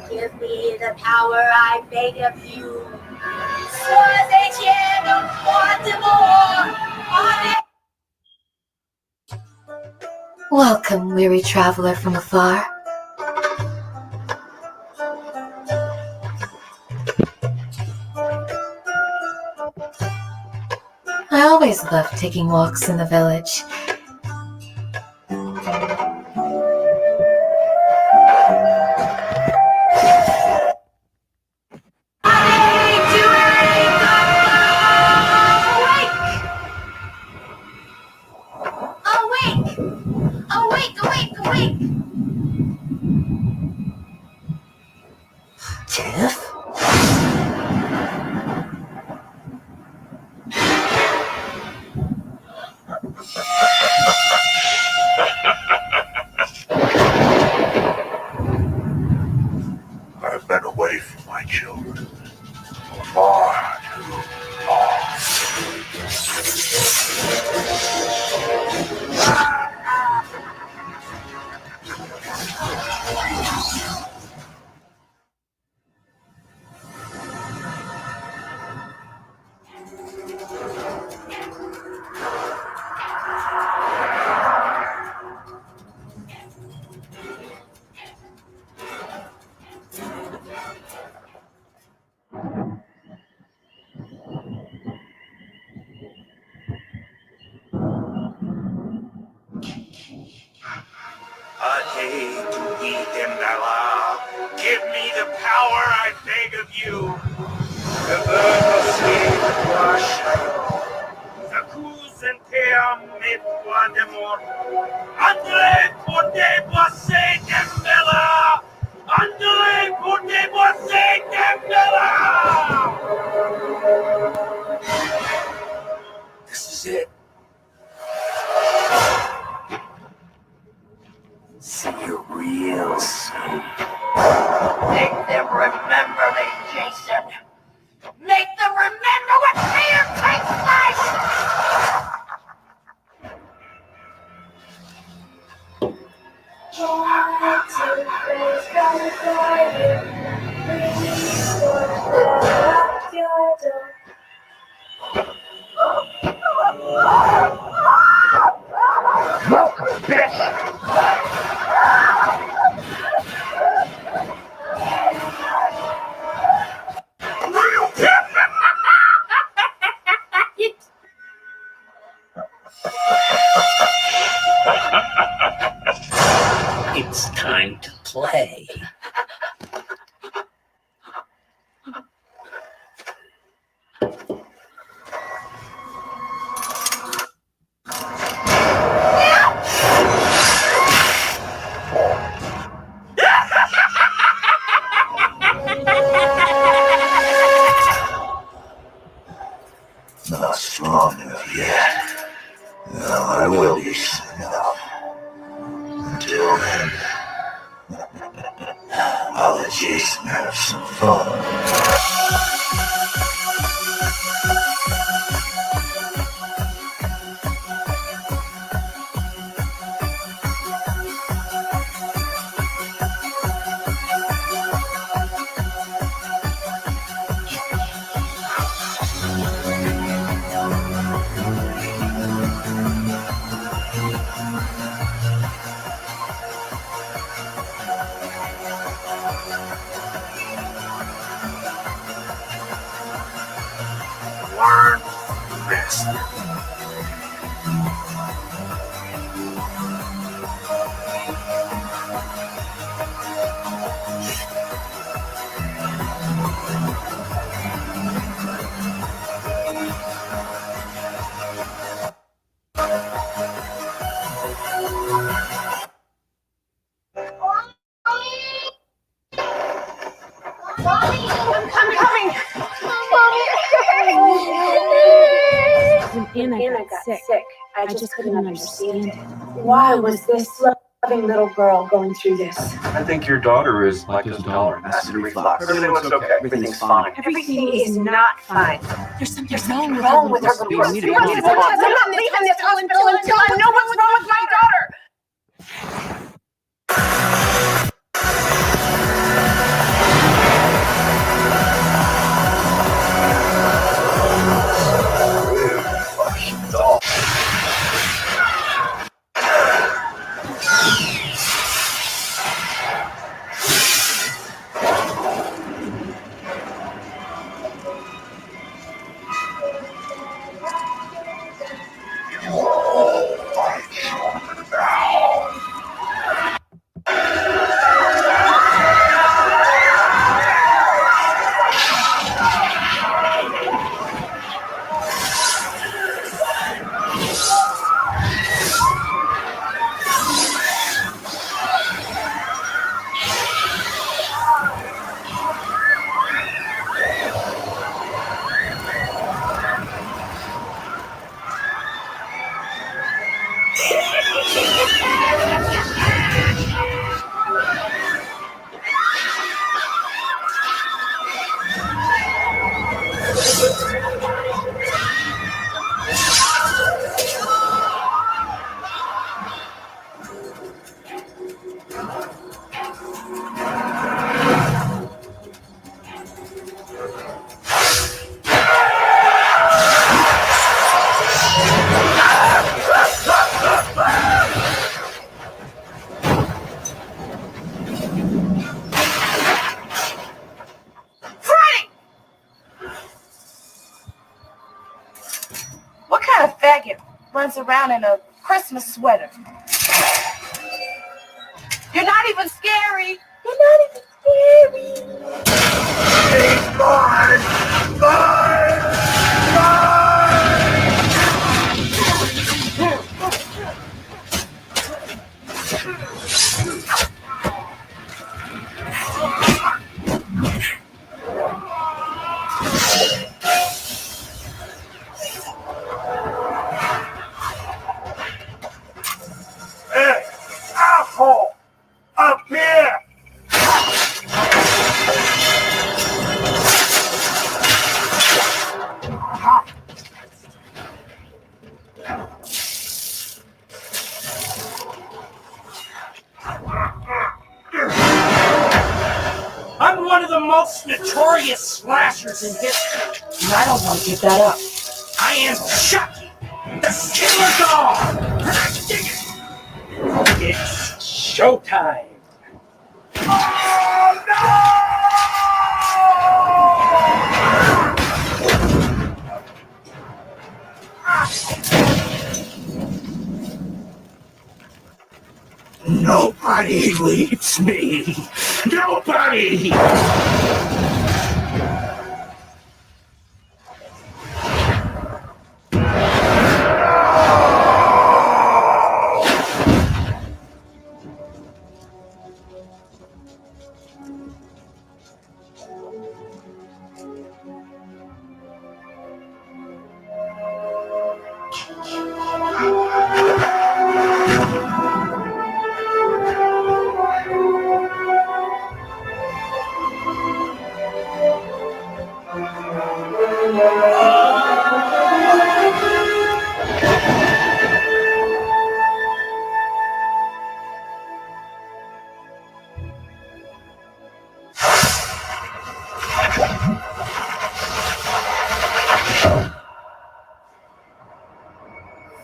Give me the power I beg of you. Welcome, weary traveler from afar. I always loved taking walks in the village. Awake! Tiff? I've been away from my children for far too long. I hate to eat them, Valli. Give me the power, I beg of you. The bird will sing the wash. The goose and pear mit Wandemor. Andre poteva se Dembella. Andre poteva se Dembella. This is it. See you real soon. Make them remember me, Jason. Make them remember what fear tastes like! Welcome, bitch! It's time to play. Not strong enough yet. No, I will be soon enough. Until then, I'll let Jason have some fun. Learn this. I'm coming. When Anna got sick, I just couldn't understand it. Why was this loving little girl going through this? I think your daughter is lactose intolerant. Acid reflux. Everything looks okay. Everything's fine. Everything is not fine. There's something Wrong with her little girl. I'm not leaving this hospital until I know what's wrong with my daughter. What kind of faggot runs around in a Christmas sweater? You're not even scary. You're not even scary. He's mine! Mine! Hey, asshole! Up here! I'm one of the most notorious slashers in history. And I don't want to give that up. I am Chucky, the killer dog. It's showtime. Oh no! Nobody leaves me. Nobody.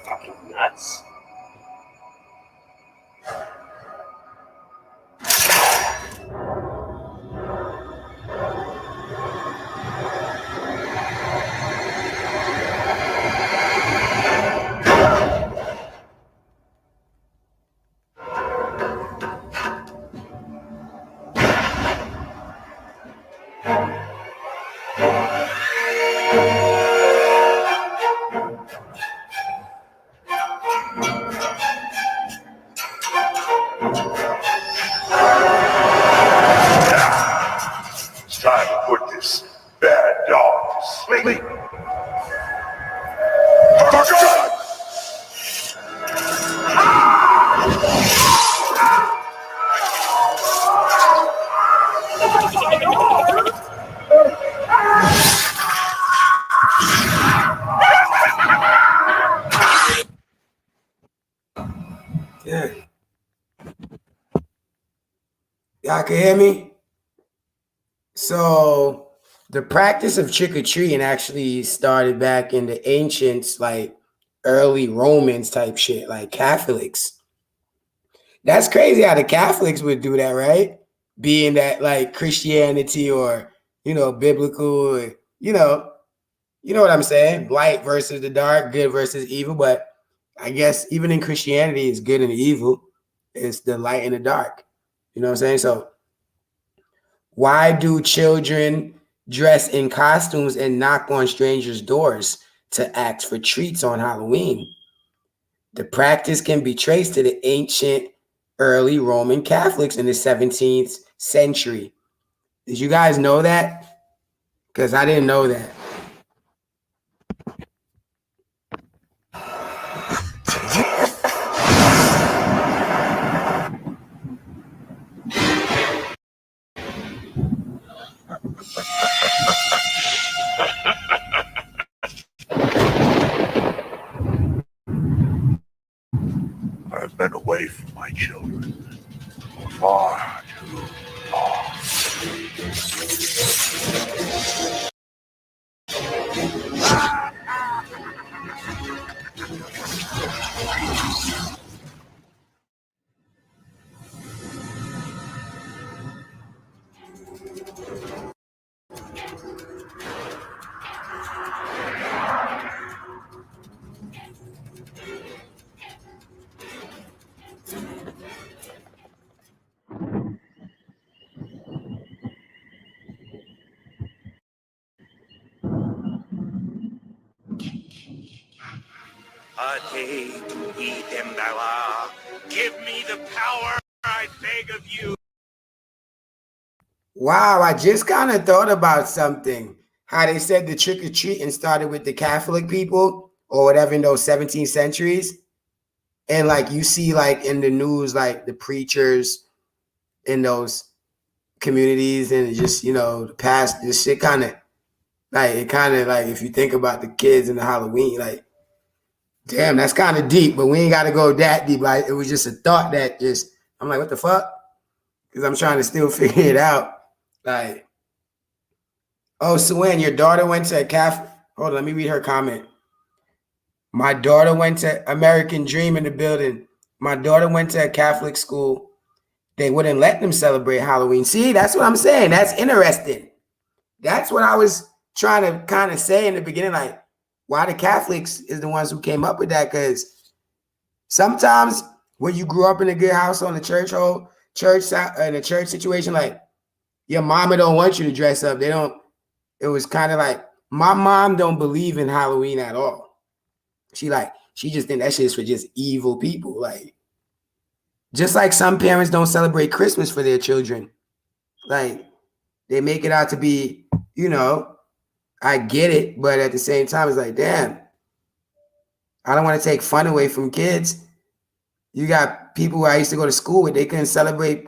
Fucking nuts. time to put this bad dog to sleep. Yeah. Y'all can hear me? So the practice of trick-or-treating actually started back in the ancients, like early Romans type shit, like Catholics. That's crazy how the Catholics would do that, right? Being that like Christianity or, biblical, or, you know what I'm saying? Light versus the dark, good versus evil. But I guess even in Christianity, it's good and evil. It's the light and the dark. You know what I'm saying? So why do children dress in costumes and knock on strangers' doors to ask for treats on Halloween? The practice can be traced to the ancient early Roman Catholics in the 17th century. Did you guys know that? Because I didn't know that. I've been away from my children for far too long. A day to eat him, Valli. Give me the power, I beg of you. Wow, I just kind of thought about something. How they said the trick-or-treating started with the Catholic people or whatever in those 17th centuries. And like you see like in the news, like the preachers in those communities and just, the past, this shit kind of like, it kind of like, if you think about the kids and the Halloween, like, damn, that's kind of deep, but we ain't got to go that deep. Like, it was just a thought that just, I'm like, what the fuck? Because I'm trying to still figure it out. Like, oh, Suen, your daughter went to a Catholic. Hold on, let me read her comment. My daughter went to American Dream in the building. My daughter went to a Catholic school. They wouldn't let them celebrate Halloween. See, that's what I'm saying. That's interesting. That's what I was trying to kind of say in the beginning. Like, why the Catholics is the ones who came up with that? Because sometimes when you grew up in a good household, in a church in a church situation, like your mama don't want you to dress up. They don't. It was kind of like my mom don't believe in Halloween at all. She just think that shit is for just evil people. Like, just like some parents don't celebrate Christmas for their children. Like, they make it out to be, I get it, but at the same time, it's like, damn, I don't want to take fun away from kids. You got people who I used to go to school with, they couldn't celebrate.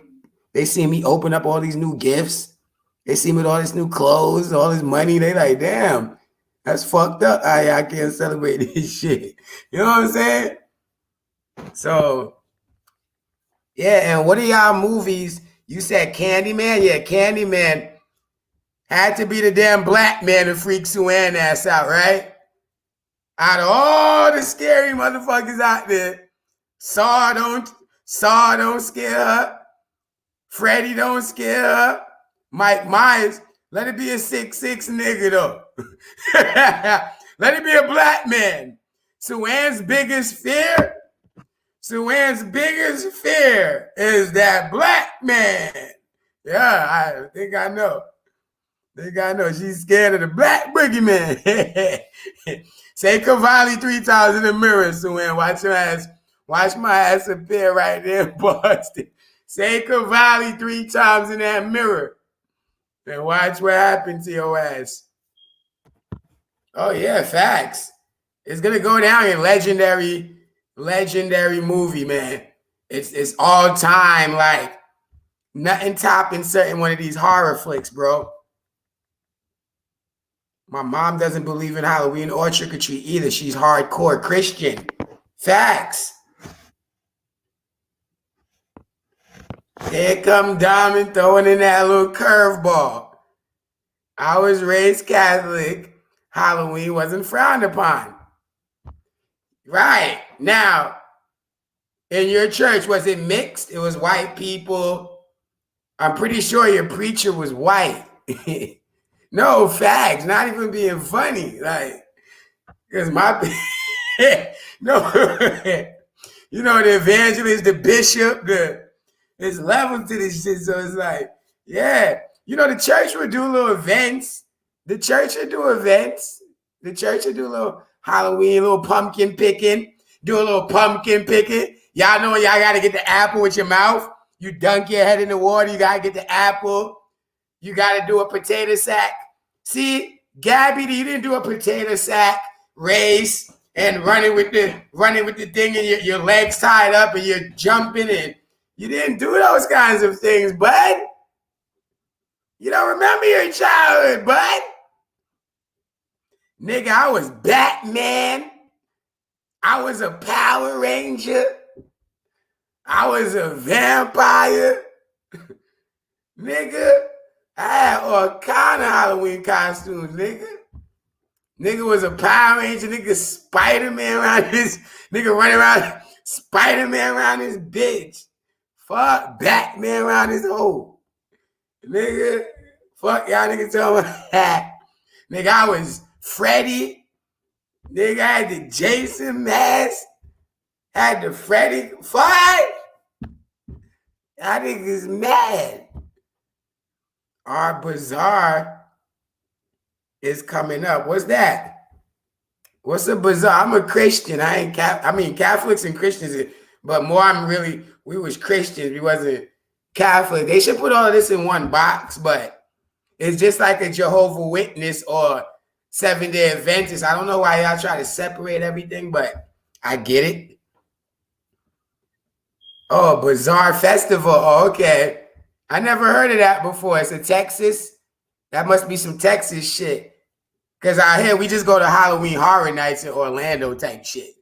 They see me open up all these new gifts. They see me with all this new clothes, all this money. They like, damn, that's fucked up. I can't celebrate this shit. You know what I'm saying? So, yeah, and what are y'all movies? You said Candyman? Yeah, Candyman had to be the damn black man to freak Sue-Ann ass out, right? Out of all the scary motherfuckers out there, Saw don't scare her. Freddy don't scare her. Mike Myers, let it be a 6'6" nigga though. Let it be a black man. Sue-Ann's biggest fear is that black man. Yeah, I think I know. She's scared of the black boogeyman. Say Cavalli 3 times in the mirror, Sue-Ann. Watch my ass appear right there in Boston. Say Cavalli 3 times in that mirror. And watch what happened to your ass. Oh yeah, facts. It's gonna go down in legendary movie, man. It's all time, like nothing topping certain one of these horror flicks, bro. My mom doesn't believe in Halloween or trick or treat either. She's hardcore Christian. Facts. Here come Diamond throwing in that little curveball. I was raised Catholic. Halloween wasn't frowned upon. Right. Now, in your church, was it mixed? It was white people. I'm pretty sure your preacher was white. No, facts. Not even being funny. Like, because my... no. You know, the evangelist, the bishop, there's levels to this shit. So it's like, yeah. You know, the church would do little events. The church would do events. The church would do a little Halloween, a little pumpkin picking. Do a little pumpkin picking. Y'all know y'all got to get the apple with your mouth. You dunk your head in the water. You got to get the apple. You got to do a potato sack. See, Gabby, you didn't do a potato sack race and running with the thing and your legs tied up and you're jumping in. You didn't do those kinds of things, bud. You don't remember your childhood, bud. Nigga, I was Batman. I was a Power Ranger. I was a vampire. Nigga, I had all kind of Halloween costumes, nigga. Nigga was a Power Ranger. Nigga Spider-Man around this. Nigga running around Spider-Man around this bitch. Fuck Batman around this hole. Nigga, fuck y'all niggas talking about that. Nigga, I was Freddy. Nigga, I had the Jason mask. Had the Freddy. Fuck! Y'all niggas mad. Our bazaar is coming up. What's that? What's a bazaar? I'm a Christian. Catholics and Christians, but we was Christians. We wasn't Catholic. They should put all of this in one box, but it's just like a Jehovah's Witness or Seventh-day Adventist. I don't know why y'all try to separate everything, but I get it. Oh, Bazaar Festival. Oh, okay. I never heard of that before. It's in Texas. That must be some Texas shit. Because out here, we just go to Halloween Horror Nights in Orlando type shit.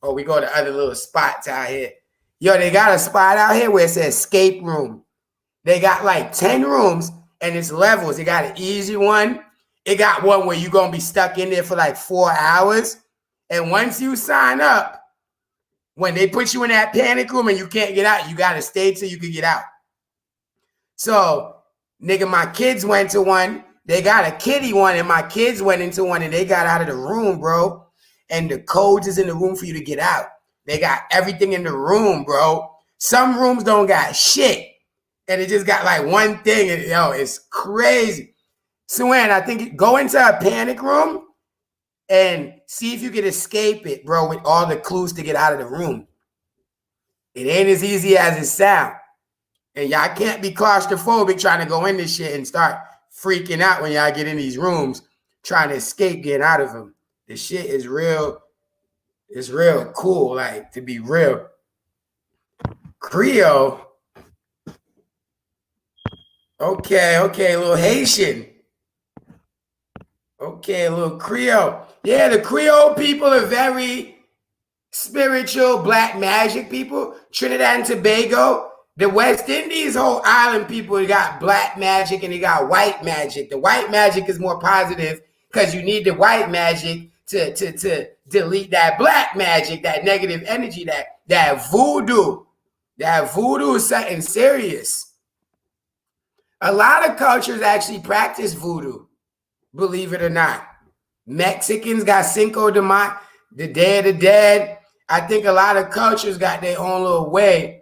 Or we go to other little spots out here. Yo, they got a spot out here where it says escape room. They got like 10 rooms and it's levels. They got an easy one. It got one where you're going to be stuck in there for like 4 hours. And once you sign up, when they put you in that panic room and you can't get out, you got to stay till you can get out. So, nigga, my kids went to one. They got a kiddie one, and my kids went into one, and they got out of the room, bro. And the codes is in the room for you to get out. They got everything in the room, bro. Some rooms don't got shit, and it just got like one thing, and yo, it's crazy. So, I think go into a panic room and see if you can escape it, bro, with all the clues to get out of the room. It ain't as easy as it sounds. And y'all can't be claustrophobic trying to go in this shit and start freaking out when y'all get in these rooms trying to escape getting out of them. This shit is real. It's real cool, like, to be real. Creole. Okay, a little Haitian. Okay, a little Creole. Yeah, the Creole people are very spiritual, black magic people. Trinidad and Tobago. The West Indies whole island people, they got black magic and they got white magic. The white magic is more positive because you need the white magic to delete that black magic, that negative energy, that voodoo. That voodoo is something serious. A lot of cultures actually practice voodoo, believe it or not. Mexicans got Cinco de Mayo, the Day of the Dead. I think a lot of cultures got their own little way.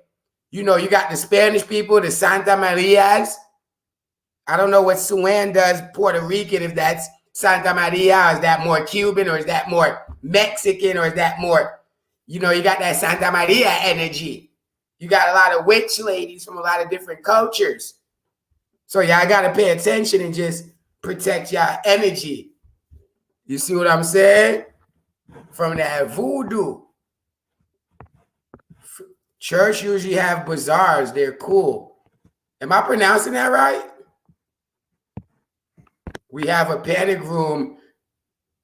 You know, you got the Spanish people, the Santa Marias. I don't know what Suan does, Puerto Rican, if that's Santa Maria, is that more Cuban, or is that more Mexican, or is that more, you know, you got that Santa Maria energy. You got a lot of witch ladies from a lot of different cultures. So y'all gotta pay attention and just protect y'all energy. You see what I'm saying? From that voodoo. Church usually have bazaars. They're cool. Am I pronouncing that right? We have a panic room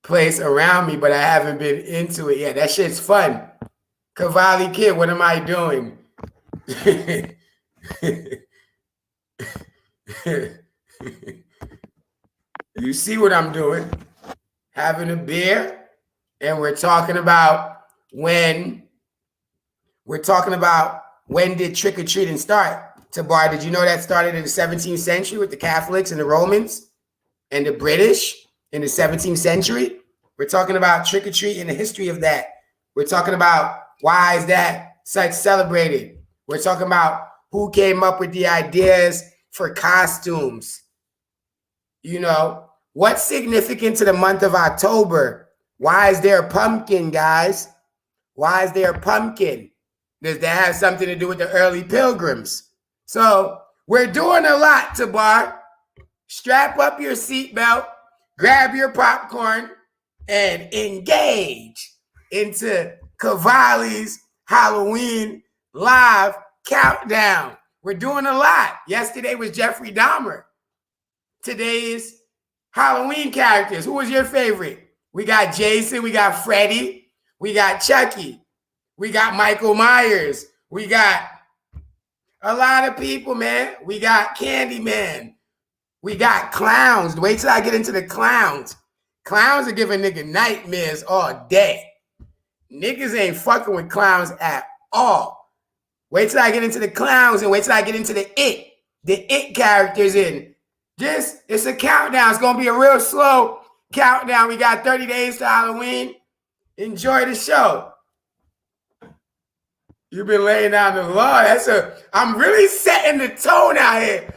place around me, but I haven't been into it yet. That shit's fun. Valli kid, what am I doing? You see what I'm doing? Having a beer, and we're talking about when did trick-or-treating start? Tabar, did you know that started in the 17th century with the Catholics and the Romans and the British in the 17th century? We're talking about trick-or-treat and the history of that. We're talking about why is that such celebrated. We're talking about who came up with the ideas for costumes. You know, what's significant to the month of October? Why is there a pumpkin, guys? Why is there a pumpkin? Does that have something to do with the early pilgrims? So we're doing a lot, Tabar. Strap up your seatbelt, grab your popcorn, and engage into Cavalli's Halloween live countdown. We're doing a lot. Yesterday was Jeffrey Dahmer. Today is Halloween characters. Who was your favorite? We got Jason, we got Freddy, we got Chucky, we got Michael Myers, we got a lot of people, man. We got Candyman. We got clowns. Wait till I get into the clowns. Clowns are giving nigga nightmares all day. Niggas ain't fucking with clowns at all. Wait till I get into the clowns and wait till I get into the it characters in. It's a countdown. It's gonna be a real slow countdown. We got 30 days to Halloween. Enjoy the show. You've been laying down the law. I'm really setting the tone out here.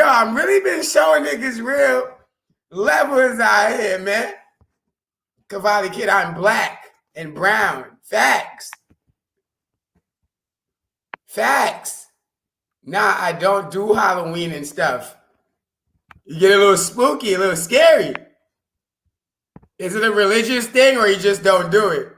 I'm really been showing niggas real levels out here, man. Cavalli kid, I'm black and brown. Facts. Facts. Nah, I don't do Halloween and stuff. You get a little spooky, a little scary. Is it a religious thing or you just don't do it?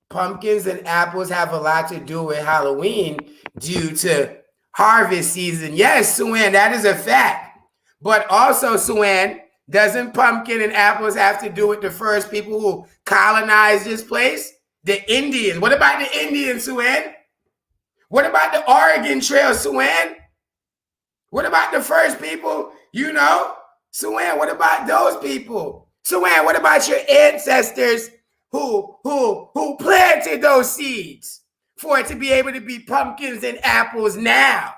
Pumpkins and apples have a lot to do with Halloween due to harvest season. Yes, Suan, that is a fact. But also, Suan, doesn't pumpkin and apples have to do with the first people who colonized this place? The Indians. What about the Indians, Suan? What about the Oregon Trail, Suan? What about the first people, Suan, what about those people? Suan, what about your ancestors who planted those seeds for it to be able to be pumpkins and apples now?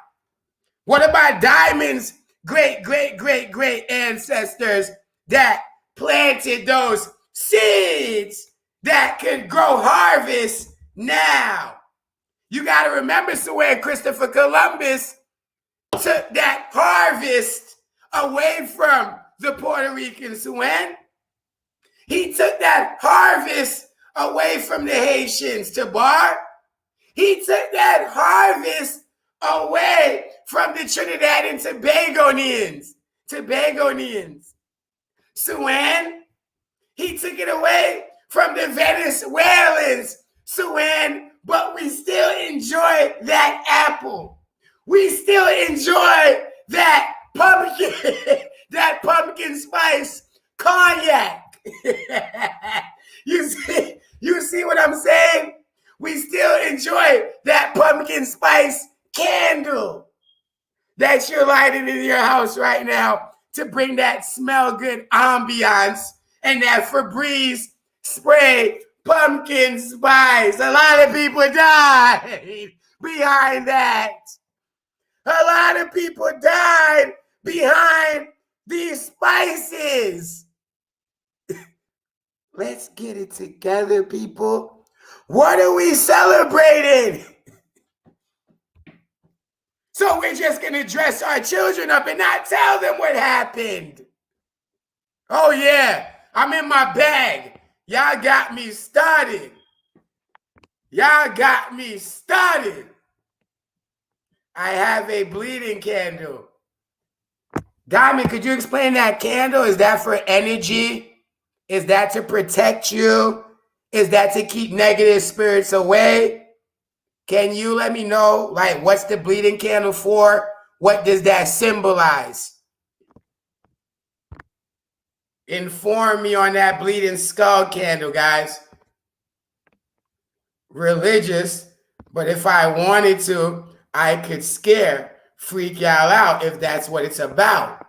What about Diamond's great ancestors that planted those seeds that can grow harvest now? You got to remember, Suan, Christopher Columbus took that harvest away from the Puerto Ricans, Suan. He took that harvest away from the Haitians, Tabar. He took that harvest away from the Trinidad and Tobagonians. Suan, he took it away from the Venezuelans, Suan, but we still enjoy that apple. We still enjoy that pumpkin spice cognac. You see what I'm saying? We still enjoy that pumpkin spice candle that you're lighting in your house right now to bring that smell good ambiance and that Febreze spray pumpkin spice. A lot of people died behind that. A lot of people died behind these spices. Let's get it together, people. What are we celebrating? So we're just going to dress our children up and not tell them what happened. Oh, yeah, I'm in my bag. Y'all got me started. I have a bleeding candle. Diamond, could you explain that candle? Is that for energy? Is that to protect you? Is that to keep negative spirits away? Can you let me know, like, what's the bleeding candle for? What does that symbolize? Inform me on that bleeding skull candle, guys. Religious, but if I wanted to, I could freak y'all out if that's what it's about.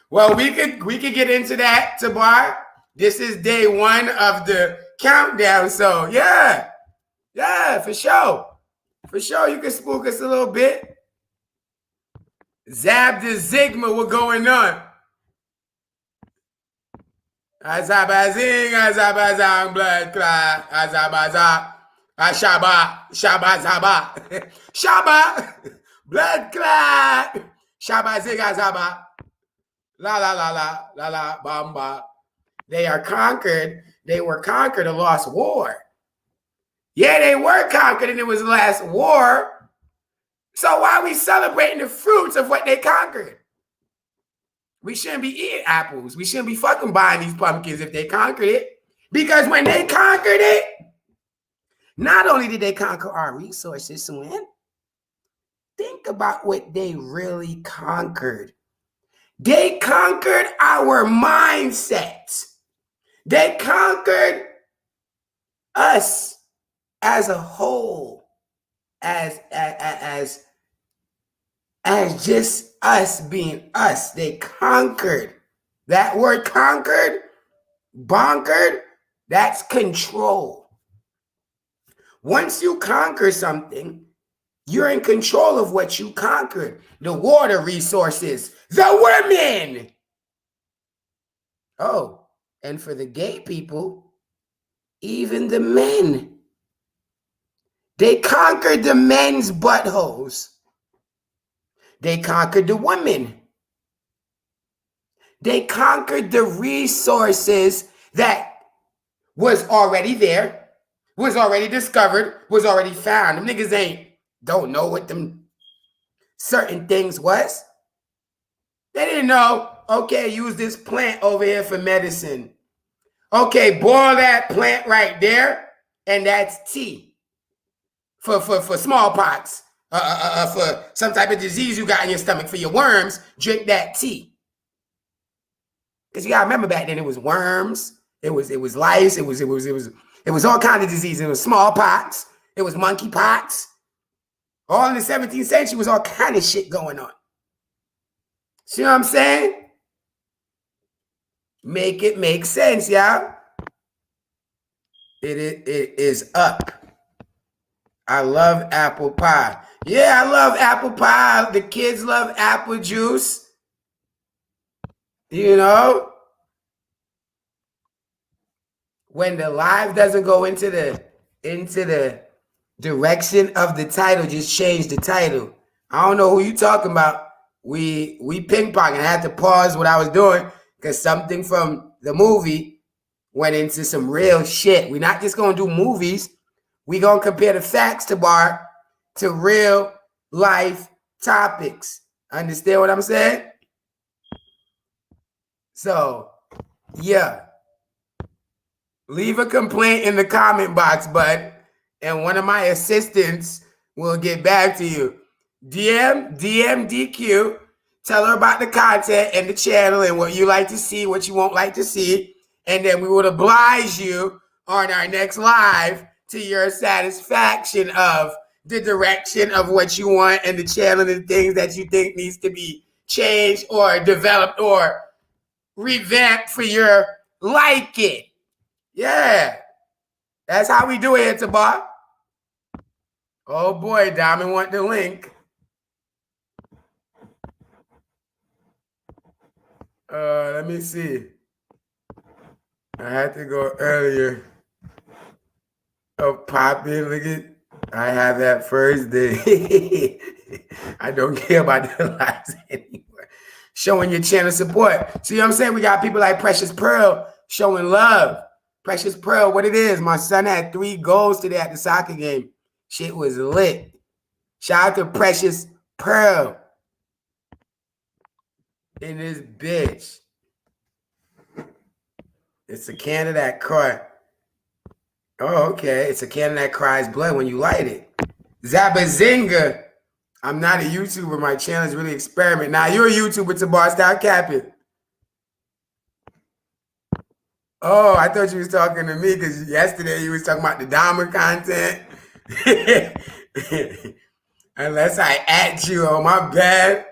Well, we could get into that, Tabar. This is day 1 of the countdown, so yeah, for sure. For sure, you can spook us a little bit. Zab the Zigma, what going on? Azabazing, azabazang, blood clot, azabazak, ashaba, shabazaba, shaba, blood clot, shabazing, azaba, la la la la la la bamba. They are conquered. They were conquered and lost war. Yeah, they were conquered and it was the last war. So why are we celebrating the fruits of what they conquered? We shouldn't be eating apples. We shouldn't be fucking buying these pumpkins if they conquered it. Because when they conquered it, not only did they conquer our resources, think about what they really conquered. They conquered our mindset. They conquered us as a whole, as just us being us. They conquered. That word conquered, bonkered, that's control. Once you conquer something, you're in control of what you conquered. The water resources, the women. Oh, and for the gay people, even the men. They conquered the men's buttholes. They conquered the women. They conquered the resources that was already there, was already discovered, was already found. Them niggas don't know what them certain things was. They didn't know, okay, use this plant over here for medicine. Okay, boil that plant right there, and that's tea for smallpox. For some type of disease you got in your stomach, for your worms, drink that tea. Because you gotta remember back then it was worms, it was lice, it was all kinds of diseases. It was smallpox, it was monkeypox. All in the 17th century was all kind of shit going on. See what I'm saying? Make it make sense, y'all. It is up. I love apple pie. Yeah, I love apple pie. The kids love apple juice. You know? When the live doesn't go into the direction of the title, just change the title. I don't know who you talking about. We ping pong. I had to pause what I was doing because something from the movie went into some real shit. We're not just gonna do movies. We're gonna compare the facts to real life topics. Understand what I'm saying? So, yeah. Leave a complaint in the comment box, bud, and one of my assistants will get back to you. DM DQ. Tell her about the content and the channel and what you like to see, what you won't like to see. And then we would oblige you on our next live to your satisfaction of the direction of what you want and the channel and the things that you think needs to be changed or developed or revamped for your liking. Yeah. That's how we do it, Tabar. Oh boy, Diamond want the link. Let me see. I had to go earlier. Oh, Poppy, look at, I have that first day. I don't care about the lives anymore. Showing your channel support. See what I'm saying? We got people like Precious Pearl showing love. Precious Pearl, what it is. My son had 3 goals today at the soccer game. Shit was lit. Shout out to Precious Pearl. In this bitch. It's a candle that cries. Oh, okay. It's a candle that cries blood when you light it. Zabazinga. I'm not a YouTuber. My channel is really experiment. Now you're a YouTuber, Tabar. Stop capping. Oh, I thought you was talking to me because yesterday you was talking about the Dahmer content. Unless I at you. Oh, my bad.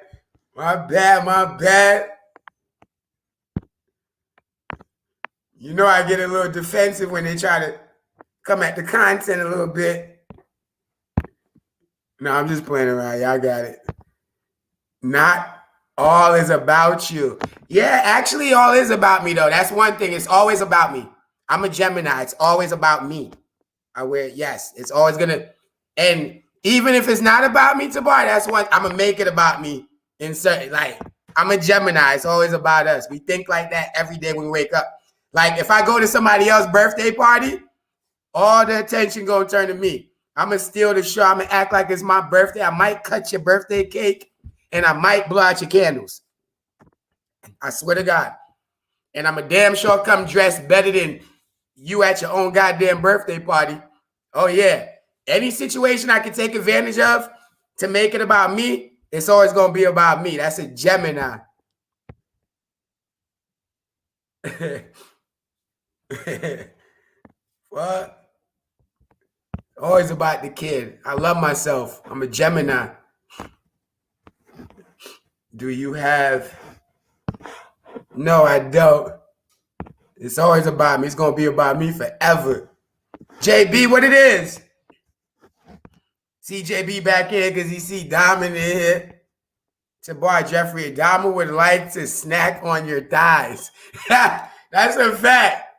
My bad. You know I get a little defensive when they try to come at the content a little bit. No, I'm just playing around. Y'all got it. Not all is about you. Yeah, actually all is about me though. That's one thing. It's always about me. I'm a Gemini. It's always about me. Yes, it's always gonna, and even if it's not about me, Tabar, that's one, I'm gonna make it about me in certain, like, I'm a Gemini. It's always about us. We think like that every day when we wake up. Like if I go to somebody else's birthday party, all the attention gonna turn to me. I'm gonna steal the show. I'm gonna act like it's my birthday. I might cut your birthday cake and I might blow out your candles. I swear to God. And I'm a damn sure come dressed better than you at your own goddamn birthday party. Oh yeah. Any situation I can take advantage of to make it about me, it's always gonna be about me. That's a Gemini. What? Always about the kid. I love myself. I'm a Gemini. Do you have? No, I don't. It's always about me. It's going to be about me forever. JB, what it is? See JB back here because he see Diamond in here. Tabar Jeffrey, Diamond would like to snack on your thighs. That's a fact.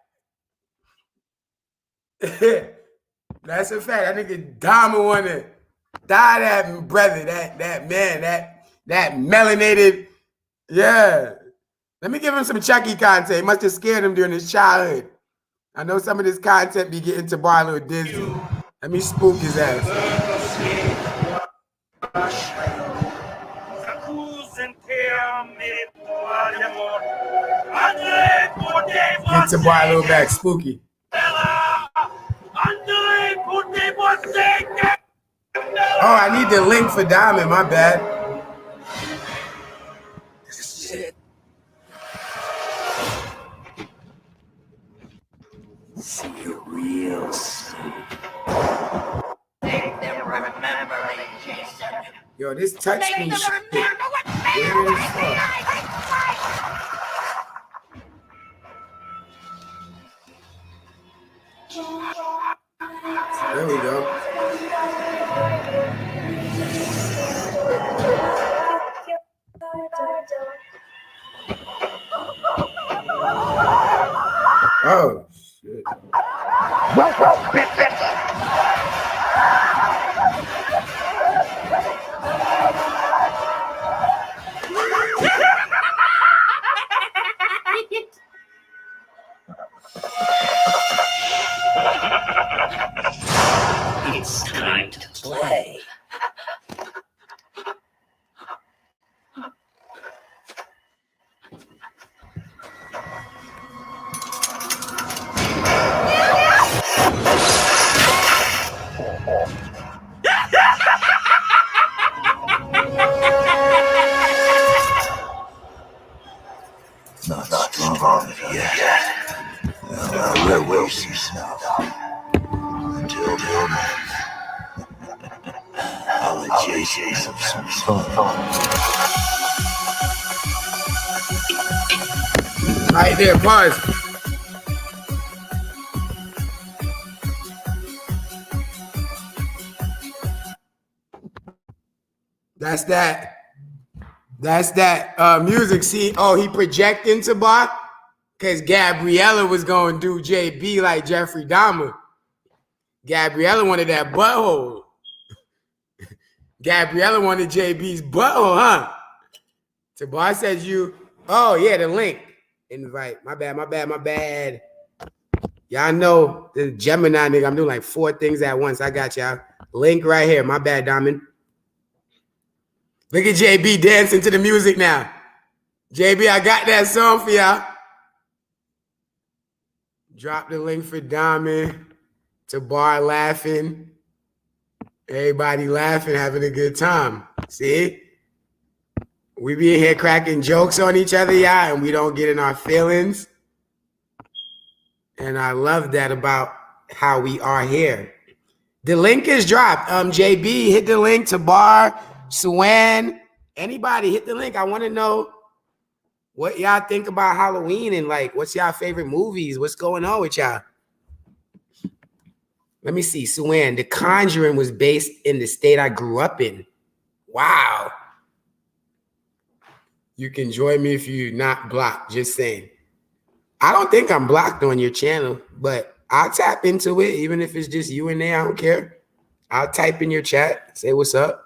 That's a fact. That nigga Diamond want to die that brother, that man, that melanated. Yeah. Let me give him some Chucky content. It must have scared him during his childhood. I know some of this content be getting Tabar a little dizzy. Let me spook his ass. Get Tabar a little back, spooky. Oh, I need the link for Diamond, my bad. Shit. See you real soon. Make them remember they Jason. Yo, this touchscreen Make them shit. remember what Weird man as fuck. There we go. Oh, shit. It's time to play. Not strong yet. There will see snuff. Until then, I'll let Jason have some fun. Right there, pause. That's that music. See, oh, he projecting to Bar because Gabriella was going to do JB like Jeffrey Dahmer. Gabriella wanted that butthole. Gabriella wanted JB's butthole, huh? Tabar says you, oh yeah, the link. Invite. My bad. Y'all know the Gemini nigga, I'm doing like 4 things at once. I got y'all. Link right here. My bad, Diamond. Look at JB dancing to the music now. JB, I got that song for y'all. Drop the link for Diamond. To Bar laughing. Everybody laughing, having a good time. See? We be in here cracking jokes on each other, y'all, and we don't get in our feelings. And I love that about how we are here. The link is dropped. JB, hit the link to Bar, Swan, anybody, hit the link. I want to know what y'all think about Halloween and like, what's y'all favorite movies? What's going on with y'all? Let me see. Swan, The Conjuring was based in the state I grew up in. Wow. You can join me if you're not blocked. Just saying. I don't think I'm blocked on your channel, but I'll tap into it, even if it's just you in there. I don't care. I'll type in your chat, say what's up.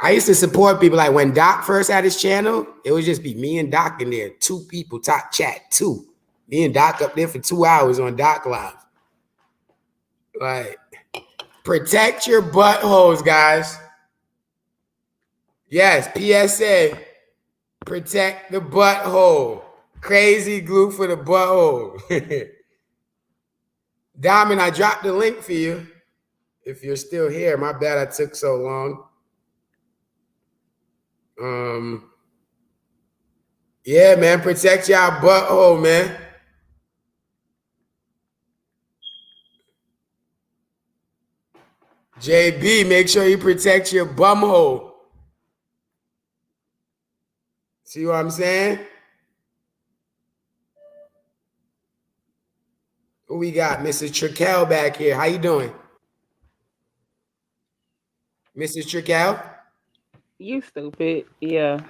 I used to support people. Like when Doc first had his channel, it would just be me and Doc in there. 2 people talk chat, 2. Me and Doc up there for 2 hours on Doc Live. Like, protect your buttholes, guys. Yes, PSA. Protect the butthole. Crazy glue for the butthole. Diamond, I dropped the link for you. If you're still here, my bad I took so long. Yeah, man, protect y'all butthole, man. JB, make sure you protect your bumhole. See what I'm saying? Who we got? Mrs. Trickell back here. How you doing? Mrs. Trickell? You stupid. Yeah.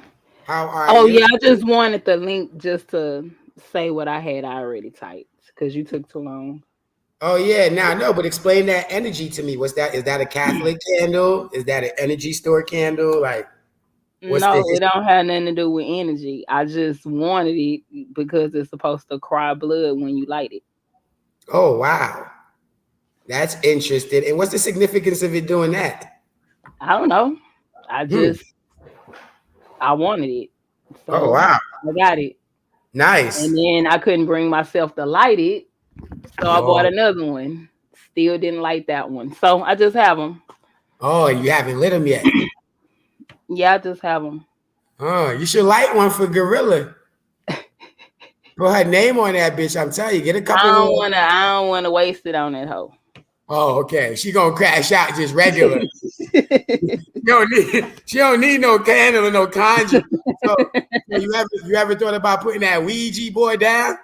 How are you? Yeah, I just wanted the link just to say what I had already typed because you took too long. Oh, yeah. Now, I know, but explain that energy to me. What's that? Is that a Catholic candle? Is that an energy store candle? Like, no, it don't have nothing to do with energy. I just wanted it because it's supposed to cry blood when you light it. Oh, wow. That's interesting. And what's the significance of it doing that? I don't know. I wanted it. So oh, wow. I got it. Nice. And then I couldn't bring myself to light it. So I bought another one. Still didn't light that one. So I just have them. Oh, you haven't lit them yet? Yeah, I just have them. Oh, you should light one for Gorilla. Put her name on that bitch. I'm telling you, get a couple. I don't wanna waste it on that hoe. Oh, okay. She gonna crash out just regular. She don't need no candle or no conjure. So you ever thought about putting that Ouija board down?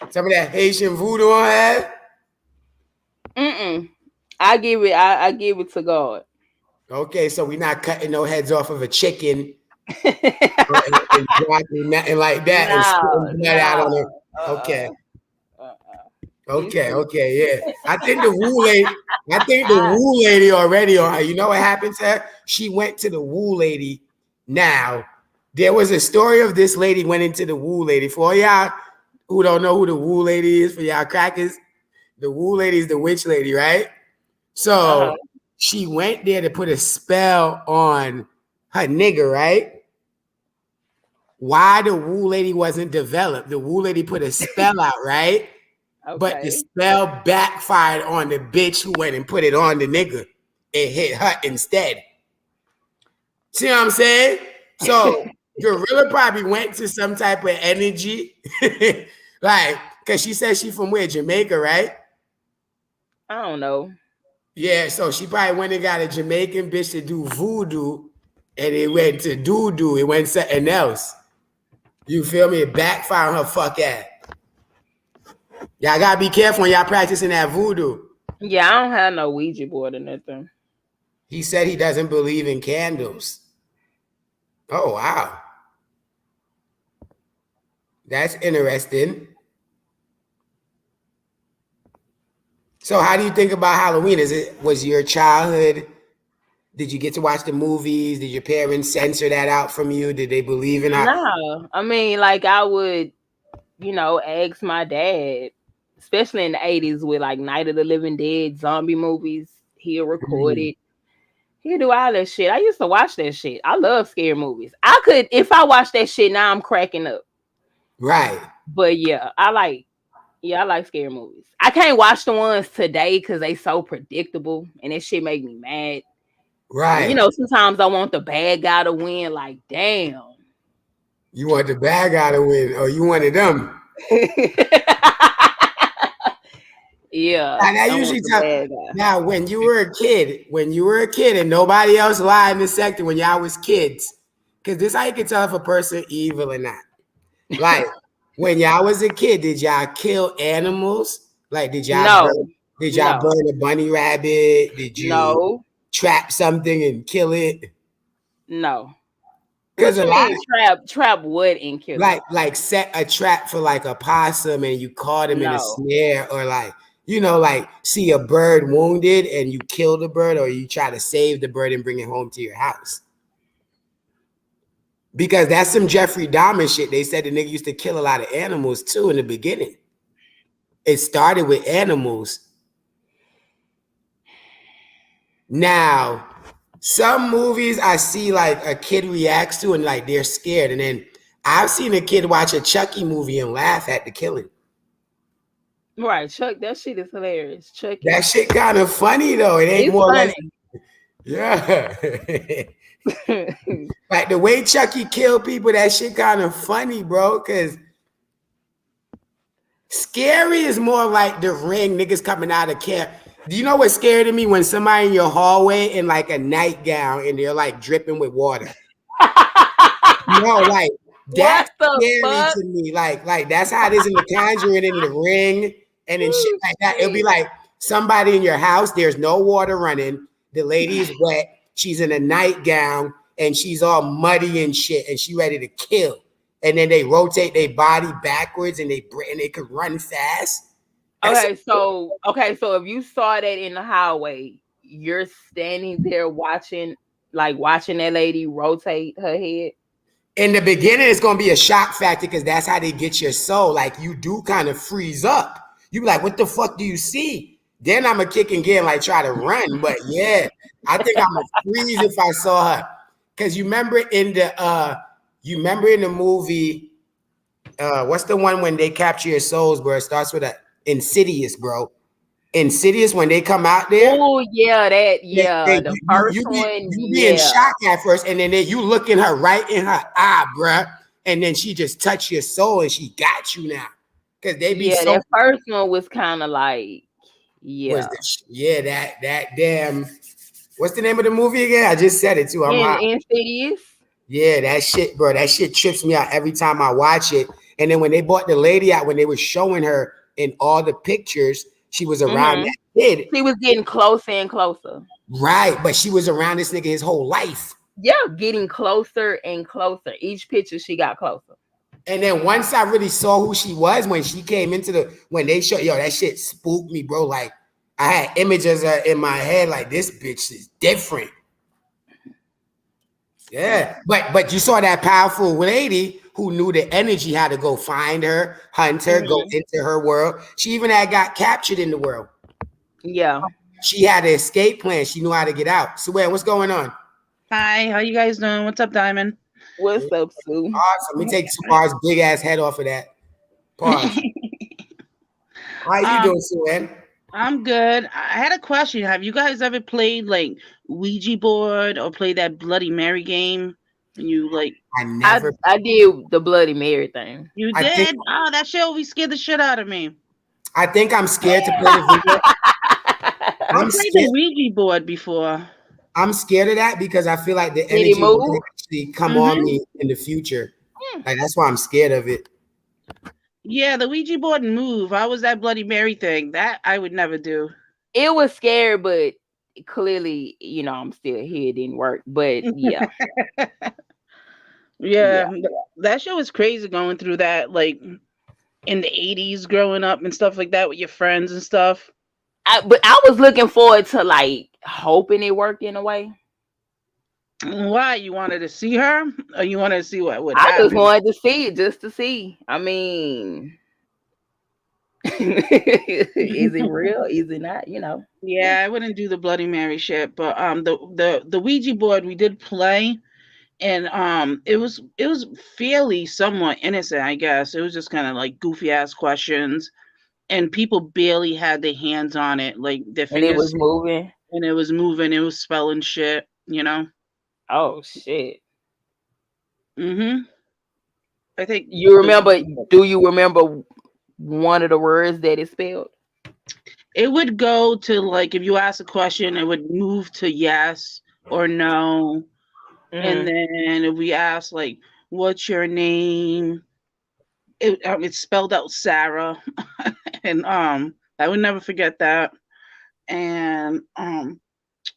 Some of that Haitian voodoo on her? I give it to God. Okay, so we're not cutting no heads off of a chicken and nothing like that and spitting blood out on it. Okay. Okay, yeah. I think the woo lady already on her. You know what happened to her? She went to the woo lady. Now, there was a story of this lady went into the woo lady. For all y'all who don't know who the woo lady is, for y'all crackers, the woo lady is the witch lady, right? So she went there to put a spell on her nigga, right? Why the woo lady wasn't developed? The woo lady put a spell out, right? Okay. But the spell backfired on the bitch who went and put it on the nigga and hit her instead. See what I'm saying? So Gorilla probably went to some type of energy. Like, because she said she from where? Jamaica, right? I don't know. Yeah, so she probably went and got a Jamaican bitch to do voodoo, and it went to doo-doo. It went something else. You feel me? It backfired on her fuck ass. Y'all gotta be careful when y'all practicing that voodoo. Yeah, I don't have no Ouija board or nothing. He said he doesn't believe in candles. Oh, wow. That's interesting. So how do you think about Halloween? Was your childhood, did you get to watch the movies? Did your parents censor that out from you? Did they believe in it? No. I mean, like I would, ask my dad, especially in the 80s with like Night of the Living Dead, zombie movies, he'll record it. He do all that shit. I used to watch that shit. I love scary movies. I could, if I watch that shit now, I'm cracking up. Right. But yeah, I like scary movies. I can't watch the ones today because they so predictable and that shit make me mad. Right. You know, sometimes I want the bad guy to win. Like, damn. You want the bad guy to win, or you wanted them? Yeah. And I usually tell. Now, when you were a kid, and nobody else lied in the sector when y'all was kids, because this how you can tell if a person evil or not. Like when y'all was a kid, did y'all kill animals? Like did y'all burn a bunny rabbit? Did you trap something and kill it? No. Because a lot trap wood and kill it. Like set a trap for like a possum and you caught him in a snare, or like like see a bird wounded and you kill the bird, or you try to save the bird and bring it home to your house. Because that's some Jeffrey Dahmer shit. They said the nigga used to kill a lot of animals too in the beginning. It started with animals. Now, some movies I see like a kid reacts to and like they're scared. And then I've seen a kid watch a Chucky movie and laugh at the killing. Right, Chuck, that shit is hilarious. Chucky. That shit kind of funny though. It ain't more funny. Yeah. Like the way Chucky killed people, that shit kind of funny, bro. Cause scary is more like The Ring, niggas coming out of camp. Do you know what's scary to me? When somebody in your hallway in like a nightgown and they're like dripping with water. Like that's scary to me. Like that's how it is in The Conjuring and The Ring and then shit like that. It'll be like somebody in your house, there's no water running, the lady is wet, she's in a nightgown and she's all muddy and shit and she ready to kill. And then they rotate their body backwards and they could run fast. Okay, so if you saw that in the highway, you're standing there watching that lady rotate her head. In the beginning, it's gonna be a shock factor because that's how they get your soul. Like you do kind of freeze up. You be like, what the fuck do you see? Then I'm a kick and get like try to run. But yeah, I think I'm a freeze if I saw her. Cause you remember in the movie, what's the one when they capture your souls, bro? It starts with a Insidious, bro. Insidious, when they come out there. Oh yeah, the first one. You be in shock at first, and then you looking her right in her eye, bro. And then she just touched your soul, and she got you now. Cause they be that first one was kind of like that damn. What's the name of the movie again? I just said it too. Insidious. Yeah, that shit, bro. That shit trips me out every time I watch it. And then when they brought the lady out, when they were showing her in all the pictures, she was around that kid. She was getting closer and closer. Right, but she was around this nigga his whole life. Yeah, getting closer and closer. Each picture, she got closer. And then once I really saw who she was, when she came into when they showed, that shit spooked me, bro. Like, I had images in my head, like, this bitch is different. Yeah, but you saw that powerful lady who knew the energy, how to go find her, hunt her, go into her world. She even got captured in the world. Yeah. She had an escape plan. She knew how to get out. So, what's going on? Hi, how you guys doing? What's up, Diamond? What's up, Sue? Awesome. Let me take Suar's big ass head off of that. Pause. How you doing, Sue? I'm good. I had a question. Have you guys ever played like Ouija board or played that Bloody Mary game? And you like I did the Bloody Mary thing. You did? That shit always scared the shit out of me. I think I'm scared to play the video. I played the Ouija board before. I'm scared of that because I feel like the energy will actually come on me in the future. Like that's why I'm scared of it. Yeah, the Ouija board move. How was that Bloody Mary thing? That I would never do. It was scary, but clearly, I'm still here. It didn't work, but yeah. Yeah, that show was crazy going through that, like in the 80s, growing up and stuff like that with your friends and stuff. But I was looking forward to like hoping it worked in a way. Why? You wanted to see her, or you wanted to see what would happen? I just wanted to see it, just to see. I mean, Is it real? Is it not? You know. Yeah, I wouldn't do the Bloody Mary shit, but the Ouija board we did play, and it was fairly somewhat innocent, I guess. It was just kind of like goofy ass questions, and people barely had their hands on it, like their And it was fingers, moving. and it was moving. It was spelling shit, you know. Oh shit. I think You remember? Do you remember one of the words that it spelled? it would go to, like, if you ask a question, it would move to yes or no. And then if we ask, like, what's your name? It spelled out Sarah. And I would never forget that. And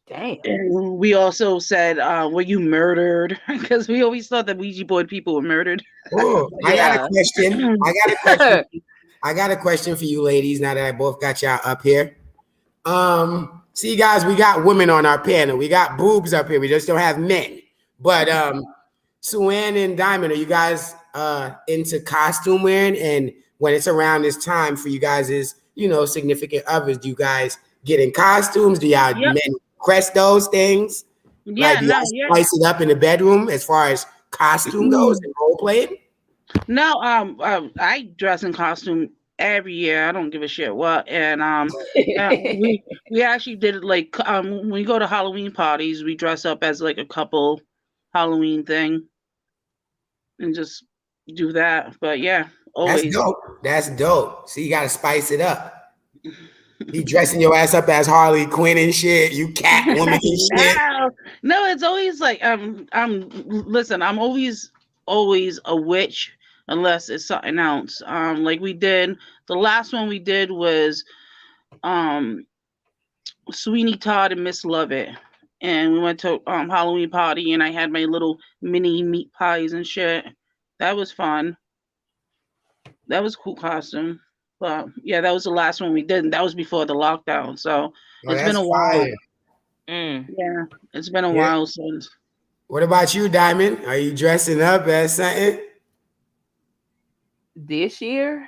Damn. and we also said, were you murdered? Because we always thought that Ouija board people were murdered. Oh, I got a question. I got a question for you ladies, now that I both got y'all up here. See, guys, we got women on our panel. We got boobs up here. We just don't have men. But Suan and Diamond, are you guys into costume wearing? And when it's around this time for you guys, is, you know, significant others, do you guys get in costumes? Do y'all men request those things? Yeah, like, do y'all spice it up in the bedroom as far as costume goes and role playing? No, I dress in costume every year. I don't give a shit what. And we actually did it, like, when we go to Halloween parties, we dress up as like a couple Halloween thing and just do that. But yeah, always. That's dope. That's dope. So you gotta spice it up. You dressing your ass up as Harley Quinn and shit. You Catwoman and shit. No, it's always like listen, I'm always a witch unless it's something else. Like we did, the last one we did was Sweeney Todd and Miss Lovett. And we went to Halloween party, and I had my little mini meat pies and shit. That was fun. That was a cool costume. But yeah, that was the last one we did. And that was before the lockdown. So it's been a while. Yeah, it's been a while since. What about you, Diamond? Are you dressing up as something? This year?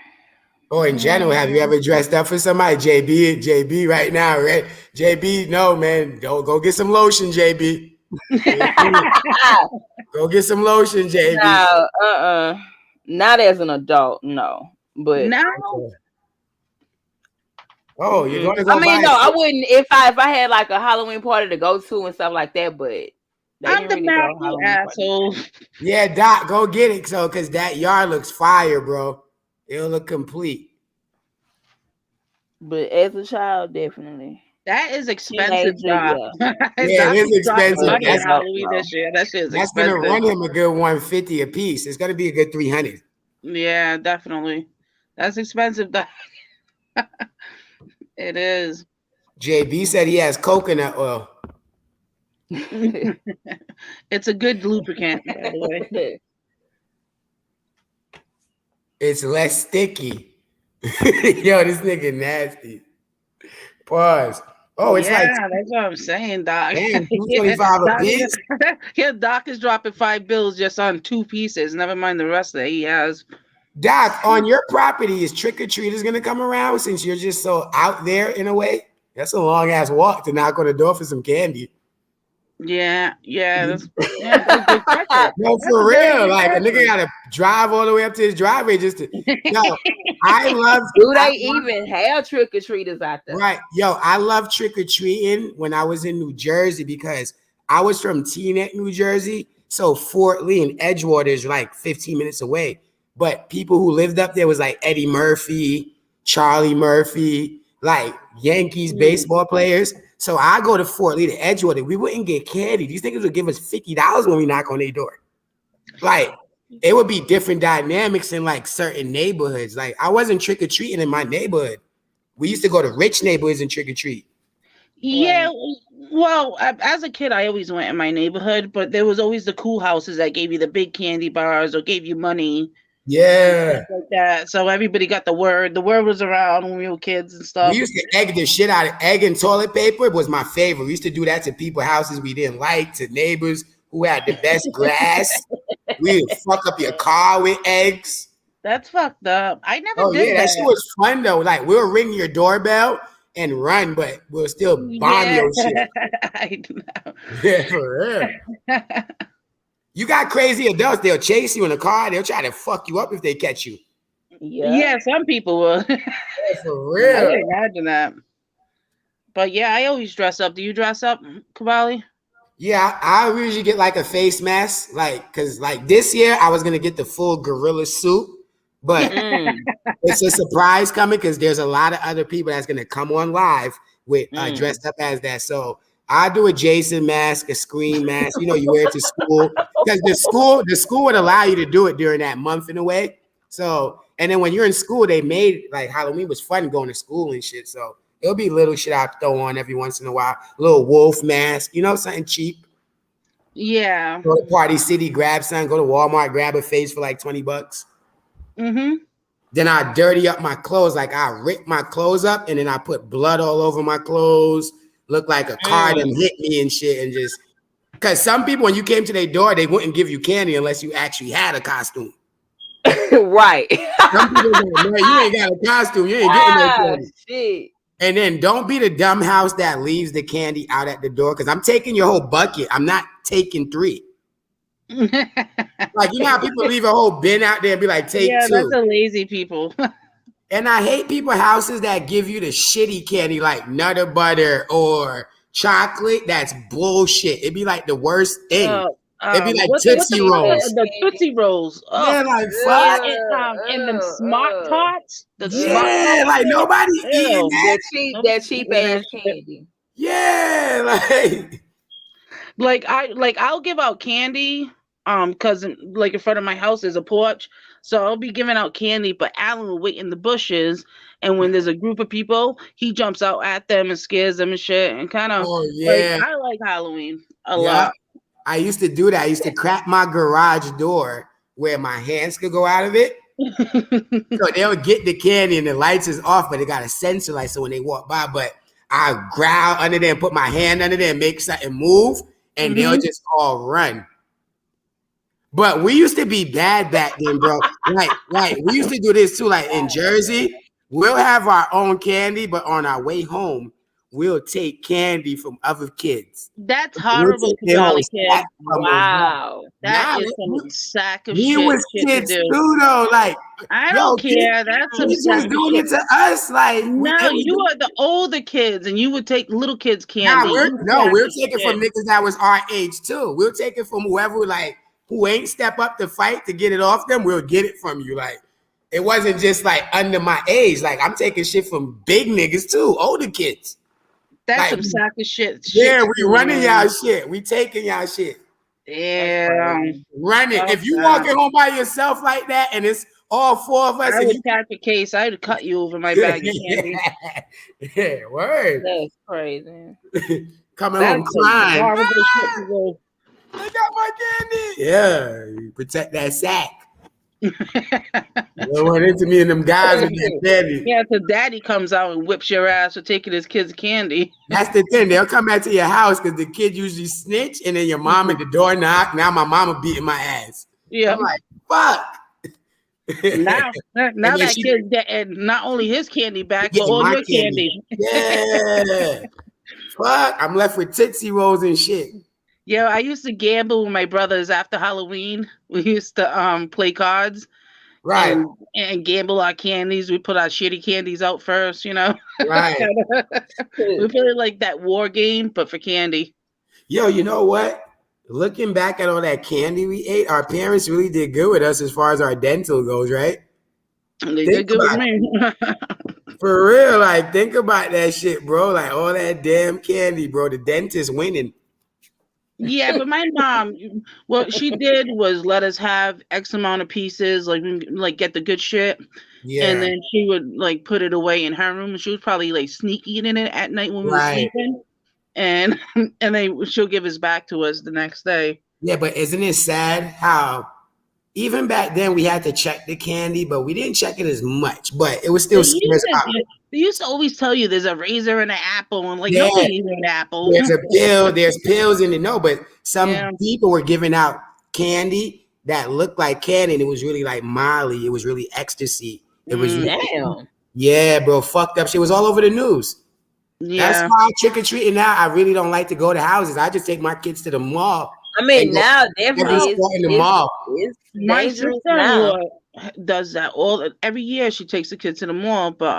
Or in general, have you ever dressed up for somebody? JB right now, right? JB, no, man. Go get some lotion, JB. Go get some lotion, JB. No, not as an adult, no. But now, oh, you're gonna go. I mean, no, I wouldn't if I had like a Halloween party to go to and stuff like that. But I'm the really asshole. Yeah, Doc, go get it, so because that yard looks fire, bro. It'll look complete. But as a child, definitely. That is expensive, Doc. Yeah, it is expensive. That's Halloween this year. That shit is that's expensive. Gonna run him a good $150 a piece. It's gonna be a good $300. Yeah, definitely. That's expensive, Doc. It is. JB said he has coconut oil. It's a good lubricant, by the way. It's less sticky. Yo, this nigga nasty. Pause. Oh, it's yeah, like that's what I'm saying, Doc. Damn, $225 a piece. Yeah, Doc is dropping $5 just on 2 pieces. Never mind the rest that he has. Doc, on your property, is trick-or-treaters gonna come around since you're just so out there in a way? That's a long ass walk to knock on the door for some candy. Yeah, that's good question. No, for real. Like a nigga gotta drive all the way up to his driveway just to. Yo, I love. Do they even have trick or treaters out there? Right, yo, I love trick or treating when I was in New Jersey because I was from Teaneck, New Jersey. So Fort Lee and Edgewater is like 15 minutes away. But people who lived up there was like Eddie Murphy, Charlie Murphy, like Yankees baseball players. So I go to Fort Lee to Edgewater. We wouldn't get candy. These niggas would give us $50 when we knock on their door. Like, it would be different dynamics in like certain neighborhoods. Like, I wasn't trick-or-treating in my neighborhood. We used to go to rich neighborhoods and trick-or-treat. Yeah, well, as a kid, I always went in my neighborhood, but there was always the cool houses that gave you the big candy bars or gave you money. Yeah. Like that. So everybody got the word. The word was around when we were kids and stuff. We used to egg the shit out of egg and toilet paper was my favorite. We used to do that to people's houses we didn't like, to neighbors who had the best grass. We would fuck up your car with eggs. That's fucked up. I never Oh did yeah, that shit that. was fun though. Like we'll ring your doorbell and run, but we'll still bomb Yeah, your shit. I know. Yeah, for real. You got crazy adults. They'll chase you in a car. They'll try to fuck you up if they catch you. Yeah, some people will. Yeah, for I real. can imagine that. But yeah, I always dress up. Do you dress up, Cavalli? Yeah, I usually get like a face mask, like because like this year I was gonna get the full gorilla suit, but it's a surprise coming because there's a lot of other people that's gonna come on live with dressed up as that. So I do a Jason mask, a Scream mask. You know, you wear it to school because the school would allow you to do it during that month in a way. So and then when you're in school, they made like Halloween was fun going to school and shit. So it'll be little shit I throw on every once in a while. A little wolf mask, you know, something cheap. Yeah. Go to Party City, grab something. Go to Walmart, grab a face for like $20. Mm-hmm. Then I dirty up my clothes. Like I rip my clothes up and then I put blood all over my clothes. Look like a car that hit me and shit. And just because some people, when you came to their door, they wouldn't give you candy unless you actually had a costume. Right. Some people like, man, you ain't got a costume. You ain't getting no candy. Shit. And then don't be the dumb house that leaves the candy out at the door because I'm taking your whole bucket. I'm not taking 3. Like, you know how people leave a whole bin out there and be like, take 2. That's the lazy people. And I hate people houses that give you the shitty candy like Nutter Butter or chocolate. That's bullshit. It'd be like the worst thing. It'd be like Tootsie Rolls. The Tootsie Rolls. Yeah, like fuck. And them Smart Tots. Yeah, like nobody eating that. That cheap ass candy. Yeah, like I'll give out candy. Because like in front of my house is a porch, so I'll be giving out candy. But Alan will wait in the bushes, and when there's a group of people, he jumps out at them and scares them and shit. And kind of, like, I like Halloween a lot. I used to do that. I used to crack my garage door where my hands could go out of it. So they'll get the candy and the lights is off, but it got a sensor light. So when they walk by, but I growl under there and put my hand under there and make something move, and they'll just all run. But we used to be bad back then, bro. Like we used to do this too. Like in Jersey, we'll have our own candy, but on our way home, we'll take candy from other kids. That's horrible, Wow. That is some sack of shit. He was kids too, though. Like I don't care. That's some sack of doing it to us. Like no, you are the older kids, and you would take little kids' candy. We'll take it from niggas that was our age too. We'll take it from whoever who ain't step up to fight to get it off them. We'll get it from you. Like it wasn't just like under my age. Like I'm taking shit from big niggas too, older kids. That's like, some sack of shit. Yeah, we running y'all shit. We taking y'all shit. Yeah, run it. If you walking home by yourself like that, and it's all 4 of us, I would catch a case. I'd cut you over my bag of candy. Yeah, word. That's crazy. Coming home crying. I got my candy. Yeah, you protect that sack. Don't run into me and them guys with that candy. Yeah, so daddy comes out and whips your ass for taking his kid's candy. That's the thing. They'll come back to your house because the kid usually snitch, and then your mom at the door knock. Now my mama beating my ass. Yeah, I'm like, fuck. now that kid's getting not only his candy back, but all your candy. Yeah. Fuck. I'm left with Tootsie Rolls and shit. Yeah, I used to gamble with my brothers after Halloween. We used to play cards, right, and gamble our candies. We put our shitty candies out first, you know. Right. We play like that war game, but for candy. Yo, you know what? Looking back at all that candy we ate, our parents really did good with us as far as our dental goes, right? They did good with me. For real, like think about that shit, bro. Like all that damn candy, bro. The dentist winning. Yeah, but my mom, what she did was let us have X amount of pieces, like get the good shit. Yeah. And then she would like put it away in her room. She was probably like sneak eating it at night when we were sleeping. And then she'll give us back to us the next day. Yeah, but isn't it sad how even back then we had to check the candy, but we didn't check it as much, but it was still they used to always tell you there's a razor and an apple, and like nobody eats an apple. There's a pill, there's pills in it. No, but some people were giving out candy that looked like candy, and it was really like Molly. It was really ecstasy. It was really, Damn. yeah, bro, fucked up shit. It was all over the news. That's Yeah. why trick or treating now. I really don't like to go to houses. I just take my kids to the mall. I mean, And go now every definitely store in the mall. it's My dangerous sister-in-law now. does that every year. She takes the kids to the mall, but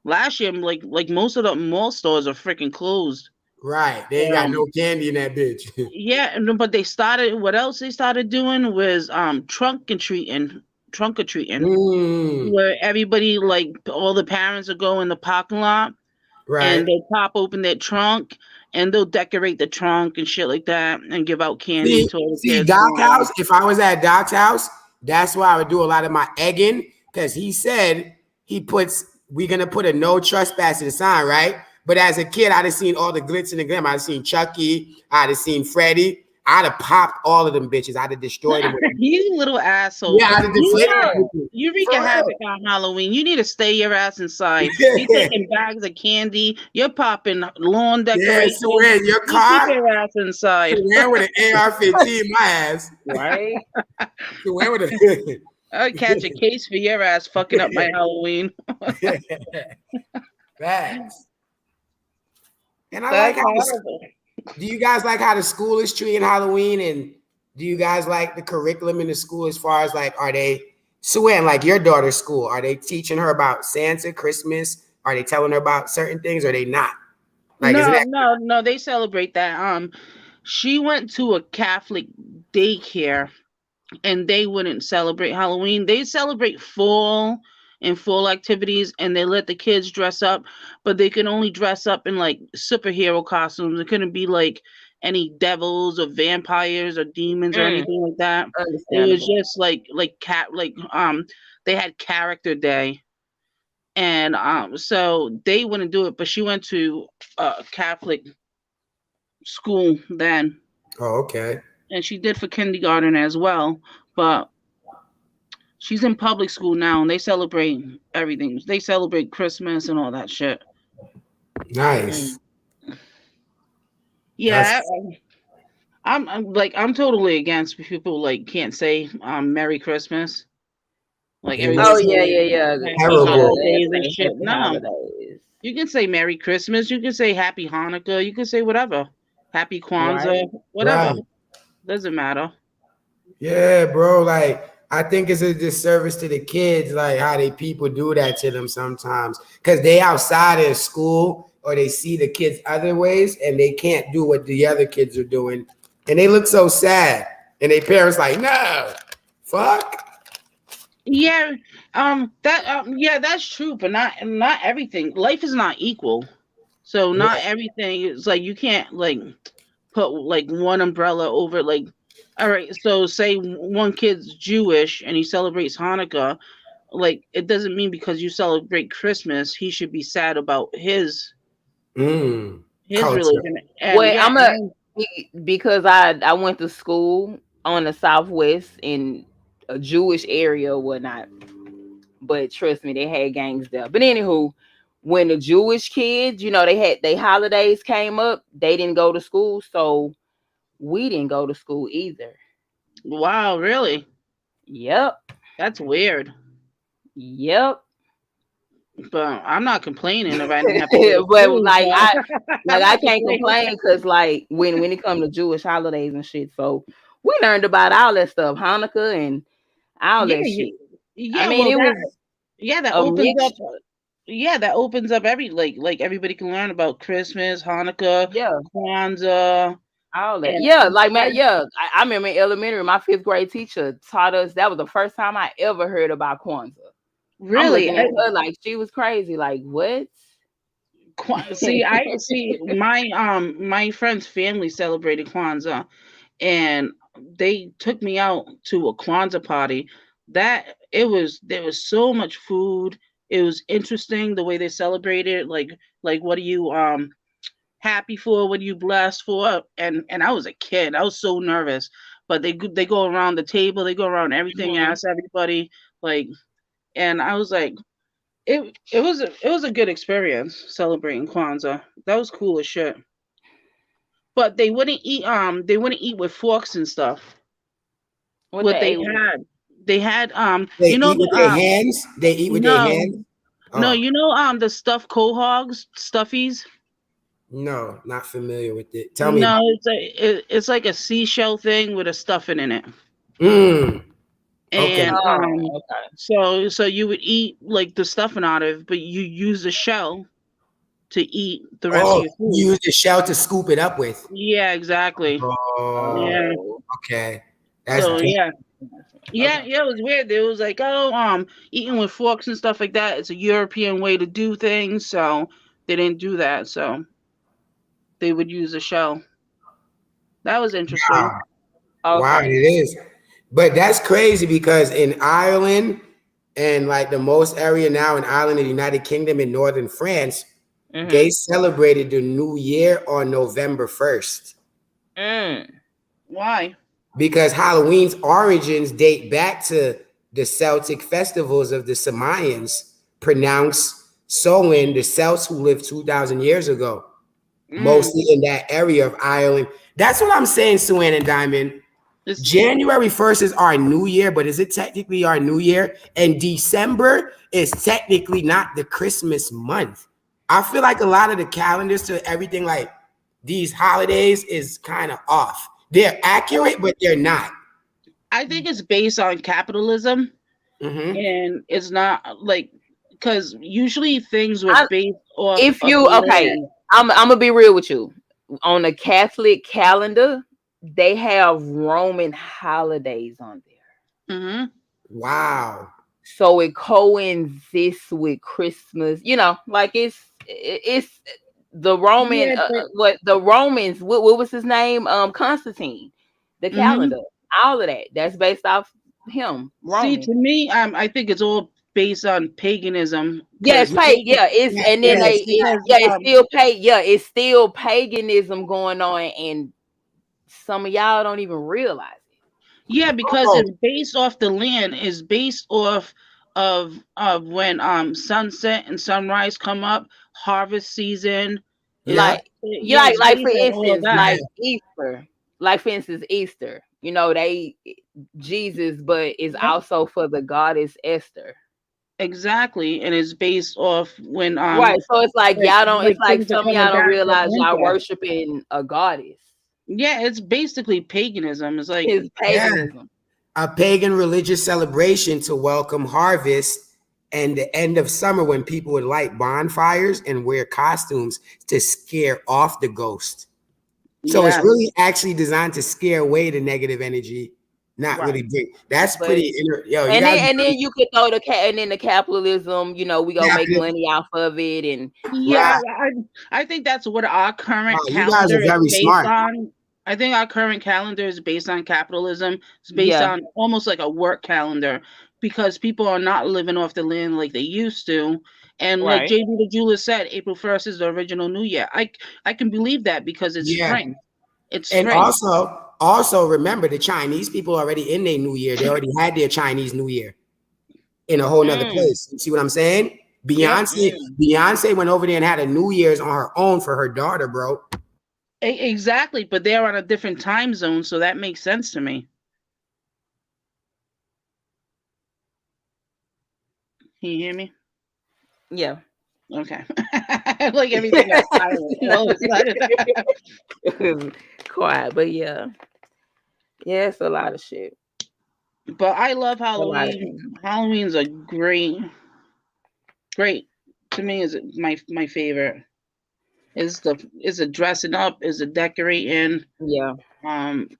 last year, like most of the mall stores are freaking closed. Right. They ain't got no candy in that bitch. Yeah, but they started. What else they started doing was trunk or treating, Mm, where everybody, like all the parents will go in the parking lot and right. they pop open their trunk and they'll decorate the trunk and shit like that and give out candy See, to all the see, kids. Doc House. If I was at Doc's house, that's why I would do a lot of my egging, because he said we're gonna put a no trespassing sign, right? But as a kid, I'd have seen all the glitz and the glam. I'd have seen Chucky. I'd have seen Freddy. I'd have popped all of them bitches. I'd have destroyed them. You little asshole. Yeah, I'd have deflated them. You wreak For a real. havoc on Halloween. You need to stay your ass inside. You taking bags of candy. You're popping lawn Yeah, decorations. swear your You car. keep your ass inside. Swear with an AR-15 in my ass. Right? Swear with a. I'll catch a case for your ass fucking up my Halloween. Facts. And I like That's how horrible. do you guys like how the school is treating Halloween, and do you guys like the curriculum in the school as far as like, are they Suen, like your daughter's school, are they teaching her about Santa, Christmas? Are they telling her about certain things, or are they not? Like, is it No, they celebrate that. She went to a Catholic daycare and they wouldn't celebrate Halloween. They celebrate fall and fall activities and they let the kids dress up, but they can only dress up in like superhero costumes. It couldn't be like any devils or vampires or demons or anything like that. It was Understandable. just they had character day. And so they wouldn't do it, but she went to a Catholic school then, Oh, okay. and she did for kindergarten as well. But she's in public school now, and they celebrate everything. They celebrate Christmas and all that shit. Nice. Yeah, That's I'm totally against people like can't say Merry Christmas. Like Yeah, Oh everybody yeah. happy Terrible. holidays and Say shit. happy No, holidays. you can say Merry Christmas. You can say Happy Hanukkah. You can say whatever. Happy Kwanzaa. Right. Whatever. right. Doesn't matter. Yeah, bro. Like, I think it's a disservice to the kids, like how they people do that to them sometimes, because they outside of school or they see the kids other ways and they can't do what the other kids are doing, and they look so sad, and their parents like, no, fuck. Yeah, that's true, but not everything. Life is not equal, so not everything is like you can't like put like one umbrella over like. All right, so say one kid's Jewish and he celebrates Hanukkah, like it doesn't mean because you celebrate Christmas he should be sad about his Culture. religion. And Well, yeah, because I went to school on the Southwest in a Jewish area or whatnot. But trust me, they had gangs there. But anywho, when the Jewish kids, they had their holidays came up, they didn't go to school, so we didn't go to school either. wow, really? Yep. That's weird. Yep. But I'm not complaining if I didn't have to go to But school, like but- I can't complain because like when it comes to Jewish holidays and shit, so we learned about all that stuff, Hanukkah and all Yeah, that shit. yeah. I mean, Well, it was that a opens up. mixture. Yeah, that opens up every like everybody can learn about Christmas, Hanukkah, Yeah, Kwanzaa, all that. and Yeah, like man, yeah. I remember in elementary, my fifth grade teacher taught us. That was the first time I ever heard about Kwanzaa. I'm really. looking at her like she was crazy. Like what? See my friend's family celebrated Kwanzaa, and they took me out to a Kwanzaa party. There was so much food. It was interesting the way they celebrated. Like what are you happy for? What are you blessed for? And I was a kid. I was so nervous. But they go around the table. They go around everything. Mhm. Ask everybody like, and I was like, it was a good experience celebrating Kwanzaa. That was cool as shit. But they wouldn't eat with forks and stuff. what they ate with it? had. They had They you know eat with the their hands. They eat with their no hands. no Oh you know the stuffed quahogs stuffies. no, not familiar with it. Tell me No, about it's like a seashell thing with a stuffing in it, it. Mm, okay. and Oh, okay. so you would eat like the stuffing out of it, but you use the shell to eat the rest of Oh, your you food. use the shell to scoop it up with. Yeah, exactly. Oh, Yeah. Oh, okay. That's So deep. yeah, yeah, okay. yeah. It was weird. It was like, oh, eating with forks and stuff like that. It's a European way to do things, so they didn't do that. So they would use a shell. That was interesting. Wow. Wow, it Okay. is. But that's crazy because in Ireland and like the most area now in Ireland and the United Kingdom in northern France, they Mm-hmm. celebrated the new year on November 1st Mm. Why? because Halloween's origins date back to the Celtic festivals of the Samians, pronounced Samhain, the Celts who lived 2,000 years ago, Mm. mostly in that area of Ireland. That's what I'm saying, Suan and Diamond. It's January 1st is our new year, but is it technically our new year? And December is technically not the Christmas month. I feel like a lot of the calendars to everything like these holidays is kind of off. They're accurate, but they're not. I think it's based on capitalism, Hmm. and it's not like because usually things were I based off if of you the okay, land. I'm gonna be real with you. On the Catholic calendar, they have Roman holidays on there. Hmm. Wow. So it coincides with Christmas, like it's the Roman Yeah, but what the Romans, what was his name, Constantine, the hmm calendar, all of that's based off him, see, Roman. to me, I think it's all based on paganism Yeah, it's because yeah, it's Yeah, and then yes. it's still it's still paganism going on, and some of y'all don't even realize yeah, because Oh, it's based off the land, is based off of when sunset and sunrise come up, harvest season. yeah, like you Yeah, it's like for based on all of instance, that. yeah. like Easter, like for instance Easter, they Jesus, but it's Yep, also for the goddess Esther. exactly, and it's based off when Right. So it's like like y'all don't, it's like things are some of coming y'all don't back from realize y'all winter. worshiping a goddess. Yeah, it's basically paganism. It's like It's Yeah. paganism. A pagan religious celebration to welcome harvest and the end of summer when people would light bonfires and wear costumes to scare off the ghost. So it's yes, really actually designed to scare away the negative energy, not really Right. bring. That's But pretty. Yo, you and guys, then you could throw and then the capitalism, we gonna make capitalist. money off of it, and yeah. Right. I think that's what our Wow, current you guys calendar are is very based smart. on. I think our current calendar is based on capitalism. It's based yeah, on almost like a work calendar because people are not living off the land like they used to. And like right. JB the jeweler said, April 1st is the original New Year. I can believe that because it's Yeah. spring. It's And spring. also remember the Chinese people already in their new year. They already had their Chinese New Year in a whole nother Mm, place. You see what I'm saying? Yep. Beyonce went over there and had a New Year's on her own for her daughter, bro. Exactly, but they're on a different time zone, so that makes sense to me. Can you hear me? yeah. Okay. Like everything got silent all of a sudden. Quiet, but yeah, it's a lot of shit. But I love A lot of Halloween. Halloween's a great to me is my favorite. Is the dressing up, is the decorating. yeah.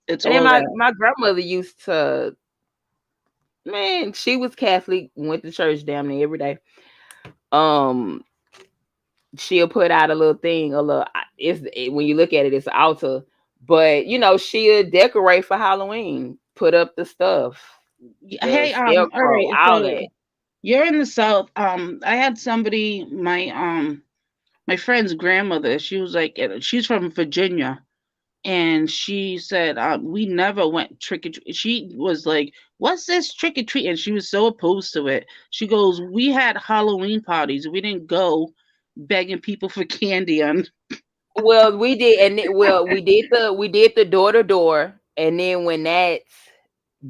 It's And then all my that. my grandmother used to, man, she was Catholic, went to church damn near every day. Um, she'll put out a little thing, when you look at it, it's an altar, but she'll decorate for Halloween, put up the stuff, the Hey, all scarecrow, right. all So that. you're in the South. I had somebody, my friend's grandmother. She was like, she's from Virginia, and she said, we never went trick or treat. She was like, what's this trick or treat? And she was so opposed to it. She goes, we had Halloween parties. We didn't go begging people for candy on. Well, we did, and we did the door to door, and then when that's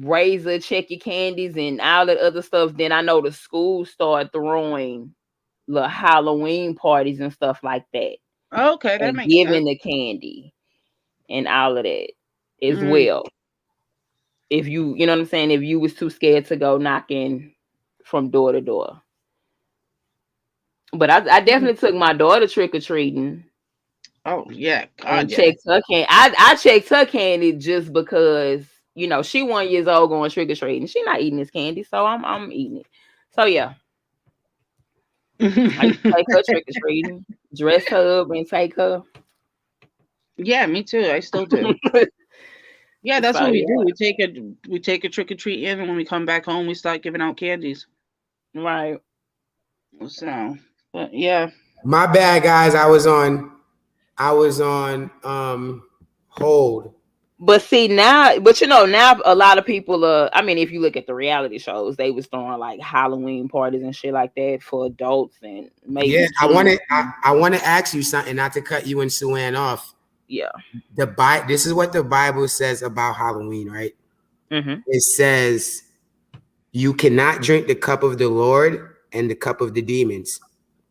razor, checky candies, and all that other stuff. Then I know the schools started throwing little Halloween parties and stuff like that, Okay, that and makes sense. giving the candy and all of that as Mm. well. If you know what I'm saying, if you was too scared to go knocking from door to door. But I definitely took my daughter trick or treating Oh yeah, and God yeah. checked her candy. I checked her candy just because she 1 year old going trick or treating. She not eating this candy, so I'm eating it. So yeah, I used to take her trick or treating, dress her up, and take her. Yeah, me too. I still do. Yeah, that's So what we yeah, do. We take a trick or treat in, and when we come back home, we start giving out candies. right. So, but yeah. My bad, guys. I was on hold. But see now, now a lot of people I mean, if you look at the reality shows, they was throwing like Halloween parties and shit like that for adults and Yeah, maybe teens. I want to ask you something, not to cut you and Sue Ann off. Yeah. This is what the Bible says about Halloween, right? Mm-hmm. It says you cannot drink the cup of the Lord and the cup of the demons.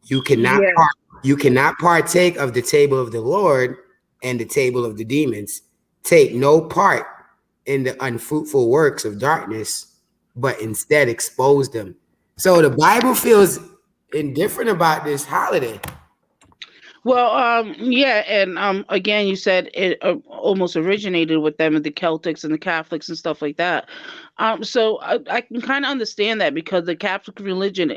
You cannot Yeah. you cannot partake of the table of the Lord and the table of the demons. Take no part in the unfruitful works of darkness, but instead expose them. So the Bible feels indifferent about this holiday. Well, yeah, and again, you said it almost originated with them, with the Celtics and the Catholics and stuff like that. So I can kind of understand that because the Catholic religion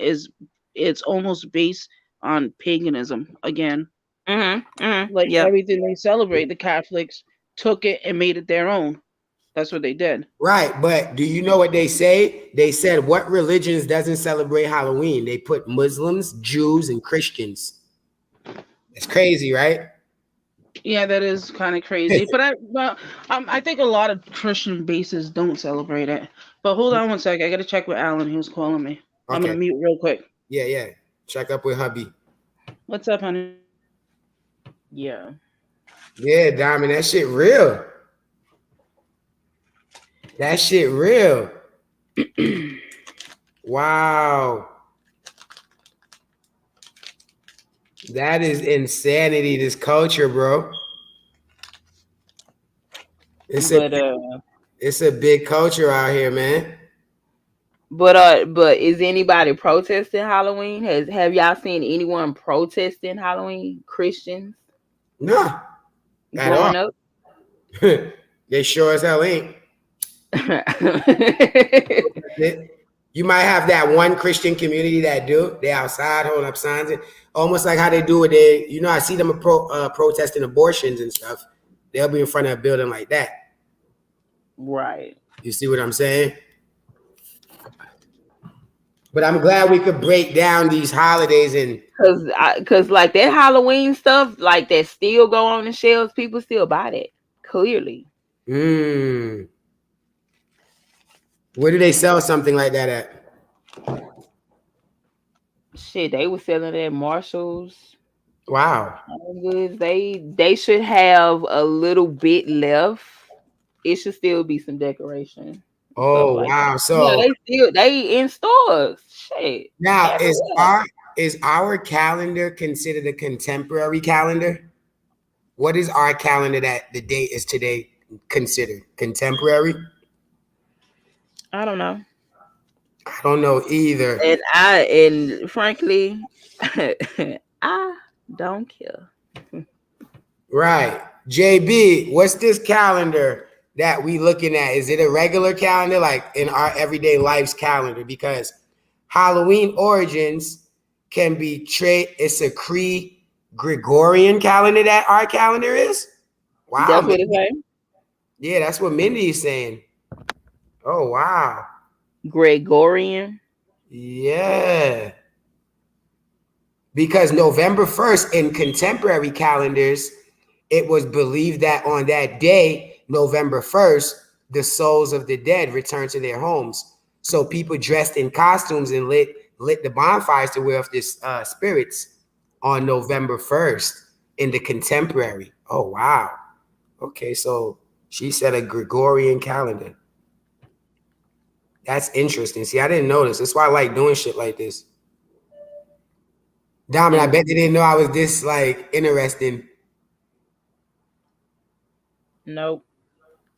it's almost based on paganism again. Mm-hmm. Mm-hmm. Like Yep. everything they celebrate, the Catholics took it and made it their own. That's what they did. Right, but do you know what they say? They said what religions doesn't celebrate Halloween? They put Muslims, Jews, and Christians. It's crazy, right? Yeah, that is kind of crazy. I think a lot of Christian bases don't celebrate it. But hold on one sec. I gotta check with Alan. He was calling me. I'm gonna Okay. mute real quick. Yeah. Check up with hubby. What's up, honey? Yeah. Yeah, Diamond, that shit real. That shit real. Wow. That is insanity, this culture, bro. It's a big culture out here, man. But is anybody protesting Halloween? Have y'all seen anyone protesting Halloween? Christians No, at all. growing up? They sure as hell ain't. You might have that one Christian community that do. They outside holding up signs, almost like how they do it. I see them protesting abortions and stuff. They'll be in front of a building like that. Right. You see what I'm saying? But I'm glad we could break down these holidays and Cause like that Halloween stuff, like that still go on the shelves. People still buy that. Clearly. where do they sell something like that at? Shit, they were selling it at Marshalls. Wow. Goods. They should have a little bit left. It should still be some decoration. Oh Like wow. that. So Yeah, they in stores. Shit. now Everywhere. is our calendar considered a contemporary calendar? What is our calendar that the date is today considered? Contemporary? I don't know. I don't know either. And frankly, I don't care. Right. JB, what's this calendar that we looking at? Is it a regular calendar like in our everyday life's calendar? Because Halloween origins can be it's a Gregorian calendar that our calendar is? Wow. That's what it's saying. Yeah, that's what Mindy is saying. Oh, wow. Gregorian. Yeah. Because November 1st in contemporary calendars, it was believed that on that day, November 1st, the souls of the dead returned to their homes. So people dressed in costumes and lit the bonfires to wear off their spirits on November 1st in the contemporary. Oh, wow. Okay, so she said a Gregorian calendar. That's interesting. See, I didn't notice. That's why I like doing shit like this. Diamond, I bet they didn't know I was this like interesting. Nope.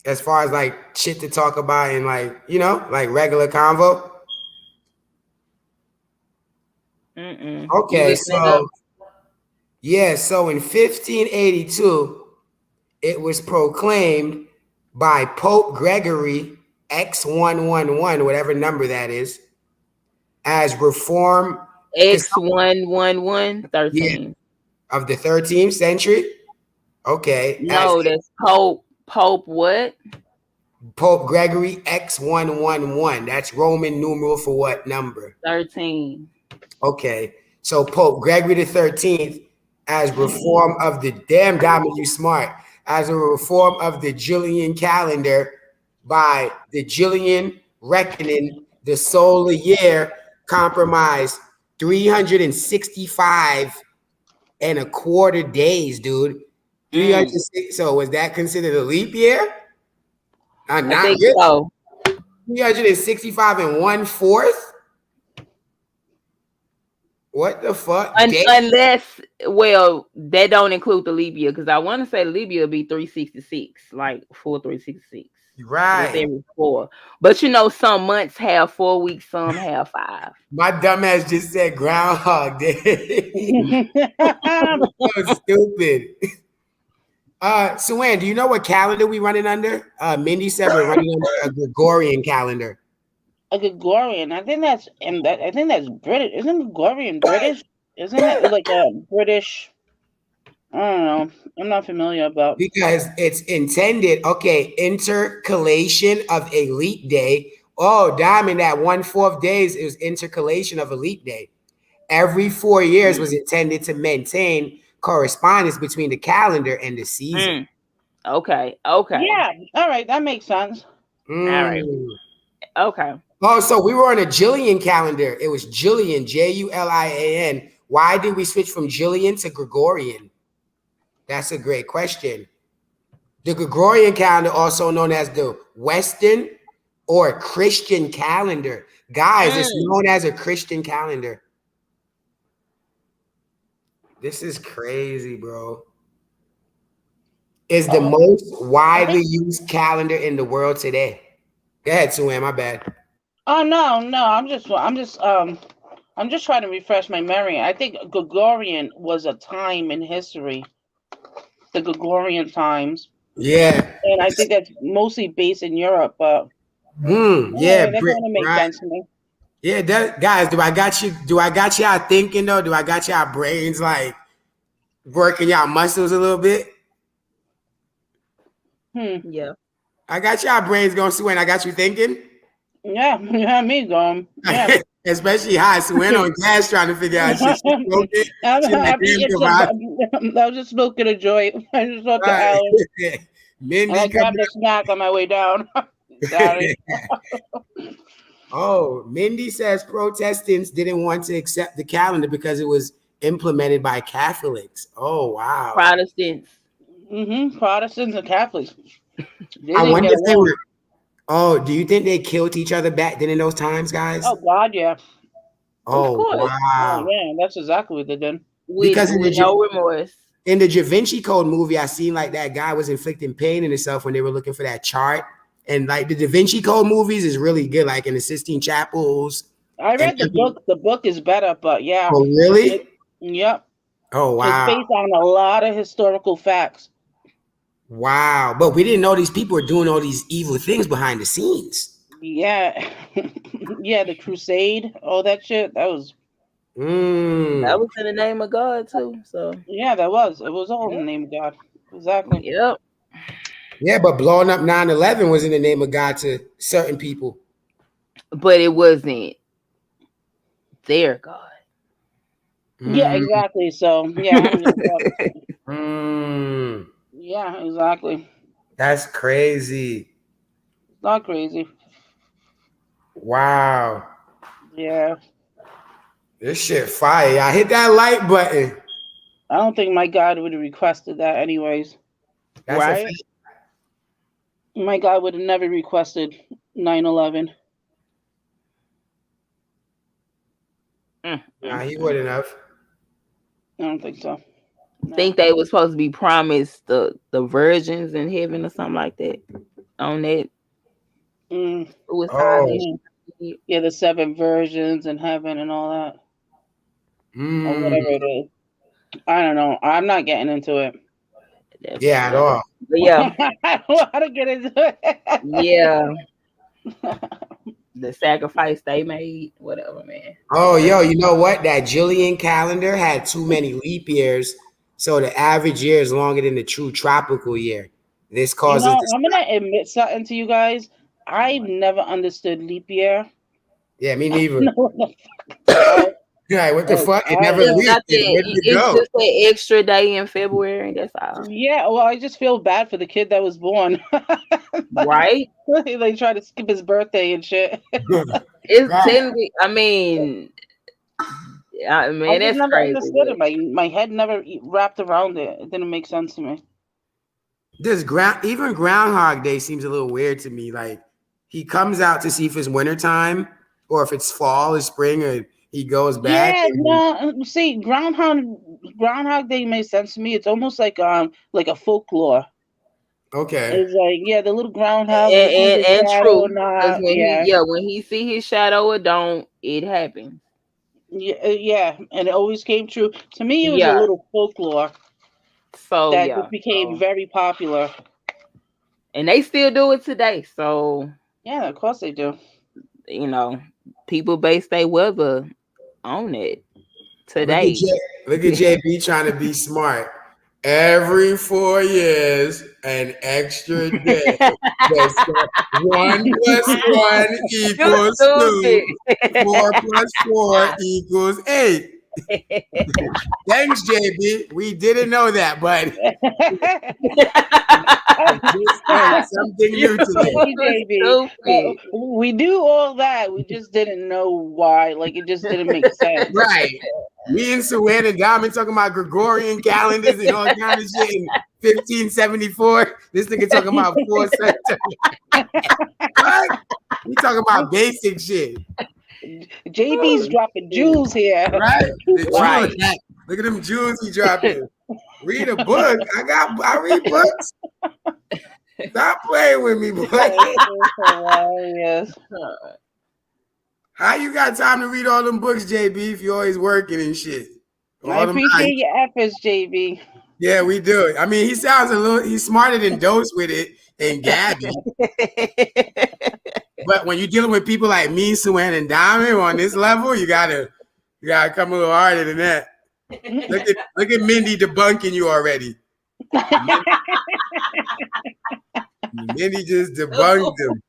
As far as like shit to talk about and like, you know, like regular convo. You Okay, looking it up? so yeah, so in 1582, it was proclaimed by Pope Gregory X111, whatever number that is, as reform X111 yeah, 13. of the 13th century. Okay, as No, that's Pope. Pope what? Pope Gregory X111. That's Roman numeral for what number? 13. Okay, so Pope Gregory the 13th, as reform of the damn diamond, you smart, as a reform of the Julian calendar by the Julian reckoning, the solar year compromised 365 and a quarter days, dude. 306. So was that considered a leap year? I Not think really. so. 365 and 1/4. What the fuck? Unless, well, that don't include the leap year because I want to say the leap year would be 366, like 4366. Right. That's every 4. But you know, some months have 4 weeks, some have 5. My dumbass just said Groundhog Day. That was stupid. Suan, do you know what calendar we running under? Mindy said we're running under a Gregorian calendar. A Gregorian. I think that's British. Isn't Gregorian British? Isn't it like a British? I don't know. I'm not familiar about. Because it's intended, okay, intercalation of a leap day. Oh, Diamond, that 1/4 days is intercalation of a leap day. Every 4 years was intended to maintain correspondence between the calendar and the season. Okay. Yeah. All right. That makes sense. All right. Okay. Oh, so we were on a Julian calendar. It was Julian, Julian. Why did we switch from Julian to Gregorian? That's a great question. The Gregorian calendar, also known as the Western or Christian calendar. Guys, it's known as a Christian calendar. This is crazy, bro. Is the most widely used calendar in the world today. Go ahead, Suan, my bad. Oh no. I'm just trying to refresh my memory. I think Gregorian was a time in history. The Gregorian times. Yeah. And I think that's mostly based in Europe, but yeah, that kind of makes sense to me. Yeah, guys, do I got y'all thinking though? Do I got y'all brains like working y'all muscles a little bit? Yeah. I got y'all brains going, Suan. I got you thinking. Yeah, me going. Yeah. Especially high Suan on gas trying to figure out shit. I was just smoking a joint. I just thought the hour. Mindy, and I grabbed a snack on my way down. Sorry. Oh, Mindy says Protestants didn't want to accept the calendar because it was implemented by Catholics. Oh, wow. Protestants. Protestants and Catholics. I wonder if they were. Oh, do you think they killed each other back then in those times, guys? Oh God, yeah. Oh, wow. Oh, yeah, that's exactly what they did. Because with no remorse. In the Da Vinci Code movie, I seen like that guy was inflicting pain in himself when they were looking for that chart. And like the Da Vinci Code movies is really good, like in the Sistine Chapels. I read the book. The book is better, but yeah. Oh, really? Yep. Oh, wow. It's based on a lot of historical facts. Wow. But we didn't know these people were doing all these evil things behind the scenes. Yeah. Yeah, the crusade, all that shit. That was That was in the name of God too. So yeah, that was. It was all in the name of God. Exactly. Yep. Yeah, but blowing up 9/11 was in the name of God to certain people. But it wasn't their God. Yeah, exactly. So yeah. Yeah, exactly. That's crazy. Not crazy. Wow. Yeah. This shit fire. I hit that like button. I don't think my God would have requested that anyways. That's right? My God would have never requested 9/11. Nah, he wouldn't have. I don't think so. No. Think they were supposed to be promised the virgins in heaven or something like that on that suicide Oh. issue. Yeah, the 7 versions in heaven and all that. Or whatever it is. I don't know. I'm not getting into it. Yeah, at all. But yeah, I don't know how to get into it. yeah. The sacrifice they made, whatever, man. Oh, yo, you know what? That Julian calendar had too many leap years, so the average year is longer than the true tropical year. This causes. I'm gonna admit something to you guys. I've never understood leap year. Yeah, me neither. No. Yeah, what the fuck? It I never know. leaped. Where did it It's go? just an extra day in February. That's all. Yeah, well, I just feel bad for the kid that was born. Right? They try to skip his birthday and shit. It's Right. technically, I mean, I man, just that's never crazy. understood it. My head never wrapped around it. It didn't make sense to me. This even Groundhog Day seems a little weird to me. Like he comes out to see if it's wintertime or if it's fall or spring, or he goes back. Yeah, no. See, Groundhog Day makes sense to me. It's almost like a folklore. Okay. It's like, yeah, the little groundhog And true, because yeah. when he see his shadow or don't, it happens. Yeah, and it always came true. To me, it was a Yeah. little folklore So that yeah, just became very popular. and they still do it today. So Yeah, of course they do. you know, people base their weather on it today. Look at JB trying to be smart. Every 4 years, an extra day. That's 1 plus 1 equals 2. 4 plus 4 equals 8. Thanks, JB. We didn't know that, but something new today. We do all that. We just didn't know why. Like it just didn't make sense. Right. Me and Suwan and Diamond talking about Gregorian calendars and all kind of shit in 1574. This nigga talking about 4 September. What? We talking about basic shit. JB's dropping jewels here. Right? Right. Look at them jewels he dropping. Read a book. I read books. Stop playing with me, boy. Yes. How you got time to read all them books, JB, if you're always working and shit? I appreciate your efforts, JB. Yeah, we do. I mean, he's smarter than Dose with it and Gabby. But when you're dealing with people like me, Suwan, and Diamond on this level, you gotta come a little harder than that. Look at Mindy debunking you already. Mindy just debunked him.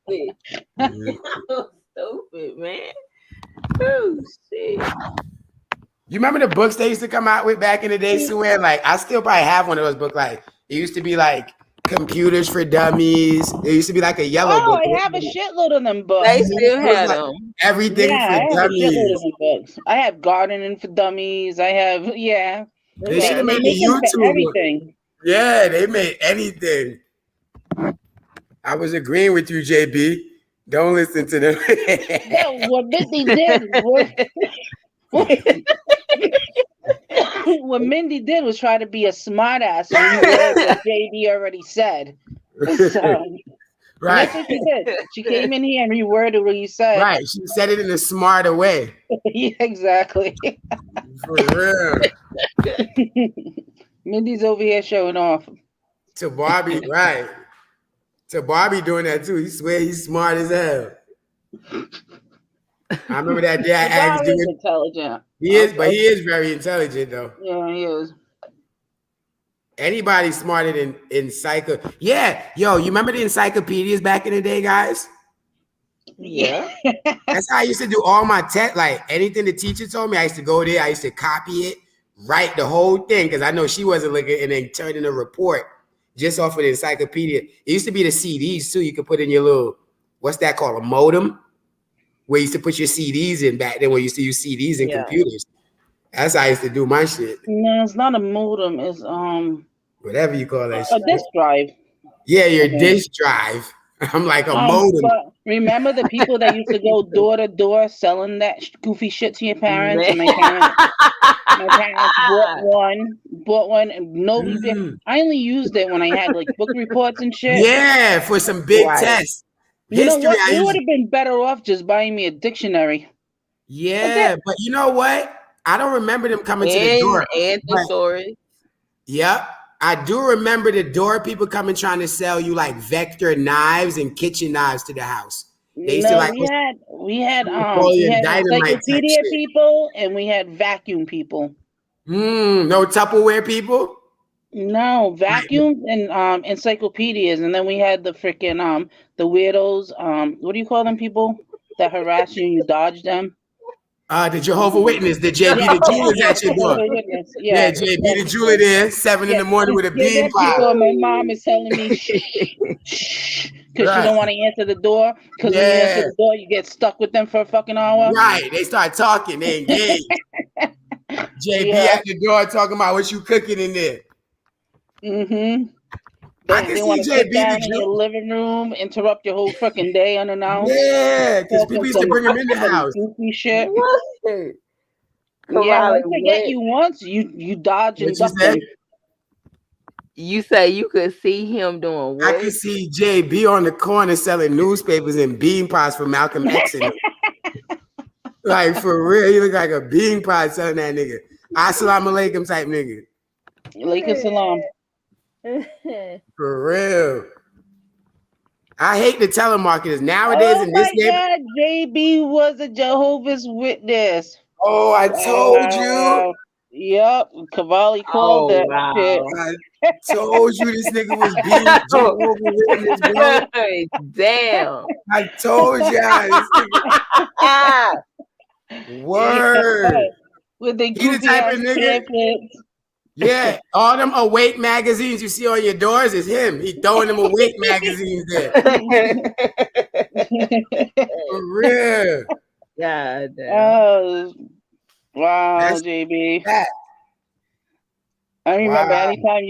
Stupid, man. Oh shit. You remember the books they used to come out with back in the day, Suwan? Like, I still probably have one of those books. Like, it used to be like Computers for Dummies. It used to be like a yellow book. I have a shitload of them books. They still have them. Everything for I have dummies. a shitload of them books. I have Gardening for Dummies. I have, They should have made make a them for YouTube. everything. Yeah, they made anything. I was agreeing with you, JB. Don't listen to them. Yeah, what Mindy did. What Mindy did was try to be a smartass and reword what JD already said. So, Right. that's what she did. She came in here and reworded what you said. Right. She said it in a smarter way. Yeah, exactly. For real. Mindy's over here showing off. To Barbie, right. To Barbie doing that too. He swear he's smart as hell. I remember that day I asked He's him. intelligent. He is very intelligent though. Yeah, he is. Anybody smarter than encycl. Yeah, yo, you remember the encyclopedias back in the day, guys? Yeah. That's how I used to do all my test. Like anything the teacher told me, I used to go there. I used to copy it, write the whole thing because I know she wasn't looking, and then turn in a report just off of the encyclopedia. It used to be the CDs too. You could put in your little, what's that called, a modem, where you used to put your CDs in back then. When you used to use CDs in computers. That's how I used to do my shit. No, it's not a modem. It's whatever you call that a shit. disk drive. Yeah, your disk drive. I'm like a modem. But remember the people that used to go door to door selling that goofy shit to your parents, and my parents bought one, and nobody. I only used it when I had like book reports and shit. Yeah, for some big tests. You know what? We would have been better off just buying me a dictionary. Yeah, but you know what? I don't remember them coming to the door. And thesaurus. Yep. I do remember the door people coming trying to sell you like vector knives and kitchen knives to the house. They used to like we had encyclopedia people and we had vacuum people. No Tupperware people? No, vacuum and encyclopedias, and then we had the freaking the weirdos, what do you call them, people that harass you and you dodge them? The Jehovah Witness, the JB the jeweler's at your door. Yeah, JB the jeweler there, 7 in the morning with a bean pie. My mom is telling me shh, because she don't want to answer the door. Because when you answer the door, you get stuck with them for a fucking hour. Right, they start talking, they engage. JB at the door talking about what you cooking in there. They want to sit down in your living room, interrupt your whole freaking day unannounced. Yeah, because people used to bring them in the house. Goofy shit. Yeah, once they get you once, you dodge and duck them. You say you could see him doing what? I could see JB on the corner selling newspapers and bean pies for Malcolm X. Like, for real, he look like a bean pie selling that nigga. Assalamu alaikum type nigga. Alaikum salam. For real. I hate the telemarketers nowadays in this neighborhood. JB was a Jehovah's Witness. Oh, I told you. Yep, Cavalli called that shit. I told you this nigga was being Jehovah's Witness, bro. Damn. I told y'all this nigga. Word. With the he the type of nigga. Yeah, all them awake magazines you see on your doors is him. He throwing them awake magazines there. For real. Yeah. Oh, wow, JB. I remember anytime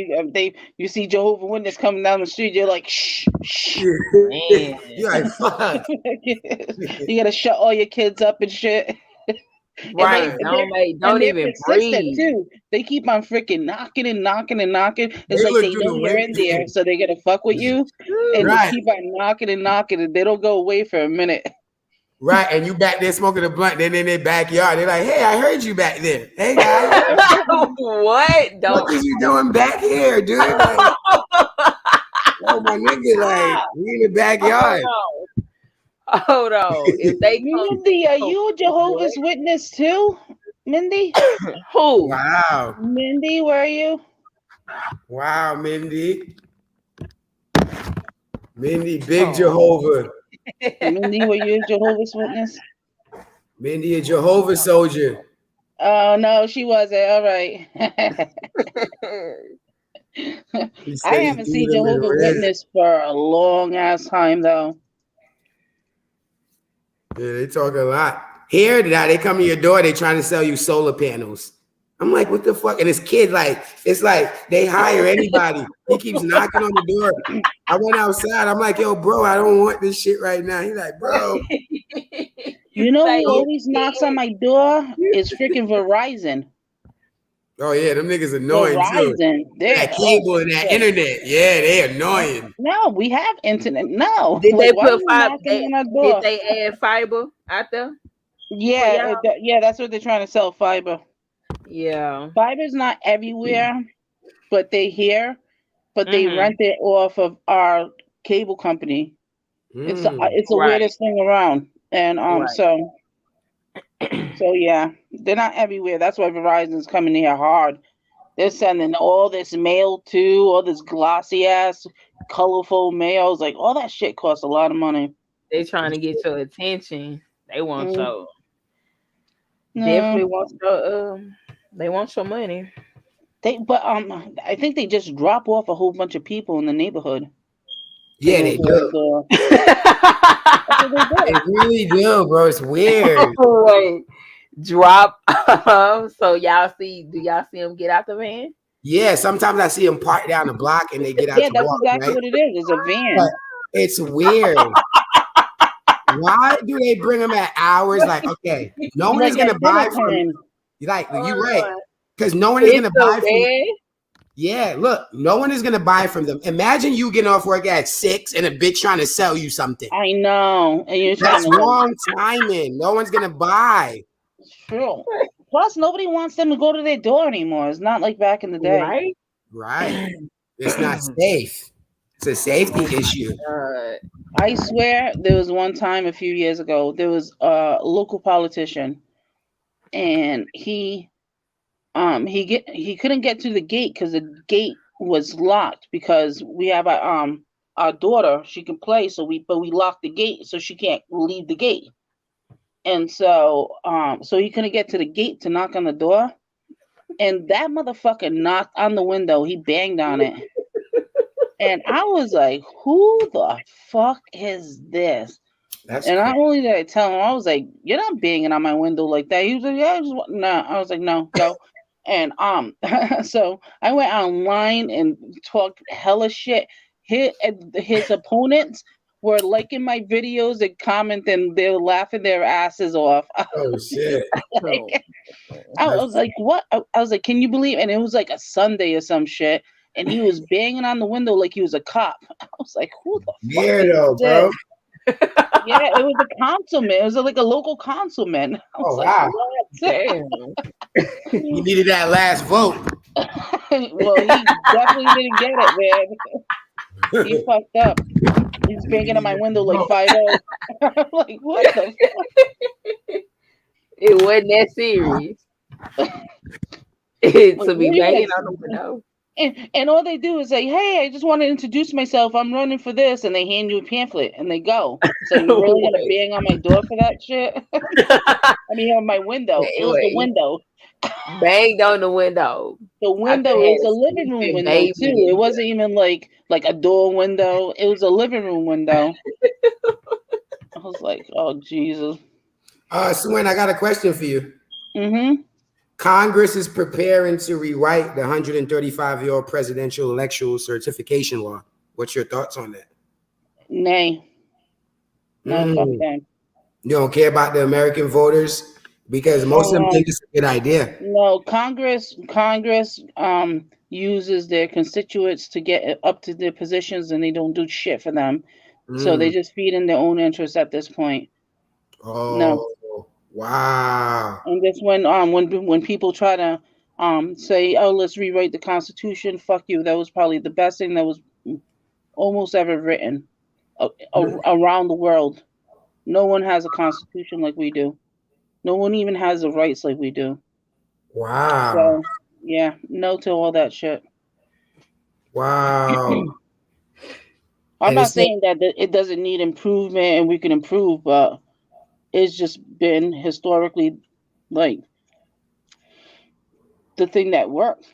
you see Jehovah's Witness coming down the street, you're like, shh. Man. You're like, fuck. You gotta shut all your kids up and shit. Right. Don't even breathe. Too. They keep on freaking knocking. It's like they know you're in there, so they're gonna fuck with you. And they keep on knocking, and they don't go away for a minute. Right, and you back there smoking a blunt, then in their backyard, they're like, "Hey, I heard you back there. Hey, guys, what is you doing back here, dude? Like, oh, my nigga, like, we in the backyard." Hold on. If they Mindy, are you a Jehovah's Witness too, Mindy? Who? Wow. Mindy, where are you? Wow, Mindy. Mindy, big Jehovah. Mindy, were you a Jehovah's Witness? Mindy, a Jehovah soldier. Oh, no, she wasn't. All right. I haven't seen Jehovah's Witness for a long ass time, though. Yeah, they talk a lot. Here, now they come to your door, they trying to sell you solar panels. I'm like, what the fuck? And this kid, like, it's like they hire anybody. He keeps knocking on the door. I went outside. I'm like, yo, bro, I don't want this shit right now. He's like, bro. You know who always knocks on my door? Is freaking Verizon. Oh, yeah, them niggas annoying too. That cable and that internet. Yeah, they annoying. No, we have internet. No. Did they put fiber? Did they add fiber out there? Yeah, that's what they're trying to sell, fiber. Yeah. Fiber's not everywhere, but they here, but they rent it off of our cable company. It's the weirdest thing around. And so yeah, they're not everywhere. That's why Verizon's coming here hard. They're sending all this mail too, all this glossy ass, colorful mails. Like all that shit costs a lot of money. They trying to get your attention. They want your definitely want your they want your money. I think they just drop off a whole bunch of people in the neighborhood. Yeah, they do. They really do, bro. It's weird. Wait, drop. So do y'all see them get out the van? Yeah, sometimes I see them park down the block and they get out. Yeah, that's exactly what it is. It's a van. It's weird. Why do they bring them at hours? Like, okay, no one is gonna buy from. Like, you're right, because no one is gonna buy from. Yeah, look, no one is gonna buy from them. Imagine you getting off work at 6 and a bitch trying to sell you something. I know, and you're That's wrong timing. No one's gonna buy. It's true. Plus, nobody wants them to go to their door anymore. It's not like back in the day. Right. It's not safe. It's a safety issue. I swear there was one time a few years ago, there was a local politician and he couldn't get to the gate because the gate was locked because we have our daughter, she can play, but we locked the gate so she can't leave the gate. And so he couldn't get to the gate to knock on the door. And that motherfucker knocked on the window. He banged on it. And I was like, who the fuck is this? And not only did I tell him, I was like, you're not banging on my window like that. He was like, yeah, no. I was like, no, go. And so I went online and talked hella shit. His opponents were liking my videos and commenting. They were laughing their asses off. Oh shit! I was like, what? I was like, can you believe? And it was like a Sunday or some shit. And he was banging on the window like he was a cop. I was like, who the fuck is bro. Yeah, it was a councilman. It was like a local councilman. Oh, wow. Damn. He needed that last vote. Well, he definitely didn't get it, man. He fucked up. He's banging on my window like 5-0. I'm like, what the fuck? It wasn't that serious. To be banging on the window. And all they do is say, hey, I just want to introduce myself. I'm running for this. And they hand you a pamphlet and they go. So you're really going to bang on my door for that shit? I mean, on my window. It was the window. Banged on the window. The window is a living room window, too. It wasn't even like a door window. It was a living room window. I was like, oh, Jesus. Swin, I got a question for you. Mm-hmm. Congress is preparing to rewrite the 135-year-old presidential electoral certification law. What's your thoughts on that? Nay. No, fuck that. You don't care about the American voters? Because most of them think it's a good idea. No, Congress uses their constituents to get up to their positions, and they don't do shit for them. So they just feed in their own interests at this point. Oh, no. Wow. And that's when people try to say, oh, let's rewrite the Constitution, fuck you. That was probably the best thing that was almost ever written around the world. No one has a Constitution like we do. No one even has the rights like we do. Wow. So, yeah, no to all that shit. Wow. I'm not saying that it doesn't need improvement and we can improve, but it's just been historically like the thing that works.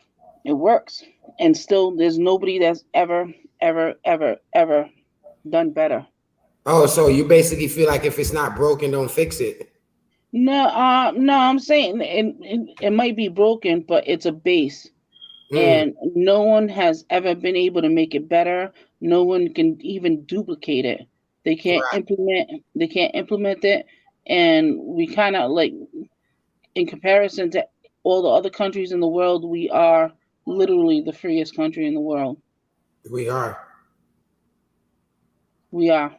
It works. And still there's nobody that's ever done better. Oh, so you basically feel like if it's not broken, don't fix it. No, I'm saying it might be broken, but it's a base. And no one has ever been able to make it better. No one can even duplicate it. They can't implement it. And we kind of like, in comparison to all the other countries in the world, we are literally the freest country in the world. We are. We are.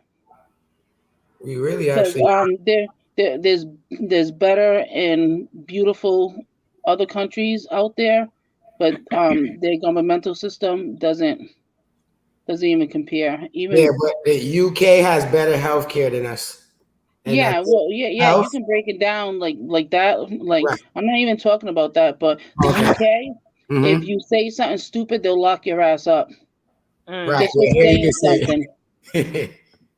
We really actually are. There's better and beautiful other countries out there, but their governmental system doesn't even compare. But the UK has better healthcare than us. And yeah, you can break it down like that. Like right. I'm not even talking about that, but the UK, if you say something stupid, they'll lock your ass up. Right. Just for saying something.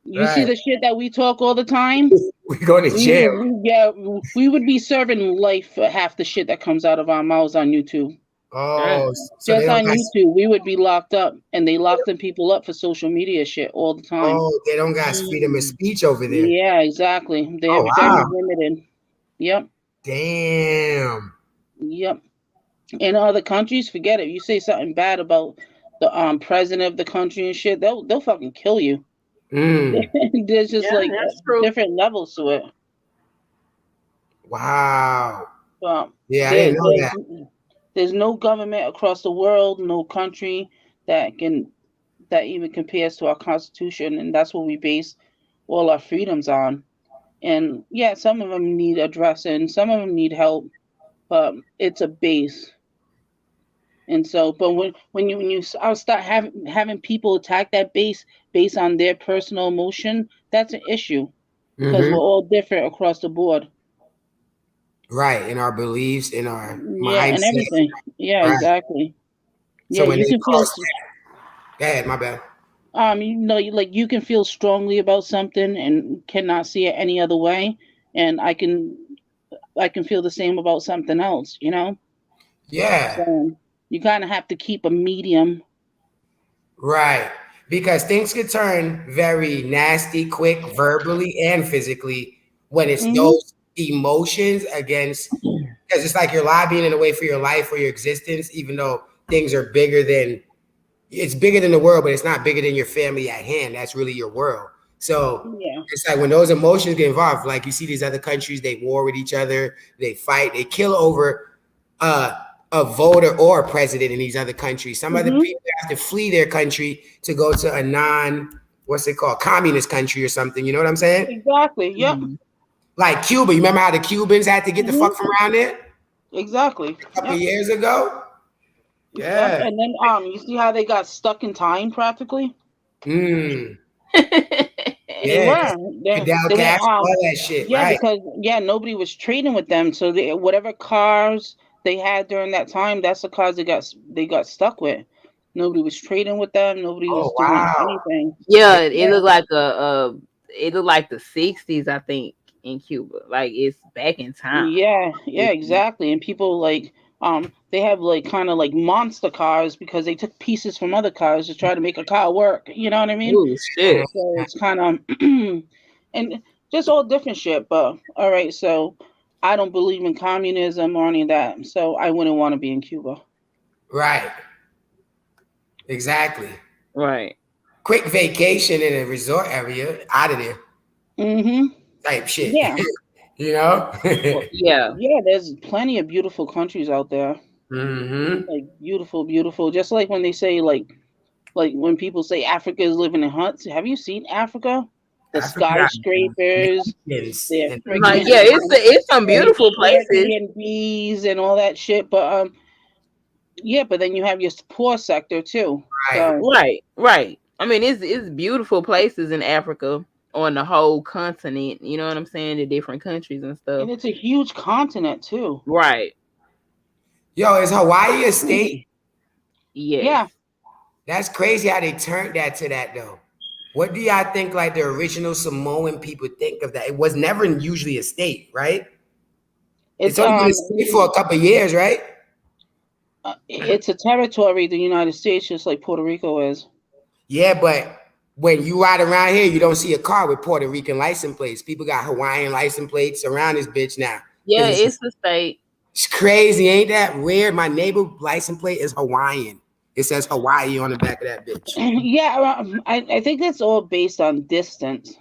You see the shit that we talk all the time? We go to jail. We would be serving life for half the shit that comes out of our mouths on YouTube. Oh, so just on YouTube, we would be locked up, and they lock them people up for social media shit all the time. Oh, they don't got freedom of speech over there. Yeah, exactly. They're very limited. Yep. Damn. Yep. In other countries, forget it. You say something bad about the president of the country and shit, they'll fucking kill you. There's just Yeah, like that's true. different levels to it. Wow. Um, Yeah, I there, didn't know that. there's no government across the world, no country that even compares to our Constitution, and that's what we base all our freedoms on. And yeah, some of them need addressing, some of them need help, but it's a base. And so, but I'll start having people attack that base based on their personal emotion, that's an issue because we're all different across the board. Right, in our beliefs, in our Yeah, and mindset. everything. Yeah, Right. exactly. So Yeah, when you they can feel. cross that, go ahead, my bad. You can feel strongly about something and cannot see it any other way, and I can feel the same about something else. Yeah, So you kind of have to keep a medium. right. Because things could turn very nasty quick, verbally and physically, when it's Hmm. those emotions against, because it's like you're lobbying in a way for your life or your existence, even though things are bigger than, it's bigger than the world, but it's not bigger than your family at hand. That's really your world. So Yeah. it's like when those emotions get involved, like you see these other countries, they war with each other, they fight, they kill over uh, a voter or a president in these other countries. Some other Hmm. people have to flee their country to go to a what's it called, communist country or something. You know what I'm saying? Exactly. Yep. Mhm. Like Cuba. You remember how the Cubans had to get the fuck Hmm. from around there Exactly. a couple Yep. of years ago? Yep. Yeah. And then you see how they got stuck in time practically? Mm. They Yeah. were. Fidel They went Castro, all that shit. yeah, Right. because nobody was trading with them. So whatever cars they had during that time, that's the cars they got stuck with. Nobody was trading with them. Nobody Oh was doing wow. anything. Yeah, it Yeah. looked like it looked like the 60s, I think, in Cuba. Like it's back in time. Yeah, yeah, exactly. And people they have like kind of like monster cars because they took pieces from other cars to try to make a car work. You know what I mean? Oh shit. So it's kind of and just all different shit. But all right, so I don't believe in communism or any of that. So I wouldn't want to be in Cuba. Right. Exactly. Right. Quick vacation in a resort area, out of there Mm-hmm. type shit. Yeah. You know? Well, yeah. Yeah, there's plenty of beautiful countries out there. Mm-hmm. Like beautiful, beautiful. Just like when they say like when people say Africa is living in huts. Have you seen Africa? The Africa got skyscrapers, mansions the and Like freaking yeah, it's some beautiful places. Airbnbs and all that shit. But yeah, but then you have your poor sector too. right. So Right, right. I mean, it's beautiful places in Africa on the whole continent. You know what I'm saying? The different countries and stuff. and it's a huge continent too. Right. Yo, is Hawaii a state? Yes. Yeah, That's crazy how they turned that to that though. What do y'all think like the original Samoan people think of that? It was never usually a state, right? It's it's only been a state for a couple of years, right? it's a territory of the United States, just like Puerto Rico is. Yeah, but when you ride around here, you don't see a car with Puerto Rican license plates. People got Hawaiian license plates around this bitch now. Yeah, 'Cause it's the state. it's crazy, ain't that weird? My neighbor license plate is Hawaiian. It says Hawaii on the back of that bitch. Yeah, I think that's all based on distance.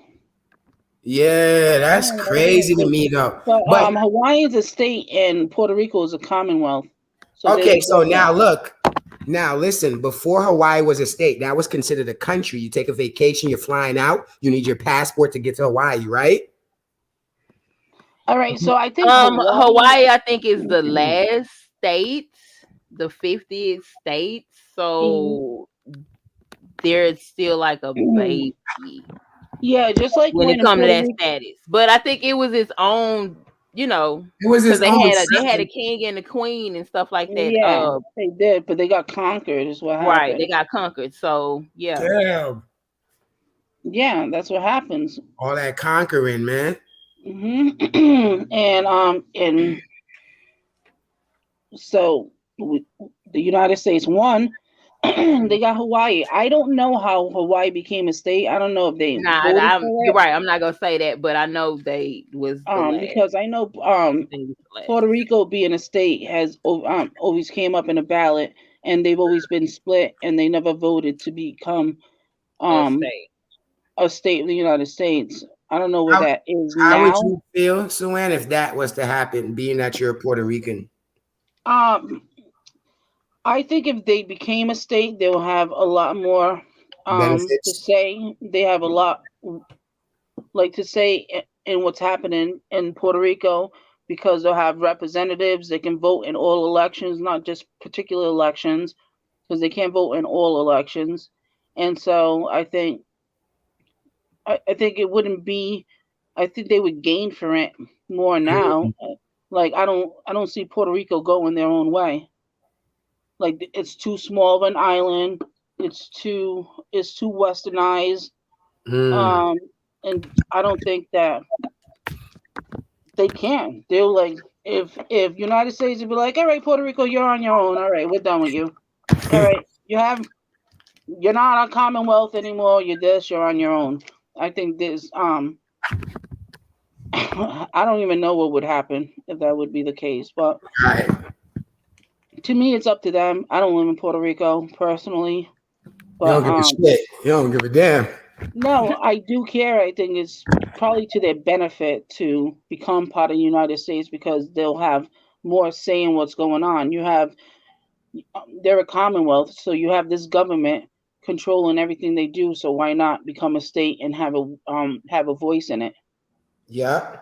Yeah, that's crazy to me though. So But Hawaii is a state and Puerto Rico is a commonwealth. So they're okay, so different. now look. Now listen, before Hawaii was a state, that was considered a country. You take a vacation, you're flying out, you need your passport to get to Hawaii, right? All right, so I think Hawaii, I think, is the last state, the 50th state. So there's still like a baby Yeah, just like when it when comes to Puerto that Rico. status. But I think it was its own, It was because its own they had a something. king and a queen and stuff like that. Yeah, they did, but they got conquered. Is what Right, they happened. got conquered. So yeah. Damn. Yeah, that's what happens. All that conquering, man. And so the United States won. They got Hawaii. I don't know how Hawaii became a state. I don't know if they Nah, voted for you're it. right. I'm not gonna say that, but I know they was the last. Because I know They was the last Puerto Rico being a state has always came up in a ballot, and they've always been split, and they never voted to become a um state. a state of the United States. I don't know where How, that is how would now. you feel, Suan, if that was to happen, being that you're Puerto Rican? Um, I think if they became a state, they will have a lot more to Benefits? say. They have a lot like to say in what's happening in Puerto Rico because they'll have representatives. They can vote in all elections, not just particular elections, because they can't vote in all elections. And so I think it wouldn't be. I think they would gain for it more now. Like I don't see Puerto Rico going their own way. Like it's too small of an island. It's too westernized. Mm. Um, and I don't think that they can. They'll like if United States would be like, all right, Puerto Rico, you're on your own. All right, we're done with you. All right, you're not a Commonwealth anymore. You're this. You're on your own. I think this. I don't even know what would happen if that would be the case. But Right. to me, it's up to them. I don't live in Puerto Rico personally, You but don't give a shit. You don't give a damn. no, I do care. I think it's probably to their benefit to become part of the United States because they'll have more say in what's going on. They're a Commonwealth, so you have this government controlling everything they do. So why not become a state and have a voice in it? Yeah.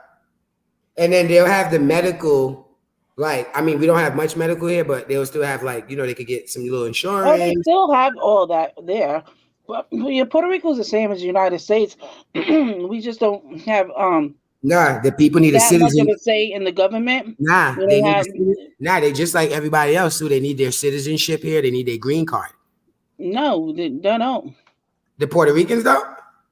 And then they'll have the medical, like, I mean, we don't have much medical here, but they'll still have, like, you know, they could get some little Oh, they insurance. still have all that there. But yeah, Puerto Rico is the same as the United States. We just don't have Nah, the people need a that much of citizen. a say in the government. Nah, We they don't need a have citizen. Nah, they just like everybody else too. They need their citizenship here. They need their green card. no, they don't. The Puerto Ricans though?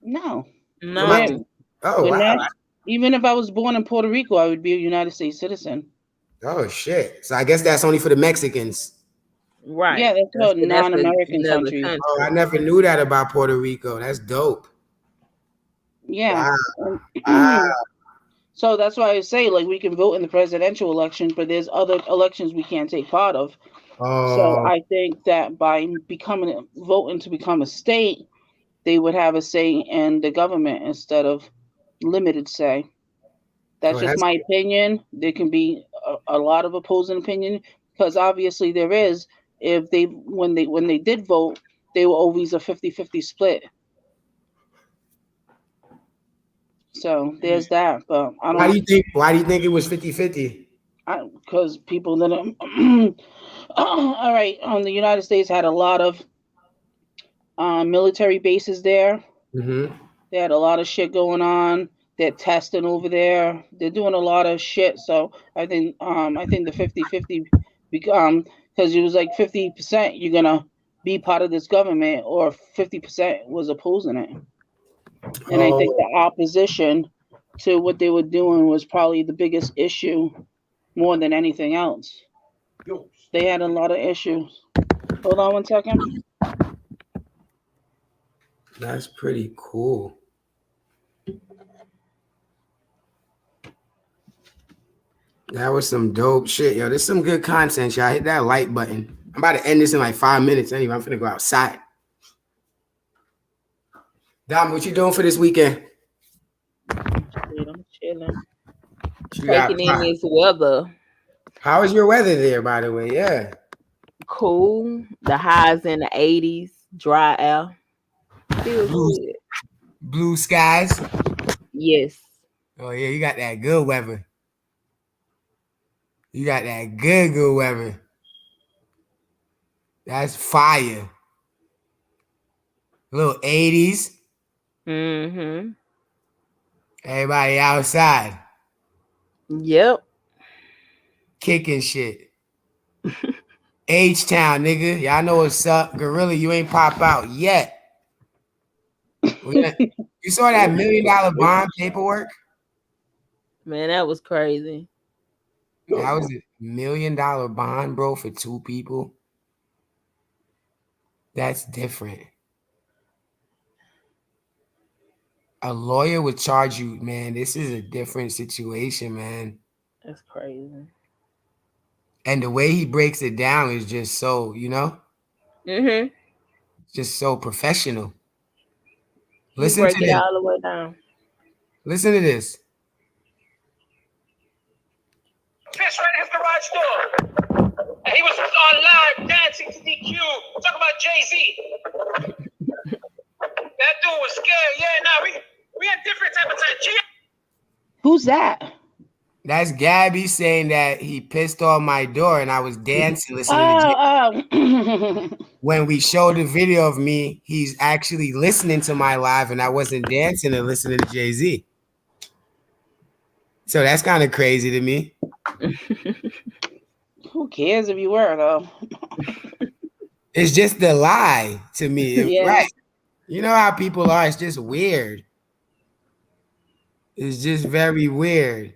No, we're No. Oh we're wow. not. Even if I was born in Puerto Rico, I would be a United States citizen. Oh shit. So I guess that's only for the Mexicans. Right. Yeah, that's called That's non-American another countries. country. Oh, I never knew that about Puerto Rico. That's dope. Yeah. Wow. Wow. So that's why I say like we can vote in the presidential election, but there's other elections we can't take part of. So Oh, I think that by voting to become a state, they would have a say in the government instead of limited say. That's oh, just that's my opinion. There can be a lot of opposing opinion because obviously there is. If they when they did vote, they were always a 50-50 split. So there's that. But I why do don't you think it was 50-50? because people that all right, the United States had a lot of military bases there. Mm-hmm. They had a lot of shit going on. They're testing over there. They're doing a lot of shit. So I think the 50-50 because it was like 50% you're gonna be part of this government or 50% was opposing it. And I think Oh, the opposition to what they were doing was probably the biggest issue more than anything else. They had a lot of issues. Hold on one second. that's pretty cool. That was some dope shit, yo. There's some good content, y'all. Hit that like button. I'm about to end this in like 5 minutes anyway. I'm finna go outside. Dom, what you doing for this weekend? Shit, I'm chilling. You got Taking in this weather. How is your weather there, by the way? Yeah. Cool. The highs in the 80s. Dry air. Feels Blue, good. blue skies. Yes. Oh yeah, you got that good weather. You got that good weather. That's fire. Little 80s. Mm-hmm. Everybody outside. Yep. Kicking shit. H-Town, nigga. Y'all know what's up. Gorilla, you ain't pop out yet. You saw that $1 million bond paperwork? Man, that was crazy. That was $1 million bond, bro, for 2 people. That's different. A lawyer would charge you, man. This is a different situation, man. That's crazy. And the way he breaks it down is just so, Mm-hmm. just so professional. Listen Break to it this. all the way down. Listen to this. Piss right at his garage door. And he was on live dancing to DQ. Talk about Jay-Z. That dude was scared. Yeah, nah, we had different type of time. Who's that? That's Gabby saying that he pissed on my door and I was dancing listening to Oh, when we showed the video of me, he's actually listening to my live and I wasn't dancing and listening to Jay-Z. So that's kind of crazy to me. who cares if you were though? It's just the lie to me. Yeah. Right. You know how people are. It's just weird. It's just very weird.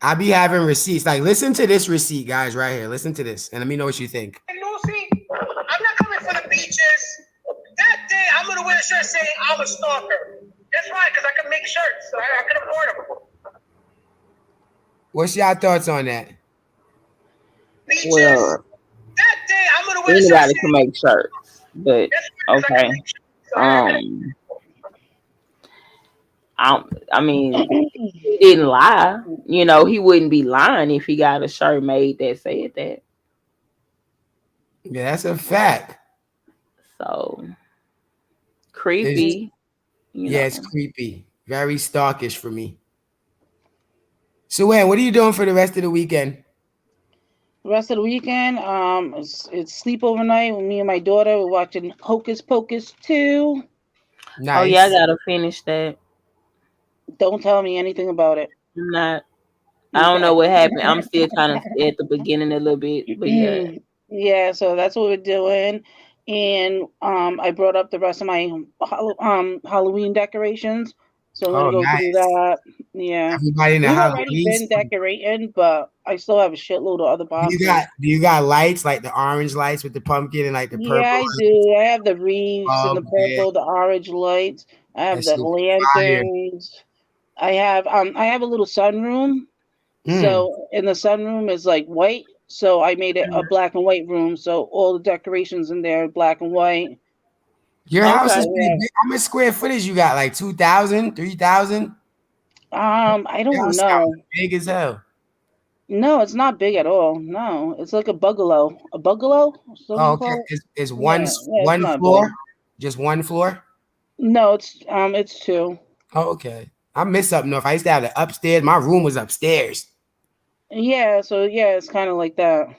I be having receipts. Like, listen to this receipt, guys, right here. Listen to this. And let me know what you think. And Lucy, I'm not coming for the beaches. That day, I'm going to wear a shirt saying I'm a stalker. That's why, because I can make shirts. So I can afford them. What's your thoughts on that? Beaches. Well, That day, I'm going to wear a shirt anybody saying can make shirts, but that's why, 'cause I okay. can make shirts. So I can- I mean, he didn't lie. You know, he wouldn't be lying if he got a shirt made that said that. Yeah, that's a fact. So creepy. Yeah, it's creepy. Very stalkish for me. So, Ann, what are you doing for the rest of the weekend? The rest of the weekend, it's sleepover night with me and my daughter. We're watching Hocus Pocus 2. Nice. Oh yeah, I gotta finish that. Don't tell me anything about it. I'm not. I don't know what happened. I'm still kind of at the beginning a little bit, but yeah. Yeah, so that's what we're doing. And I brought up the rest of my Halloween decorations. So I'm gonna go through that. Yeah. Everybody in the We've Halloween. already been decorating, but I still have a shitload of other boxes. Do you got lights like the orange lights with the pumpkin and like the purple? Yeah, I do. I have the wreaths and the purple, the orange lights. I have the lanterns. I have a little sunroom. So in the sunroom is like white. So I made it a black and white room. So all the decorations in there are black and white. Your house is pretty big. How much square footage you got? Like 2,000, 3,000? I don't know. Big as hell. No, it's not big at all. No, it's like a bungalow. A bungalow? Oh, okay. It's one floor? Just one floor? No, it's two. Oh, okay. I miss up north. I used to have the upstairs. My room was upstairs. Yeah, so yeah, it's kind of like that.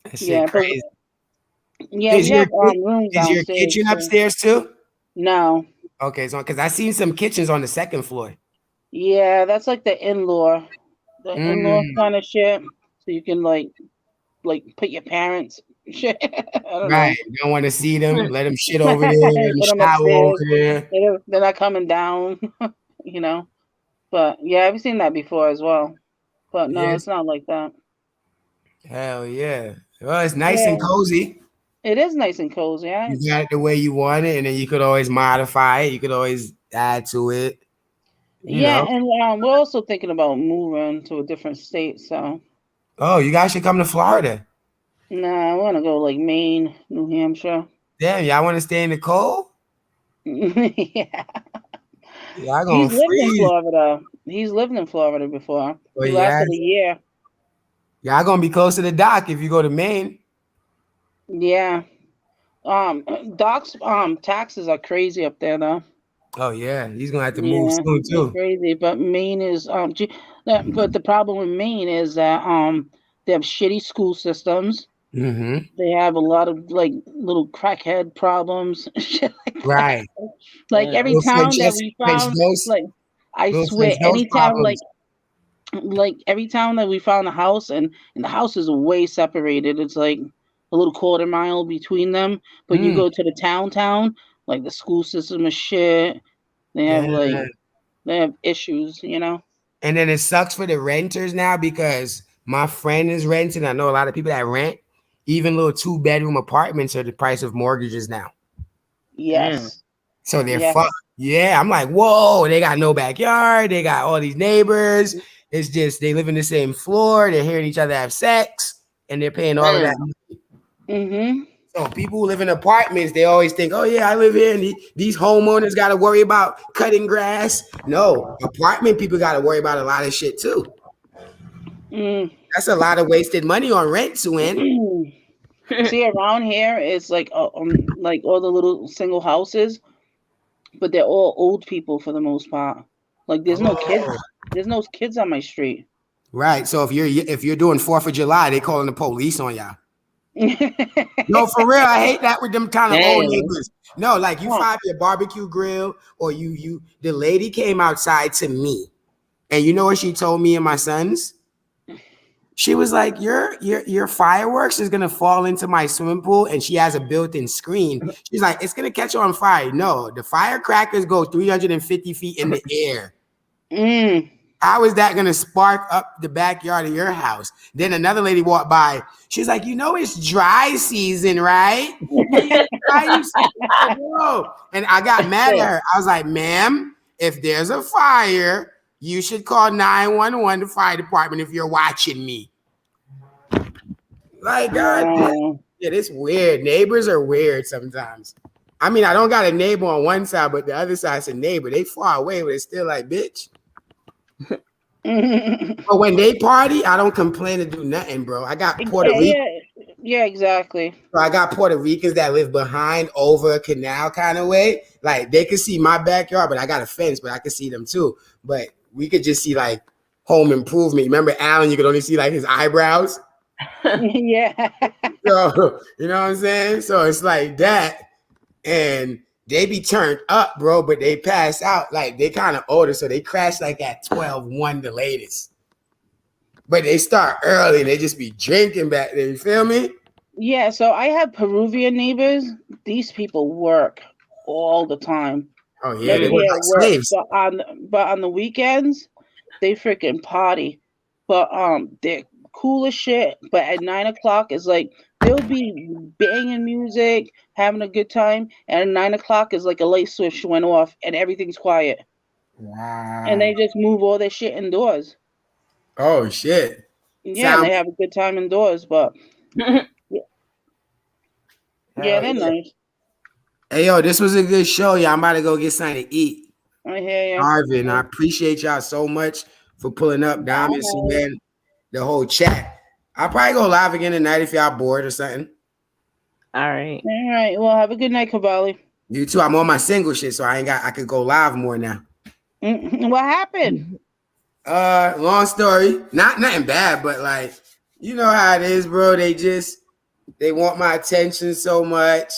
That shit crazy. Yeah, we have rooms downstairs. Is your kitchen upstairs too? No. Okay, so because I seen some kitchens on the second floor. Yeah, that's like the in-law. The in-law kind of shit. So you can like put your parents shit. I don't know. You don't want to see them. Let them shit over there. Let them shower over there. They're not coming down, you know. But yeah, I've seen that before as well. But no, it's not like that. Hell yeah. Well, it's nice and cozy. It is nice and cozy. Yeah. You got it the way you want it, and then you could always modify it. You could always add to it. You know. And we're also thinking about moving to a different state. So. Oh, you guys should come to Florida. Nah, I want to go like Maine, New Hampshire. Damn, y'all want to stay in the cold? Yeah. Y'all gonna lived in Florida. He's lived in Florida before. He lasted a year. Y'all gonna be close to the dock if you go to Maine. Yeah. Doc's taxes are crazy up there though. Oh yeah, he's gonna have to move soon too. Crazy, but Maine is but the problem with Maine is that they have shitty school systems. Mm-hmm. They have a lot of like little crackhead problems, shit like that. Right. Like every town that we found, like I swear, any town like every town that we found a house and the house is way separated. It's like a little quarter mile between them. But you go to the town, like the school system is shit. They have they have issues, you know. And then it sucks for the renters now because my friend is renting. I know a lot of people that rent. Even little 2-bedroom apartments are the price of mortgages now. Yes. So they're fucked. Yeah, I'm like, whoa, they got no backyard. They got all these neighbors. It's just they live in the same floor. They're hearing each other have sex, and they're paying all of that money. Mm-hmm. So people who live in apartments, they always think, oh yeah, I live here and these homeowners got to worry about cutting grass. No, apartment people got to worry about a lot of shit too. That's a lot of wasted money on rent, Suin. See, around here it's like all the little single houses, but they're all old people for the most part. Like there's no kids. There's no kids on my street. Right. So if you're doing 4th of July, they calling the police on y'all. No, for real. I hate that with them kind of old neighbors. No, like you find your barbecue grill, or the lady came outside to me, and you know what she told me and my sons? She was like, your fireworks is gonna fall into my swimming pool, and she has a built-in screen. She's like, it's gonna catch on fire. No, the firecrackers go 350 feet in the air. How is that gonna spark up the backyard of your house? Then another lady walked by. She's like, you know, it's dry season, right? And I got mad at her. I was like, ma'am, if there's a fire, you should call 911, the fire department, if you're watching me. Like, God, yeah, it's weird. Neighbors are weird sometimes. I mean, I don't got a neighbor on one side, but the other side's a neighbor. They far away, but it's still like, bitch. But when they party, I don't complain to do nothing, bro. I got Puerto Rican. Yeah, exactly. So I got Puerto Ricans that live behind over a canal kind of way. Like they can see my backyard, but I got a fence, but I can see them too. But we could just see like home improvement. Remember Alan, you could only see like his eyebrows. Yeah. So, you know what I'm saying? So it's like that. And they be turned up, bro, but they pass out. Like they kind of older, so they crash like at 12-1 the latest. But they start early and they just be drinking back there. You feel me? Yeah, so I have Peruvian neighbors. These people work all the time. Oh yeah, they work like slaves. But on the weekends, they freaking party. But they're cool as shit. But at 9 o'clock, it's like they'll be banging music, having a good time. And at 9 o'clock is like a light switch went off and everything's quiet. Wow. And they just move all their shit indoors. Oh shit. Yeah, they have a good time indoors, but yeah, they're nice. Hey yo, this was a good show. Y'all, I'm about to go get something to eat. I hear you. Marvin, I appreciate y'all so much for pulling up, Diamond, man, the whole chat. I'll probably go live again tonight if y'all bored or something. All right. All right. Well, have a good night, Cavalli. You too. I'm on my single shit, so I could go live more now. What happened? Long story. Nothing bad, but like, you know how it is, bro. They want my attention so much.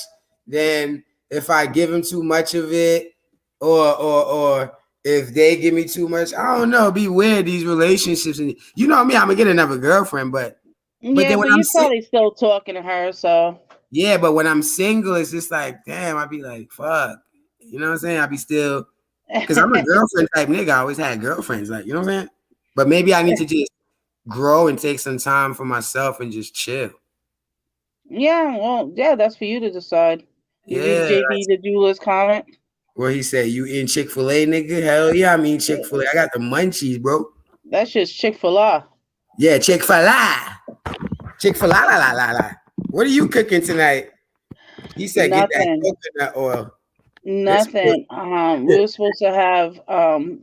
Then if I give them too much of it, or if they give me too much, I don't know. It'd be weird, these relationships. And you know me, I'm gonna get another girlfriend, but then when you're probably still talking to her, so yeah, but when I'm single, it's just like, damn, I'd be like, fuck. You know what I'm saying? I'd be still, because I'm a girlfriend type nigga. I always had girlfriends, like, you know what I'm saying? But maybe I need to just grow and take some time for myself and just chill. Yeah, well, yeah, that's for you to decide. You read JB the Jeweler's comment? Where he said, you in Chick-fil-A, nigga? Hell yeah, I mean Chick-fil-A. I got the munchies, bro. That's just Chick-fil-A. Yeah, Chick-fil-A. Chick-fil-A, la, la, la, la. What are you cooking tonight? He said, Nothing. Get that coconut oil. Nothing. We were supposed to have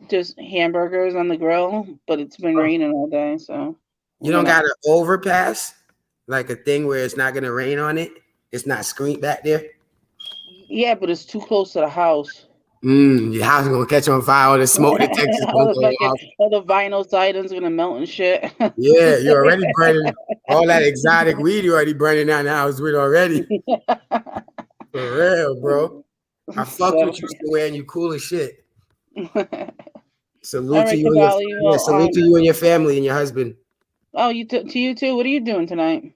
just hamburgers on the grill, but it's been raining all day, so. You don't got an overpass? Like a thing where it's not going to rain on it? It's not screened back there? Yeah, but it's too close to the house. Your house is going to catch on fire. All the smoke detectors all the vinyl siding's going to melt and shit. Yeah, you're already burning all that exotic weed. You're already burning down the house with already. For real, bro. I fuck with you still wearing you cool as shit. Salute to you. Salute to you and your family and your husband. Oh, to you too. What are you doing tonight?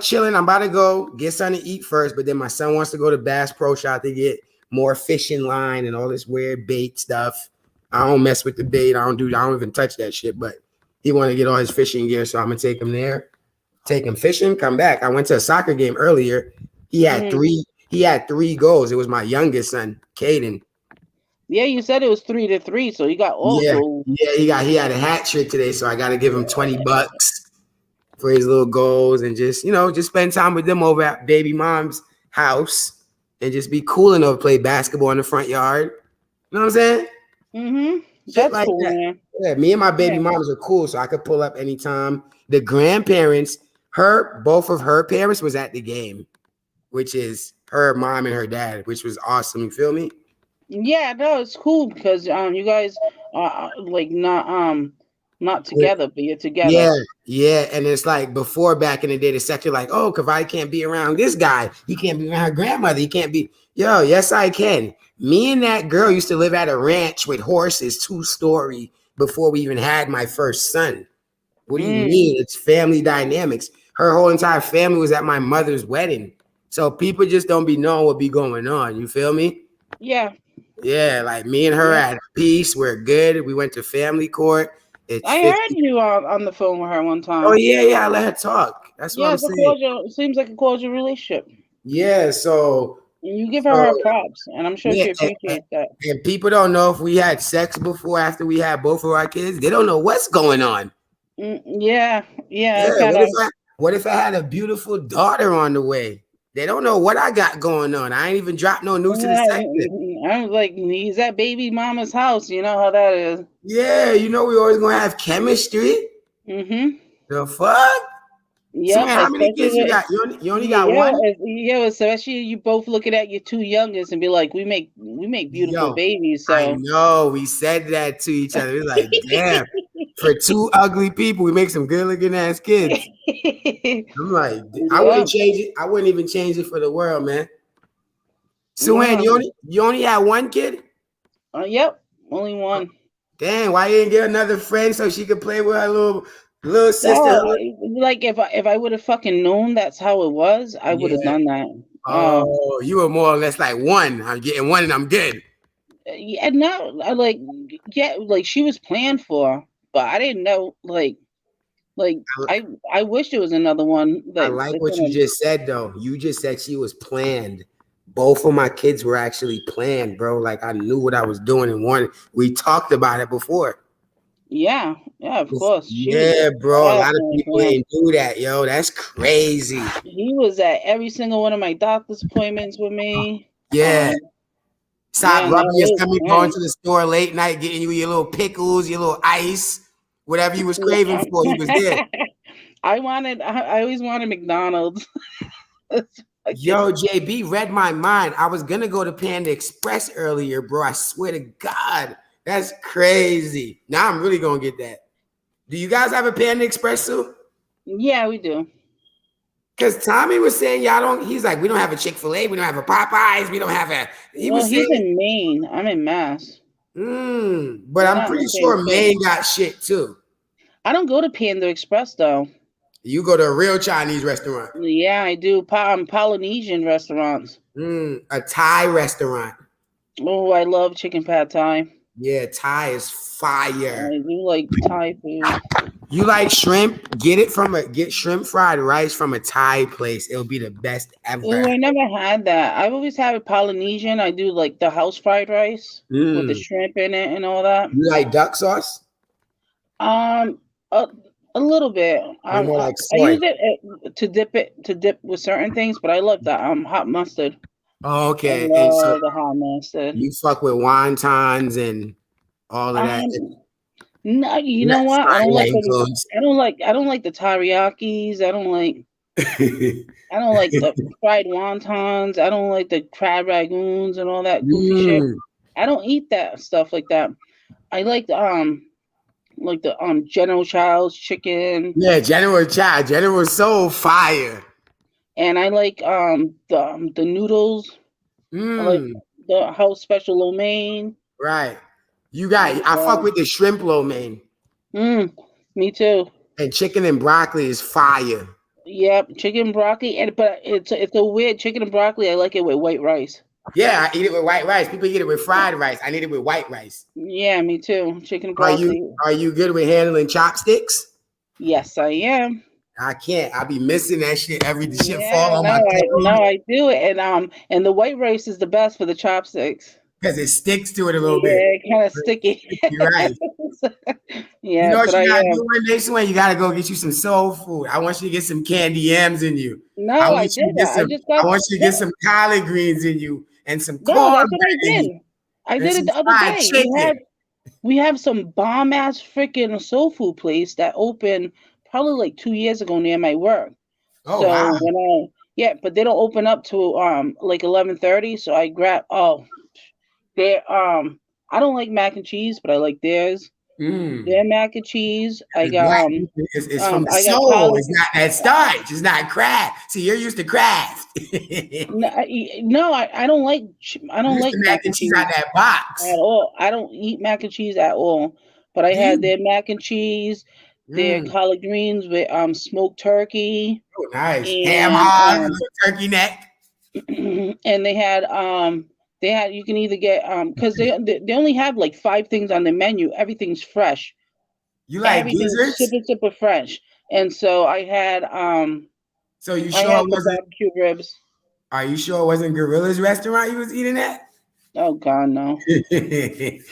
Chilling. I'm about to go get something to eat first, but then my son wants to go to Bass Pro Shop to get more fishing line and all this weird bait stuff. I don't mess with the bait. I don't even touch that shit, but he want to get all his fishing gear, so I'm gonna take him there, take him fishing, come back. I went to a soccer game earlier. He had three goals. It was my youngest son, Caden. Yeah, you said it was 3-3, so you got all goals. Yeah, he had a hat trick today, so I got to give him $20. for his little goals and just, just spend time with them over at baby mom's house and just be cool enough to play basketball in the front yard. You know what I'm saying? Mm-hmm. Shit That's like cool, that. man. Yeah, me and my baby Yeah. moms are cool, so I could pull up anytime. The grandparents, both of her parents was at the game, which is her mom and her dad, which was awesome. You feel me? Yeah, no, it's cool because you guys are like not together, but you're together. Yeah, yeah. And it's like before back in the day, the sector like, oh, Kavai can't be around this guy. He can't be around her grandmother. He can't be. Yo, yes, I can. Me and that girl used to live at a ranch with horses, 2-story, before we even had my first son. What do you mean? It's family dynamics. Her whole entire family was at my mother's wedding. So people just don't be knowing what be going on. You feel me? Yeah. Yeah, like me and her at peace. We're good. We went to family court. It's I 50. heard you on the phone with her one time. Oh, yeah. I let her talk. That's what Yeah, I'm it's a saying. cordial. It seems like a cordial relationship. Yeah, so And you give her props, and I'm sure she yeah, appreciates that. and people don't know if we had sex before after we had both of our kids. They don't know what's going on. Yeah. Yeah, Kind of. what if I had a beautiful daughter on the way? They don't know what I got going on. I ain't even dropped no news to the sector. I'm like, he's at baby mama's house. You know how that is. Yeah, we always gonna have chemistry. Mm-hmm. The fuck? Yeah. So, man, how many kids you got? You only got one? Yeah, especially you both looking at your two youngest and be like, we make beautiful babies. So I know we said that to each other. It's like, damn, for two ugly people, we make some good looking ass kids. I'm like, I wouldn't change it. I wouldn't even change it for the world, man. So, when you only had one kid? Yep, only one. Dang, why you didn't get another friend so she could play with her little sister? Like if I would have fucking known that's how it was, I would have done that. Oh, you were more or less like one. I'm getting one and I'm good. Yeah, no, like she was planned for, but I didn't know like I wish there was another one. I like what you just said though. You just said she was planned. Both of my kids were actually planned, bro. Like I knew what I was doing and wanted. We talked about it before. Yeah, of course. Yeah, bro. A lot of people ain't do that, yo. That's crazy. He was at every single one of my doctor's appointments with me. Yeah. Stop rubbing your stomach, going to the store late night, getting you your little pickles, your little ice, whatever you was craving for. He was there. I always wanted McDonald's. Yo, JB read my mind. I was gonna go to Panda Express earlier, bro. I swear to God. That's crazy. Now I'm really gonna get that. Do you guys have a Panda Express too? Yeah, we do. Because Tommy was saying y'all don't. He's like, we don't have a Chick-fil-A, we don't have a Popeyes, we don't have a. He's in Maine. I'm in Mass. But I'm pretty sure Maine got shit too. I don't go to Panda Express though. You go to a real Chinese restaurant. Yeah, I do. Polynesian restaurants. A Thai restaurant. Oh, I love chicken pad Thai. Yeah, Thai is fire. I do like Thai food. You like shrimp? Get shrimp fried rice from a Thai place. It'll be the best ever. Oh, I never had that. I've always had a Polynesian. I do like the house fried rice with the shrimp in it and all that. You like duck sauce? A little bit. I use it to dip with certain things, but I love that hot mustard. Oh, okay. I love the hot mustard. You fuck with wontons and all of that. No, you know what? I don't like the teriyakis. I don't like the fried wontons. I don't like the crab ragoons and all that goofy shit. I don't eat that stuff like that. I like the General Child's chicken. Yeah, General Child. General Soul fire. And I like the noodles. I like the house special lo mein. Right. I fuck with the shrimp lo mein. Me too. And chicken and broccoli is fire. Yep, chicken and broccoli, but it's a weird chicken and broccoli. I like it with white rice. Yeah, I eat it with white rice. People eat it with fried rice. I need it with white rice. Yeah, me too. Chicken and broccoli. Are you good with handling chopsticks? Yes, I am. I can't. I be missing that shit. Shit fall on my plate. No, I do it, and the white rice is the best for the chopsticks because it sticks to it a little bit. Yeah, kind of sticky. You're right. You Yeah, know what but you gotta do one day, Sway? You gotta go get you some soul food. I want you to get some candy M's in you. I no, I want you to did get that. I some. just I got want you to get some collard greens in you and some no. That's what cornbread I in you did. I and did it some the other fried day. chicken. We have some bomb ass freaking soul food place that opened probably like 2 years ago near my work. Oh wow. So but they don't open up to like 11:30. So I grab they I don't like mac and cheese, but I like theirs. Their mac and cheese. I It's got black. It's from the I got soul. collard. It's not that starch. It's not Kraft. See, you're used to Kraft. No, I don't like I You don't used like to mac mac and and cheese cheese out that box. at all. I don't eat mac and cheese at all. But I Do had you? their mac and cheese, their collard greens with smoked turkey, Oh, nice. Ham and hog, little turkey neck. and they had you can either get because they only have like 5 things on the menu. Everything's fresh. You like Everything's gizzards? super fresh. And so So you I sure had it the wasn't? barbecue ribs. Are you sure it wasn't Gorilla's restaurant you was eating at? Oh God, no. Did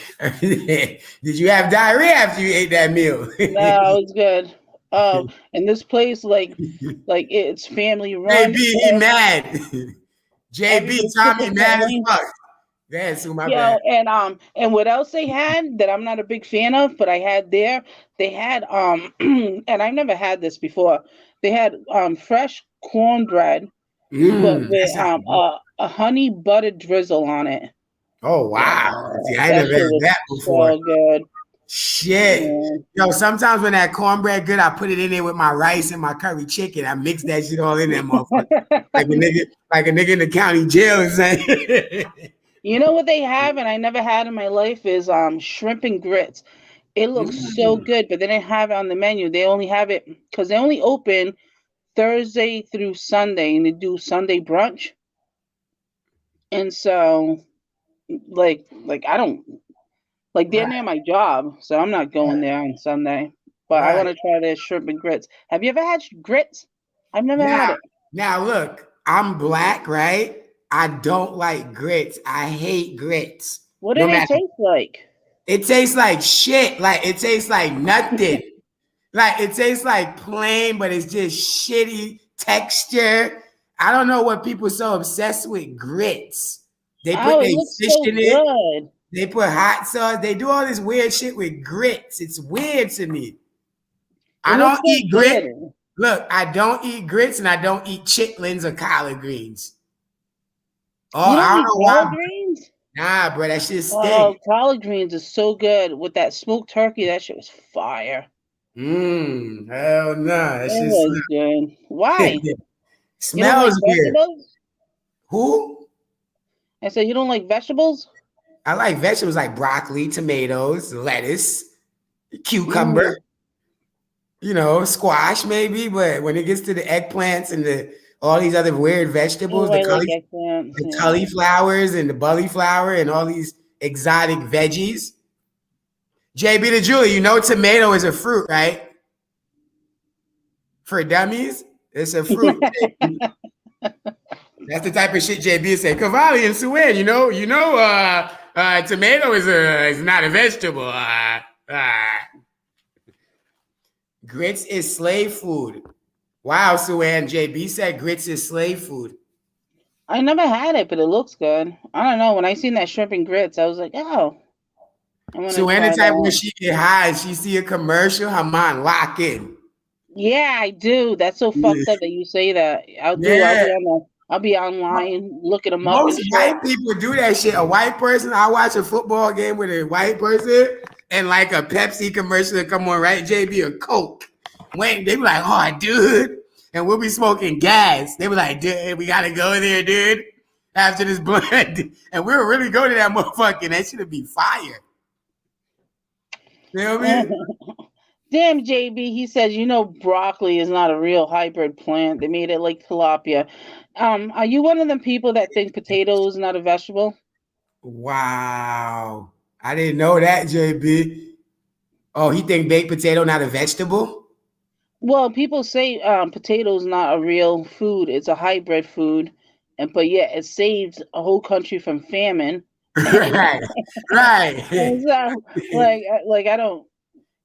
you have diarrhea after you ate that meal? No, it's good. Oh, and this place like it's family run. JB, he mad. JB, Everybody's super Tommy mad as friendly. fuck. Go ahead, Sue, my bad. Yo, and what else they had that I'm not a big fan of, but I had there, they had and I've never had this before. They had fresh cornbread, but That with sounds good. a honey butter drizzle on it. Oh wow. See, I ain't That never shit had was that before. so good. Shit. Yeah. Yo, sometimes when that cornbread good, I put it in there with my rice and my curry chicken. I mix that shit all in there, motherfucker. Like a nigga in the county jail or something. You know what they have, and I never had in my life is shrimp and grits. It looks so Mm. good, but they didn't have it on the menu. They only have it because they only open Thursday through Sunday, and they do Sunday brunch. And so, like I don't like they're Right, near my job, so I'm not going there on Sunday. But I right. want to try their shrimp and grits. Have you ever had grits? I've never had Now, it. now look, I'm black, right? I don't like grits. I hate grits. What do No they matter. taste like? It tastes like shit. Like it tastes like nothing. Like it tastes like plain, but it's just shitty texture. I don't know what people so obsessed with grits. They put Oh, it their looks fish so in it. good. They put hot sauce. They do all this weird shit with grits. It's weird to me. It I looks don't so eat grits. good. Look, I don't eat grits and I don't eat chitlins or collard greens. Oh, You don't I don't eat know collard why. greens? Nah, bro, that shit Oh, stink. collard greens is so good with that smoked turkey. That shit was fire. Hell nah. That It shit was good. Why? You don't like smells weird. vegetables? Who? I said you don't like vegetables? I like vegetables like broccoli, tomatoes, lettuce, Mm. cucumber, squash maybe. But when it gets to the eggplants and all these other weird vegetables, Oh, I like eggplants. the Yeah. cauliflowers and the cauliflower and all these exotic veggies. JB the Julie, tomato is a fruit, right? For dummies, it's a fruit. That's the type of shit JB say. Cavalli and Suan, tomato is not a vegetable. Grits is slave food. Wow, Suan, JB said grits is slave food. I never had it, but it looks good. I don't know. When I seen that shrimp and grits, I was like, oh, I want to So try anytime when that. she get high, she see a commercial, her mind lock in. Yeah, I do. That's so fucked up that you say that. I'll do. Yeah. I'll be online looking them up Most and shit. white people do that shit. A white person, I watch a football game with a white person and like a Pepsi commercial come on, right? JB, a Coke. When they be like, oh, dude. And we'll be smoking gas. They be like, dude, we gotta go there, dude. After this blunt. And we'll really go to that motherfucker. That should be fire. You know what I mean? Damn, JB, he says, broccoli is not a real hybrid plant. They made it like tilapia. Are you one of them people that think potato is not a vegetable? Wow. I didn't know that, JB. Oh, he think baked potato not a vegetable? Well, people say potato is not a real food. It's a hybrid food. But yeah, it saves a whole country from famine. Right. And so, like I don't.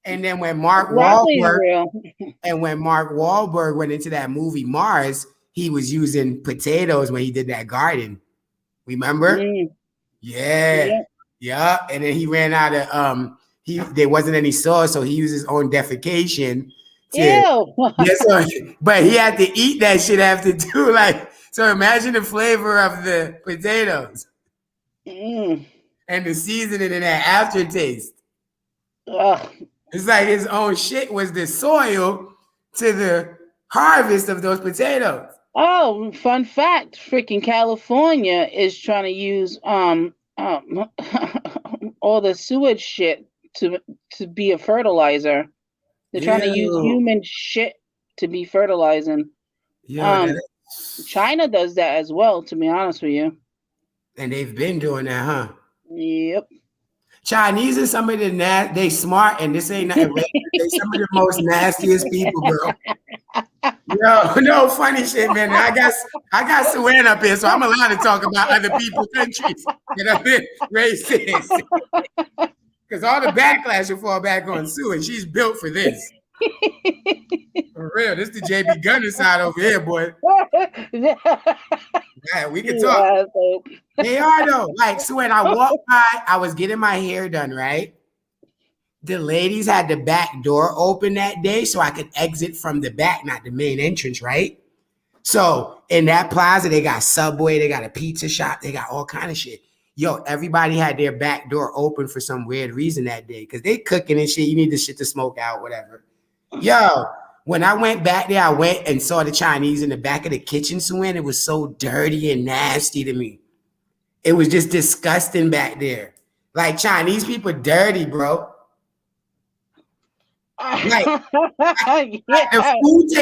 And then when Mark Broccoli is Wahlberg real. went into that movie Mars, he was using potatoes when he did that garden. Remember? Yeah. Yeah. And then he ran out of there wasn't any sauce, so he used his own defecation to but he had to eat that shit after too. Like, so imagine the flavor of the potatoes and the seasoning and that aftertaste. It's like his own shit was the soil to the harvest of those potatoes. Oh, fun fact! Freaking California is trying to use all the sewage shit to be a fertilizer. They're trying to use human shit to be fertilizing. China does that as well, to be honest with you. And they've been doing that, huh? Yep. Chinese are some of the they smart, and this ain't nothing. They some of the most nastiest people, bro. No funny shit, man. I got Suan up here, so I'm allowed to talk about other people's countries that have been racist. Because all the backlash will fall back on Sue, and she's built for this. For real, this the JB Gunner side over here, boy. Yeah, we can talk. They are though. Like, so when I walked by, I was getting my hair done, right? The ladies had the back door open that day, so I could exit from the back, not the main entrance, right? So in that plaza, they got Subway, they got a pizza shop, they got all kind of shit. Yo, everybody had their back door open for some weird reason that day because they cooking and shit. You need the shit to smoke out, whatever. Yo, when I went back there, I went and saw the Chinese in the back of the kitchen, Suan. It was so dirty and nasty to me. It was just disgusting back there. Like, Chinese people dirty, bro. Like,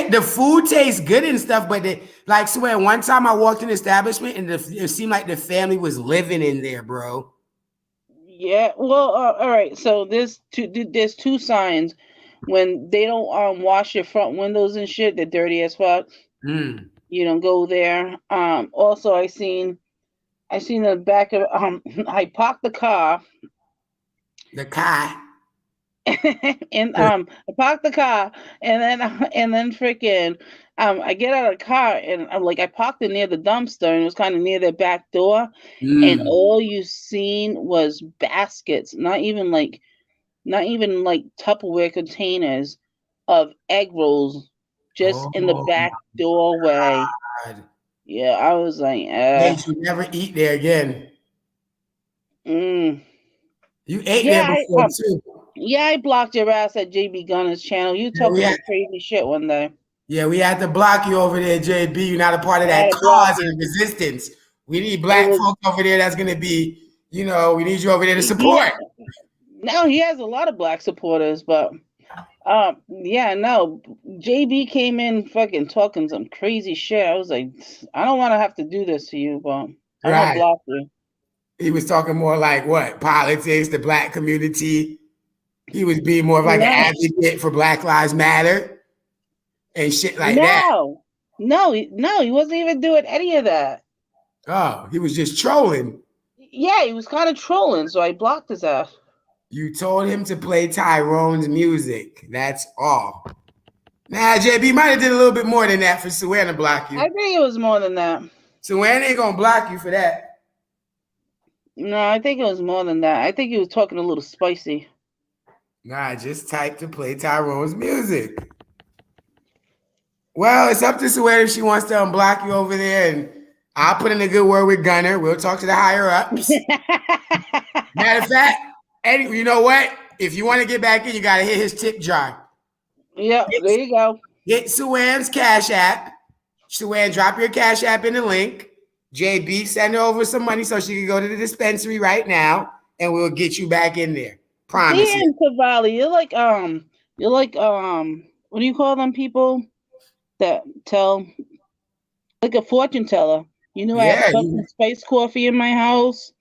the food tastes good and stuff, but Suan, one time I walked in the establishment and it seemed like the family was living in there, bro. Yeah, well, all right. So there's two signs. When they don't wash your front windows and shit, they're dirty as fuck. You don't go there. Also, I seen the back of I parked the car. And I parked the car, and then freaking I get out of the car, and I'm like, I parked it near the dumpster, and it was kind of near the back door, and all you seen was baskets, not even like Tupperware containers of egg rolls just in the back doorway. God. Yeah, I was like, you should never eat there again. You ate there before too. Yeah, I blocked your ass at JB Gunner's channel. You talking some crazy shit one day. Yeah, we had to block you over there, JB. You're not a part of that cause and resistance. We need black folk over there that's going to be, we need you over there to support. No, he has a lot of black supporters, but JB came in fucking talking some crazy shit. I was like, I don't want to have to do this to you, but I'm going to block you. He was talking more like what? Politics, the black community. He was being more of like an advocate for Black Lives Matter and shit like that. No, he wasn't even doing any of that. Oh, he was just trolling. Yeah, he was kind of trolling, so I blocked his ass. You told him to play Tyrone's music. That's all. Nah, JB might have did a little bit more than that for Suan to block you. I think it was more than that. Suan ain't gonna block you for that. No, I think it was more than that. I think he was talking a little spicy. Nah, just type to play Tyrone's music. Well, it's up to Suan if she wants to unblock you over there, and I'll put in a good word with Gunner. We'll talk to the higher ups. Matter of fact, Eddie, you know what? If you want to get back in, you got to hit his tip jar. Yep, there you go. Hit Suan's Cash App. Suan, drop your Cash App in the link. JB, send her over some money so she can go to the dispensary right now, and we'll get you back in there. Promise. Damn, Valli, you're like what do you call them people that tell, like a fortune teller? You know, I have pumpkin spice coffee in my house.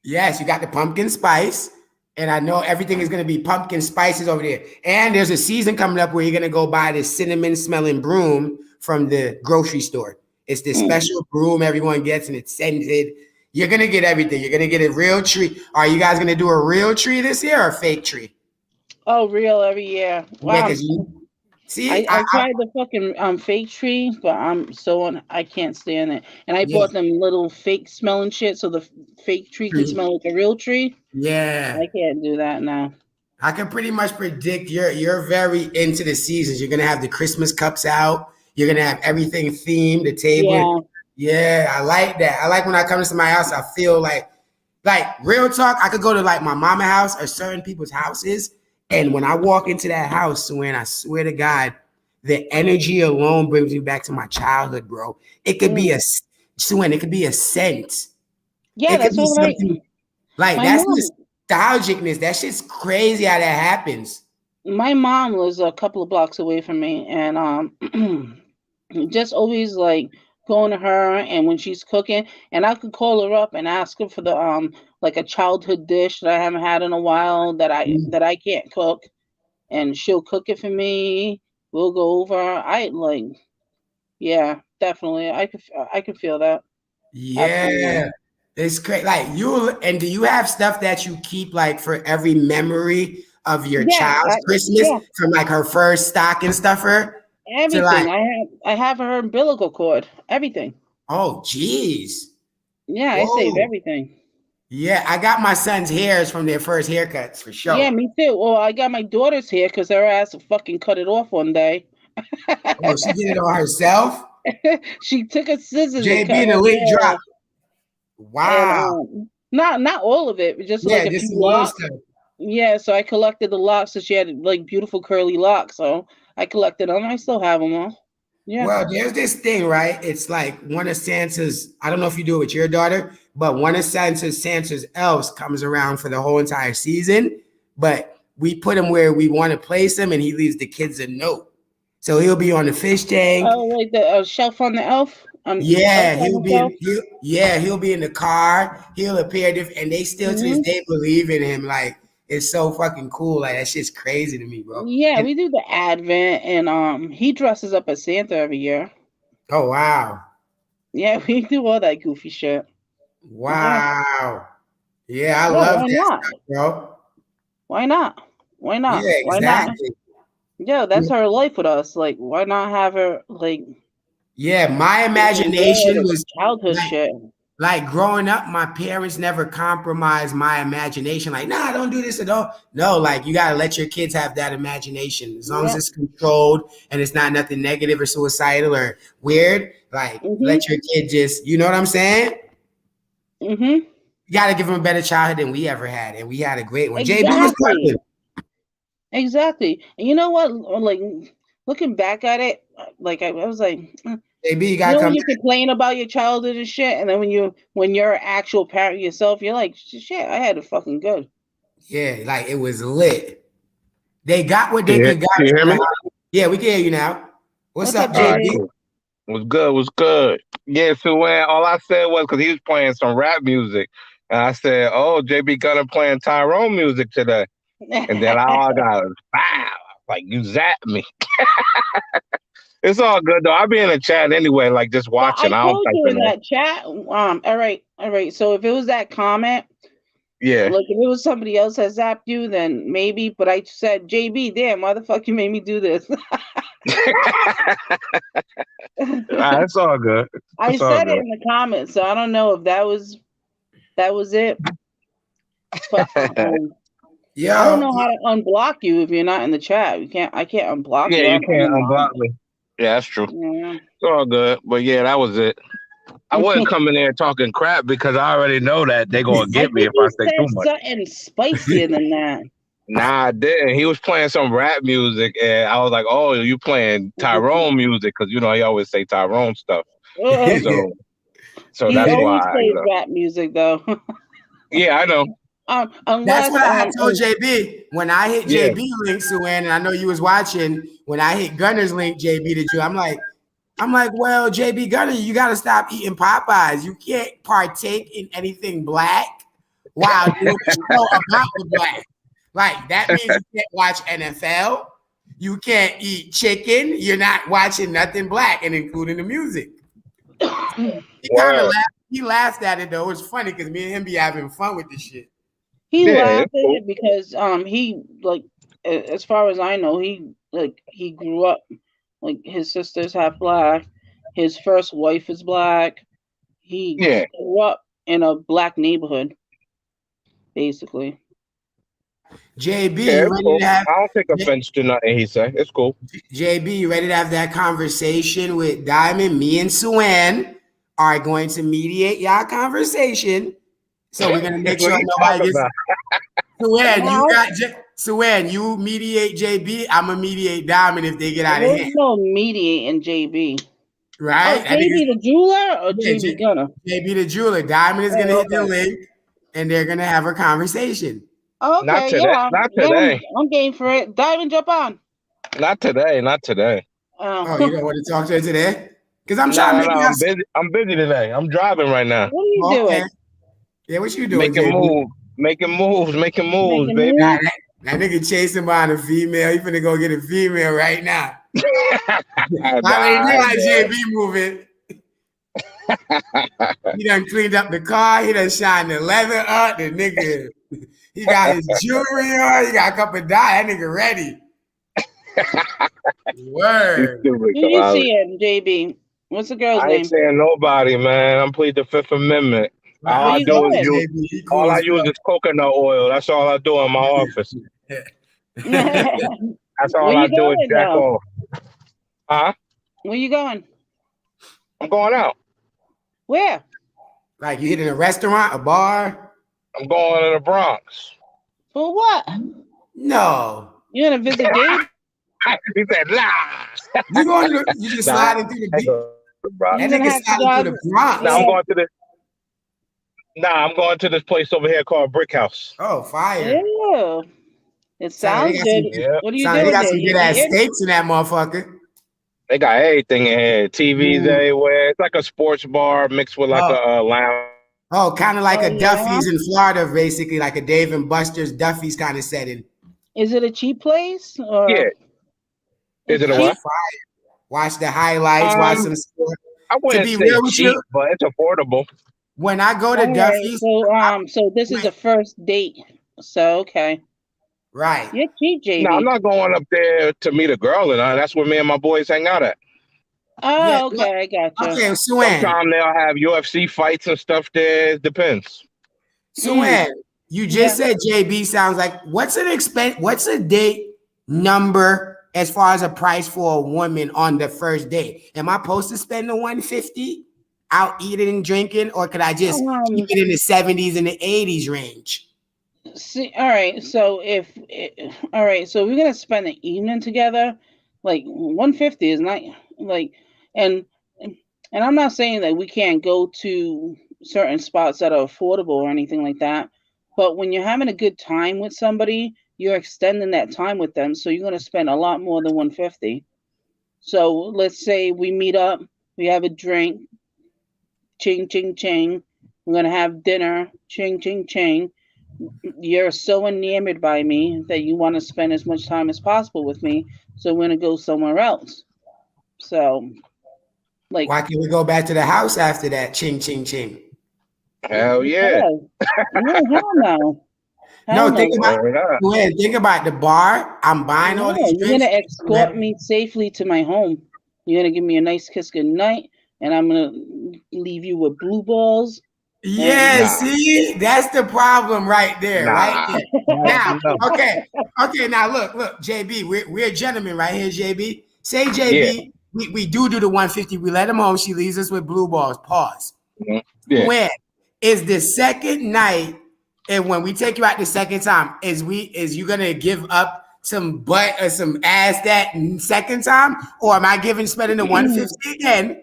Yes, you got the pumpkin spice, and I know everything is going to be pumpkin spices over there. And there's a season coming up where you're going to go buy this cinnamon smelling broom from the grocery store. It's this special broom everyone gets, and it's scented. You're going to get everything. You're going to get a real tree. Are you guys going to do a real tree this year or a fake tree? Oh, real every year. Yeah, Wow. because you see, I tried the fucking fake tree, but I can't stand it. And I yeah, bought them little fake smelling shit so the fake tree can tree. smell like a real tree. Yeah. I can't do that now. I can pretty much predict you're very into the seasons. You're gonna have the Christmas cups out. You're gonna have everything themed, the table. Yeah. Yeah, I like that. I like when I come to my house, I feel like real talk. I could go to like my mama house or certain people's houses, and when I walk into that house, when I swear to God, the energy alone brings me back to my childhood, bro. It could be Mm. it could be a scent. Yeah, It could that's be all right. something like My that's mom nostalgicness. That shit's crazy how that happens. my mom lives a couple of blocks away from me, and just always like going to her, and when she's cooking, and I could call her up and ask her for the like a childhood dish that I haven't had in a while that I can't cook, and she'll cook it for me. We'll go over. I like, yeah, definitely. I could feel that. Absolutely. Yeah, it's great. Like and do you have stuff that you keep like for every memory of your Yeah, child's Christmas yeah, from like her first stocking stuffer to like, everything. I have her umbilical cord. Everything. oh geez, Yeah, I save whoa, everything. yeah, I got my son's hairs from their first haircuts for Yeah, sure. me too. Well, I got my daughter's here because her ass fucking cut it off one day. Oh, she did it on herself. She took a scissors and cut JB, the her link hair drop. off, and Wow. not all of it, but just like Yeah, a just few a little locks. stuff. Yeah, so I collected the locks, so she had like beautiful curly locks. So I collected them. I still have them all. Yeah. Well, there's this thing, right? It's like one of Santa's, I don't know if you do it with your daughter, but one of Santa's elves comes around for the whole entire season, but we put him where we want to place him and he leaves the kids a note. So he'll be on the fish tank. Oh, like the shelf on the elf. Elf Yeah, on the shelf. he'll be in the car. He'll appear different, and they still to this Hmm. day believe in him. Like it's so fucking cool. Like that shit's crazy to me, bro. Yeah, And we do the Advent, and he dresses up as Santa every year. oh wow. Yeah, we do all that goofy shit. Yeah, Wow. Yeah, I yeah. love Why that not? stuff, bro. Why not? Why not? Yeah, Why not? exactly. Yeah, that's her life with us. Like, why not have her like Yeah, my enjoy imagination the was childhood like shit? like growing up, my parents never compromised my imagination. Like, nah, don't do this at all. No, like you gotta let your kids have that imagination. As long as Yeah. it's controlled and it's not nothing negative or suicidal or weird, like Mhm. let your kid just, you know what I'm saying? Mhm. You gotta give them a better childhood than we ever had, and we had a great one. JB was Exactly. perfect. Exactly. And you know what? Like looking back at it, like I was like, JB, you you gotta know, when come you back. complain about your childhood and shit, and then when you're an actual parent yourself, you're like, shit, I had it fucking good. Yeah, like it was lit. They got what Can they you, could got can you hear from the me? house. Yeah, we can hear you now. What's What's up, up, All right, JB? JB? cool. Was good, was good. Yeah, so when all I said was because he was playing some rap music, and I said, "Oh, JB Gunner playing Tyrone music today," and then all I got was wow, like you zapped me. It's all good though. I'll be in the chat anyway, like just Well, I watching. I don't told type you in in there. that chat. All right. So if it was that comment, Yeah. like if it was somebody else that zapped you, then maybe. But I said, JB, damn, why the fuck you made me do this? It's all good. I It's all said it good. in the comments, so I don't know if that was it. But I don't Yo, know how to unblock you if you're not in the chat. I can't unblock Yeah, you. you I'm can't a unblock mod. me. Yeah, that's true. Yeah. It's all good. But yeah, that was it. I wouldn't come in there talking crap because I already know that they're gonna I get me think if I you say too said much. something spicier than that. Nah, I didn't. He was playing some rap music, and I was like, "Oh, you playing Tyrone music?" Because you know he always say Tyrone stuff. Ugh. So, so He that's always why, plays rap music though. Yeah, I know. that's Unless what I had told JB when I hit Yeah, JB link, Suan, and I know you was watching. When I hit Gunner's link, JB to you, I'm like, well, JB Gunner, you got to stop eating Popeyes. You can't partake in anything black while doing a show about the black. Like that means you can't watch NFL. You can't eat chicken. You're not watching nothing black, and including the music. He kind of word. laughed. He laughed at it though. It was funny because me and him be having fun with this shit. he Yeah, laughed it's at cool. it because he like as far as I know, he grew up like his sister's half black. His first wife is black. He Yeah. grew up in a black neighborhood, basically. JB, Yeah, you it's ready cool. to have I don't take offense to nothing he say. It's cool. JB, you ready to have that conversation with Diamond? Me and Suan are going to mediate y'all conversation. So we're gonna make What sure you nobody talking gets about? Suan, you Now, got Suan, you mediate JB. I'm gonna mediate Diamond if they get out of there's hand. no mediating JB. Oh, Right? I think JB the jeweler or yeah, JB Gunner? JB the jeweler. Diamond is gonna Oh, hit the okay. link and they're gonna have a conversation. Not Okay, today. yeah, Not yeah, today. I'm game for it. Dive and jump on. Not today. Not today. Oh, you Oh, don't want to talk to her today? Because I'm No, trying to no, make no. y'all I'm busy. I'm busy today. I'm driving right now. what are you okay. doing? Yeah, what you doing, Making JB? moves. Making moves. Making moves, Making baby. Nah, moves? that nigga chasing behind a female. He finna go get a female right now. I already Nah, know how man. JB moving. He done cleaned up the car. He done shined the leather up. The nigga, he got his jewelry on. He got a couple of dye. That nigga ready. You Word. stupid, Who you Kalali. seeing, JB? What's the girl's I ain't name? saying nobody, man. I'm plead the Fifth Amendment. All Where I I you fuck do is with going? use. JB. He All cool I as use is coconut oil. That's all I do in my office. That's Where all I you do is going jack though? off. Huh? Where you going? I'm going out. Where? Like you hitting a restaurant, a bar? I'm going to the Bronx. For what? No. You gonna visit Gabe? He said, nah. You going to you just Nah, sliding through the I ain't beat. going to the Bronx. You That gonna nigga have to sliding through drive? the Bronx. Nah, I'm Yeah. going to this. Nah, I'm going to this place over here called Brick House. Oh, fire. Ew. It Sound like they sounds got good. some Yeah. What are you sound like they doing got there? some You good ass eating? steaks in that motherfucker. They got everything in here. TVs Mm. everywhere. It's like a sports bar mixed with like Oh, a lounge. kind of like Oh a yeah. Duffy's in Florida, basically, like a Dave and Buster's Duffy's kind of setting. Is it a cheap place Yeah. or Is it's it a That's cheap? what? fire. Watch the highlights, watch Um, some sport. I To wouldn't be say real with cheap, you, but it's affordable. when I go to All right. Duffy's, So this is wait, a first date. So okay. right. You're cheap, No, I'm JB. not going up there to meet a girl, and that's where me and my boys hang out at. Yeah. Oh, okay, I gotcha. Okay, Suan. Sometimes they'll have UFC fights and stuff there. It depends. Suan, you just Yeah. said JB sounds like what's a date number as far as a price for a woman on the first date? Am I supposed to spend the 150 out eating and drinking, or could I just keep Um. it in the 70s and the 80s range? See. All right. So all right. So we're gonna spend the evening together. Like 150 is not like, and and I'm not saying that we can't go to certain spots that are affordable or anything like that. But when you're having a good time with somebody, you're extending that time with them. So you're gonna spend a lot more than 150. So let's say we meet up, we have a drink, ching ching ching. We're gonna have dinner, ching ching ching. You're so enamored by me that you want to spend as much time as possible with me. So we're gonna go somewhere else. So like, Why can't we go back to the house after that? Ching, ching, ching. Hell yeah. because no, hell no, hell No, no, Word up. think about the bar. I'm buying all no. these You're drinks. gonna escort me safely to my home. You're gonna give me a nice kiss goodnight, and I'm gonna leave you with blue balls. And Yeah, Nah, see, that's the problem right there, right nah. there. Now, okay. Now look, JB, we're gentlemen right here, JB. Say, Yeah. JB, we do the 150. We let him home. She leaves us with blue balls. Pause. Mhm. Yeah. When is the second night, and when we take you out the second time, is you gonna give up some butt or some ass that second time, or am I spending the 150 again?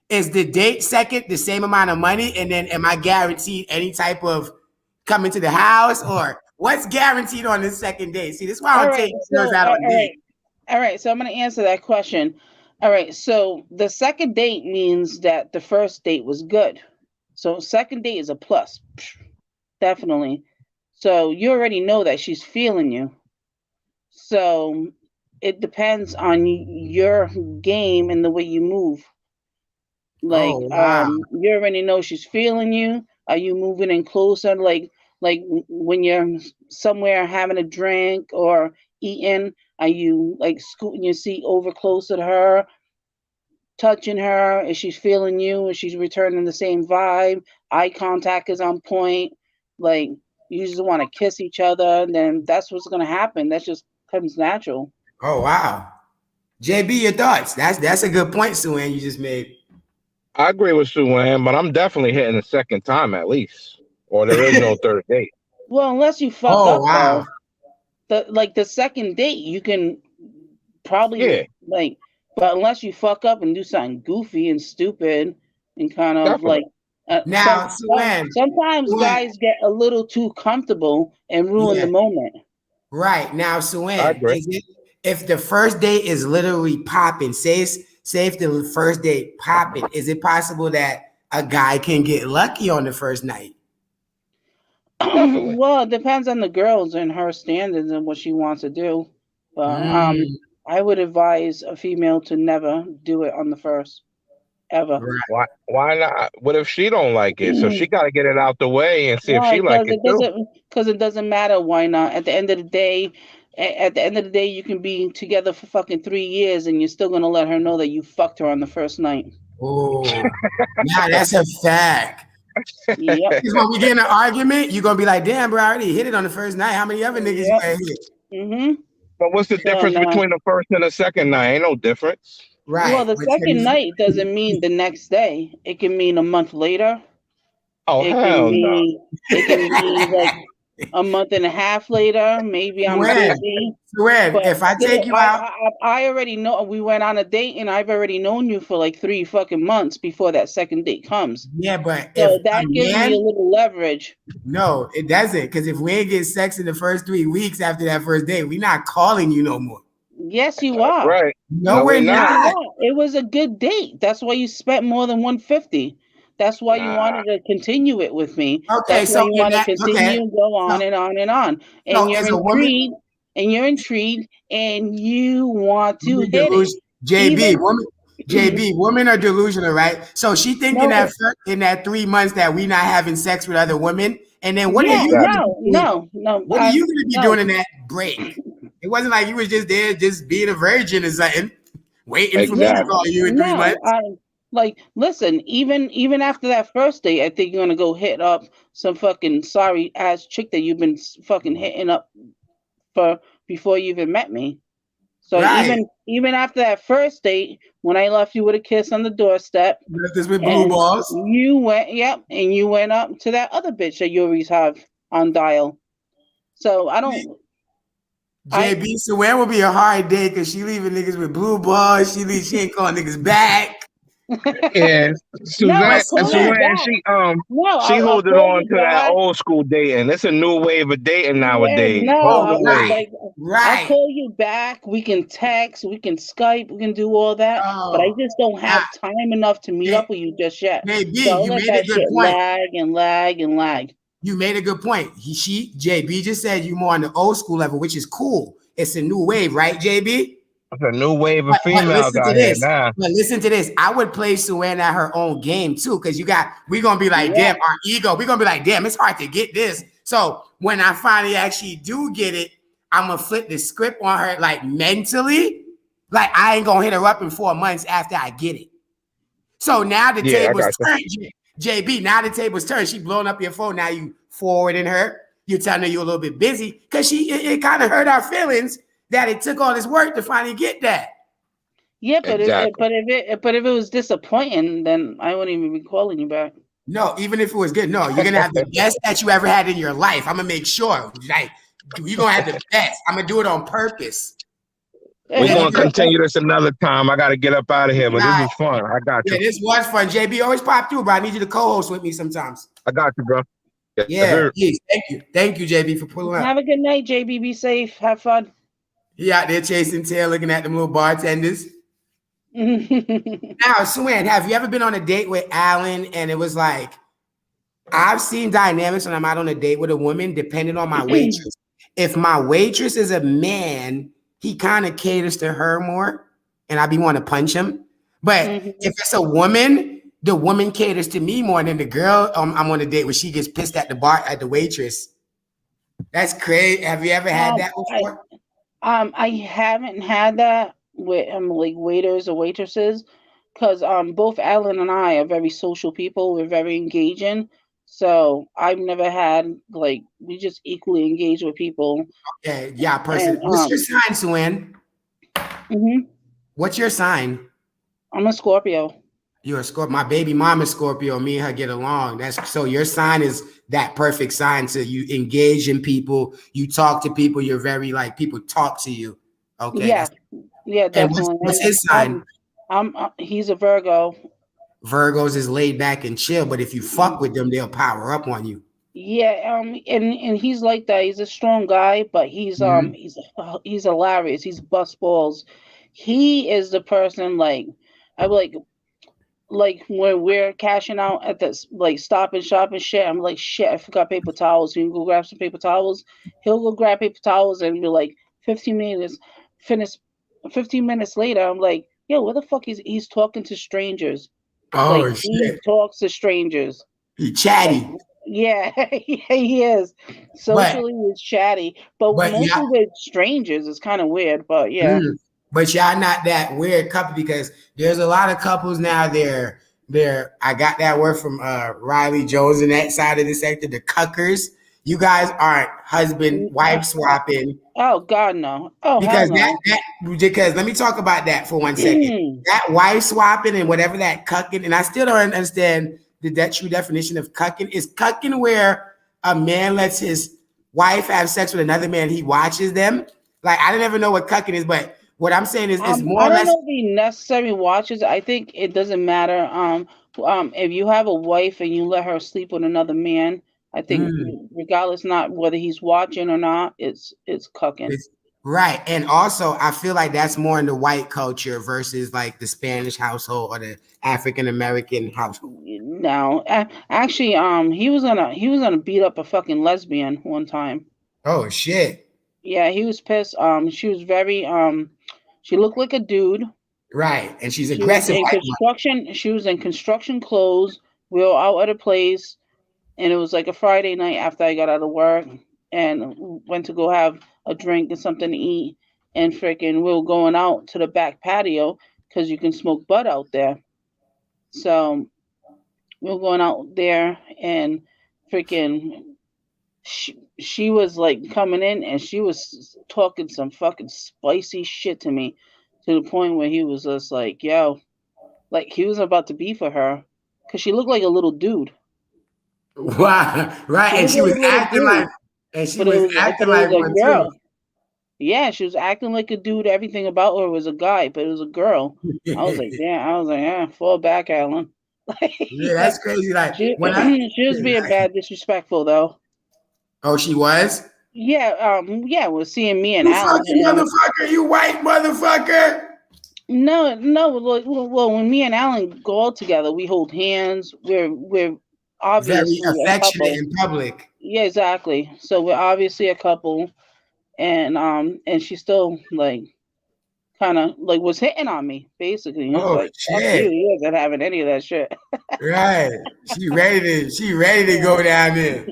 Is the date second the same amount of money, and then am I guaranteed any type of coming to the house, or what's guaranteed on the second date? See, this is why I all don't right, take so girls out on dates. all right. So I'm gonna answer that question. All right, so the second date means that the first date was good. So second date is a plus, definitely. So you already know that she's feeling you. So it depends on your game and the way you move. Like, Oh wow! you already know she's feeling you. Are you moving in closer? Like when you're somewhere having a drink or eating? Are you like scooting your seat over closer to her, touching her? Is she feeling you? Is she returning the same vibe? Eye contact is on point. Like you just want to kiss each other, and then that's what's gonna happen. That just comes natural. Oh wow. JB, your thoughts? That's a good point, Suan, you just made. I agree with Sue Ann, but I'm definitely hitting the second time at least, or there is no third date. Well, unless you fuck Oh up wow. though, the second date you can Yeah, probably like, but unless you fuck up and do something goofy and stupid and kind of like, definitely. Now, Suan, sometimes guys get a little too comfortable and ruin the yeah, moment. right. Now, I Suan, agree. is it if the first date is literally popping, say if the first date popping, is it possible that a guy can get lucky on the first night? Definitely. Well, it depends on the girls and her standards and what she wants to do. But Mm, I would advise a female to never do it on the first ever. right. Why not? What if she don't like it? So she got to get it out the way and see if Why? she like it too. Because it doesn't matter. Why not? At the end of the day, at the end of the day, you can be together for fucking 3 years and you're still gonna let her know that you fucked her on the first night. Oh, now that's a fact. Yep. Because when we get in an argument, you're gonna be like, damn, bro, I already hit it on the first night. How many other niggas you Yep. gonna hit? Mhm. But what's the So difference no. between the first and the second night? Ain't no difference. Right. Well, the But can second you- night doesn't mean the next day. It can mean a month later. Oh It can hell no. be. It can be like a month and a half later. Maybe I'm Suan, busy. Suan, But if I still, take you out, I already know we went on a date, and I've already known you for like 3 fucking months before that second date comes. yeah, but if So a that gives me a man, little leverage. no, it doesn't. Because if we ain't get sex in the first 3 weeks after that first date, we not calling you no more. Yes, you are. Right. No, No, we're we Yes, not. you not. are. It was a good date. That's why you spent more than 150. That's why you Nah. wanted to continue it with me. Okay, That's why so you in want to that, okay, continue and go so, on and on and on. so And you're as a woman, intrigued, and you want to woman hit it. delusion, JB, Even woman, JB, women are delusional, right? So she thinking no, that in that 3 months that we not having sex with other women, and then what are yeah, you gonna Exactly. be doing? no, What are you gonna be no. doing in that break? It wasn't like you was just there, just being a virgin or something, waiting for me to Yeah, call Exactly. you in 3 months. like listen, even after that first date, I think you're gonna go hit up some fucking sorry ass chick that you've been fucking hitting up for before you even met me. So Right. even after that first date, when I left you with a kiss on the doorstep, Left us with blue and balls. you went up to that other bitch that you always have on dial. So I don't. JB, so when will be a hard day because she leaving niggas with blue balls. She ain't calling niggas back. Yeah, No, I'll Suzanne, call you Suzanne, back. No, she I'll holding call on you to that back. old school dating. It's a new wave of dating Yeah, nowadays. no, Hold the oh, wave. right, I'll right. call you back. We can text, we can Skype, we can do all that. But I Oh, just don't now, have time enough to meet up with you just yet. JB, So I'll you let made a that good shit point. lag and lag and lag. You made a good point. JB just said you more on the old school level, which is cool. It's a new wave, right, JB? It's a new wave of But females listen to out here this. now. But listen to this. I would play Suan at her own game too, because we're gonna be like, Yeah. damn, our ego. We're gonna be like, damn, it's hard to get this. So when I finally actually do get it, I'm gonna flip the script on her like mentally. Like I ain't gonna hit her up in 4 months after I get it. So now the Yeah, I table's got you. turned, JB. Now the table's turned. She blowing up your phone. Now you forwarding her. You're telling her you're a little bit busy because it kind of hurt our feelings that it took all this work to finally get that. Yeah, Exactly. but if it was disappointing, then I wouldn't even be calling you back. No, even if it was good, no, you're gonna have the best that you ever had in your life. I'm gonna make sure, like, you're gonna have the best. I'm gonna do it on purpose. We're And gonna you're gonna, continue this another time. I gotta get up out of here, but this nah, was fun. I got yeah, you. this was fun. JB always pop through, bro. I need you to co-host with me sometimes. I got you, bro. Yes, Yeah, sir. please. Thank you, JB, for pulling up. Have a good night, JB. Be safe. Have fun. He out there chasing tail, looking at them little bartenders. Now, Suan, have you ever been on a date with Alan and it was like, I've seen dynamics when I'm out on a date with a woman, depending on my waitress. If my waitress is a man, he kind of caters to her more, and I be want to punch him. But if it's a woman, the woman caters to me more than the girl I'm on a date with. She gets pissed at the waitress. That's crazy. Have you ever had that before? I haven't had that with like waiters or waitresses, because both Alan and I are very social people. We're very engaging. So I've never had like we just equally engage with people. Okay, yeah, And person. What's your sign, Suan? mhm, What's your sign? I'm a Scorpio. You're a Scorpio. My baby mom is Scorpio. Me and her get along. That's so your sign is that perfect sign to you engage in people. You talk to people. You're very like people talk to you. Okay, Yeah, that's yeah, and definitely. what's his sign? I'm he's a Virgo. Virgos is laid back and chill, but if you fuck with them, they'll power up on you. Yeah, and he's like that. He's a strong guy, but Mhm. he's hilarious. He's bust balls. He is the person I like when we're cashing out at this like stop and shop and shit. I'm like shit. I forgot paper towels. Can you go grab some paper towels? He'll go grab paper towels and be like 15 minutes. Finish 15 minutes later. I'm like yo, where the fuck he's talking to strangers? Like Oh he shit, talks to strangers. he Like, chatty, yeah, yeah, he is. but Socially, he's chatty, but yeah. mostly with strangers. It's kind of weird, but yeah. Mm. But y'all not that weird couple because there's a lot of couples now. They're I got that word from Riley Jones in that side of the sector. The cuckers. You guys aren't husband wife swapping Oh God, no. Oh hell because no. because let me talk about that for 1 second. That wife swapping and whatever that cucking, and I still don't understand the true definition of cucking. Is cucking where a man lets his wife have sex with another man, he watches them? Like I didn't ever know what cucking is, but what I'm saying is more I or don't less. know if he necessarily watches. I think it doesn't matter. If you have a wife and you let her sleep with another man, I think Mm, regardless not whether he's watching or not, it's cucking. it's right, and also I feel like that's more in the white culture versus like the Spanish household or the African American household. No, actually, he was gonna beat up a fucking lesbian one time. Oh shit! Yeah, he was pissed. She was very she looked like a dude. Right, and she's She was aggressive in white woman. construction. She was in construction clothes. We were out at a place, and it was like a Friday night after I got out of work, and went to go have a drink and something to eat. And freaking, we were going out to the back patio because you can smoke bud out there. So we were going out there, and freaking she was like coming in and she was talking some fucking spicy shit to me to the point where he was just like, yo, like he was about to be for her because she looked like a little dude. Wow, right, She and looked she like was a little acting like, dude, but it was like one a too. girl. Yeah, she was acting like a dude. Everything about her was a guy, but it was a girl. I was like, damn. I was like, fall back, Alan. Yeah, that's crazy. Like she when I, she was being bad, disrespectful though. oh, she was. Yeah, was seeing me and You Alan, fucking and motherfucker, you white motherfucker. no. Well, when me and Alan go out together, we hold hands. We're Very obviously a affectionate couple. in public. Yeah, exactly. So we're obviously a couple, and she still like kind of like was hitting on me basically. And I was Oh like, "Fuck you! shit. You wasn't having any of that shit." Right. She ready to go down there.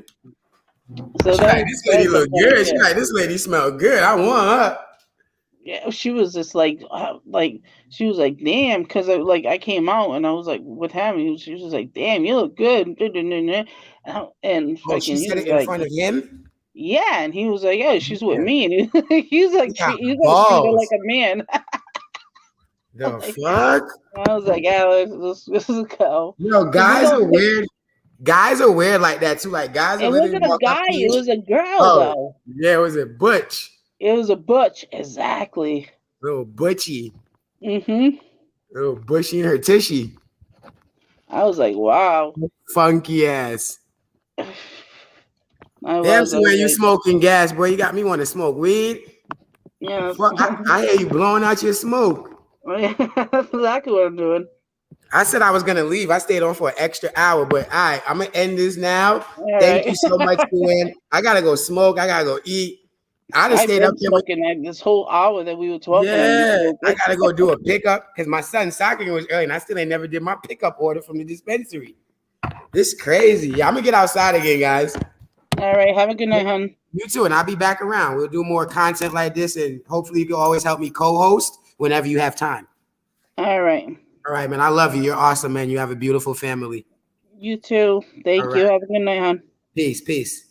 So She like, this that lady was some look funny good. She shit. like, this lady smell good. I want her. Yeah, she was just like she was like, "Damn," because like I came out and I was like with him. She was just like, "Damn, you look good." And Oh, she fucking, he said was it in like, front of him? "Yeah,and he was like, "Yeah, she's with Yeah. me," and he's like, He got he's gonna treat her like balls. a man. The Like, fuck? I was like, "Alex, let's go," You know, because we guys go. are weird. Guys are weird like that too. Like guys will It literally wasn't a walk up guy; to it you. was a girl, Oh, though. yeah, it was a butch. It was a butch, exactly. Little butchy. Mhm. Little bushy in her tushy. I was like, "Wow." Funky ass. I Damn, was. so I when was you like, smoking gas, boy, you got me want to smoke weed. "Yeah." Fuck, I hear you blowing out your smoke. That's exactly what I'm doing. I said I was gonna leave. I stayed on for an extra hour, but all right, I'm gonna end this now. All Thank you right. so much, Gwen. I gotta go smoke. I gotta go eat. I just I've stayed up been here with. smoking that this whole hour that we were talking. I Yeah, I smoked. gotta go do a pickup because my son's soccer game was early, and I still ain't never did my pickup order from the dispensary. This crazy. Yeah, I'm gonna get outside again, guys. All right. Have a good night, hon. You too, and I'll be back around. We'll do more content like this, and hopefully you can always help me co-host whenever you have time. All right. All right, man. I love you. You're awesome, man. You have a beautiful family. You too. Thank All you. right. Have a good night, hon. Peace.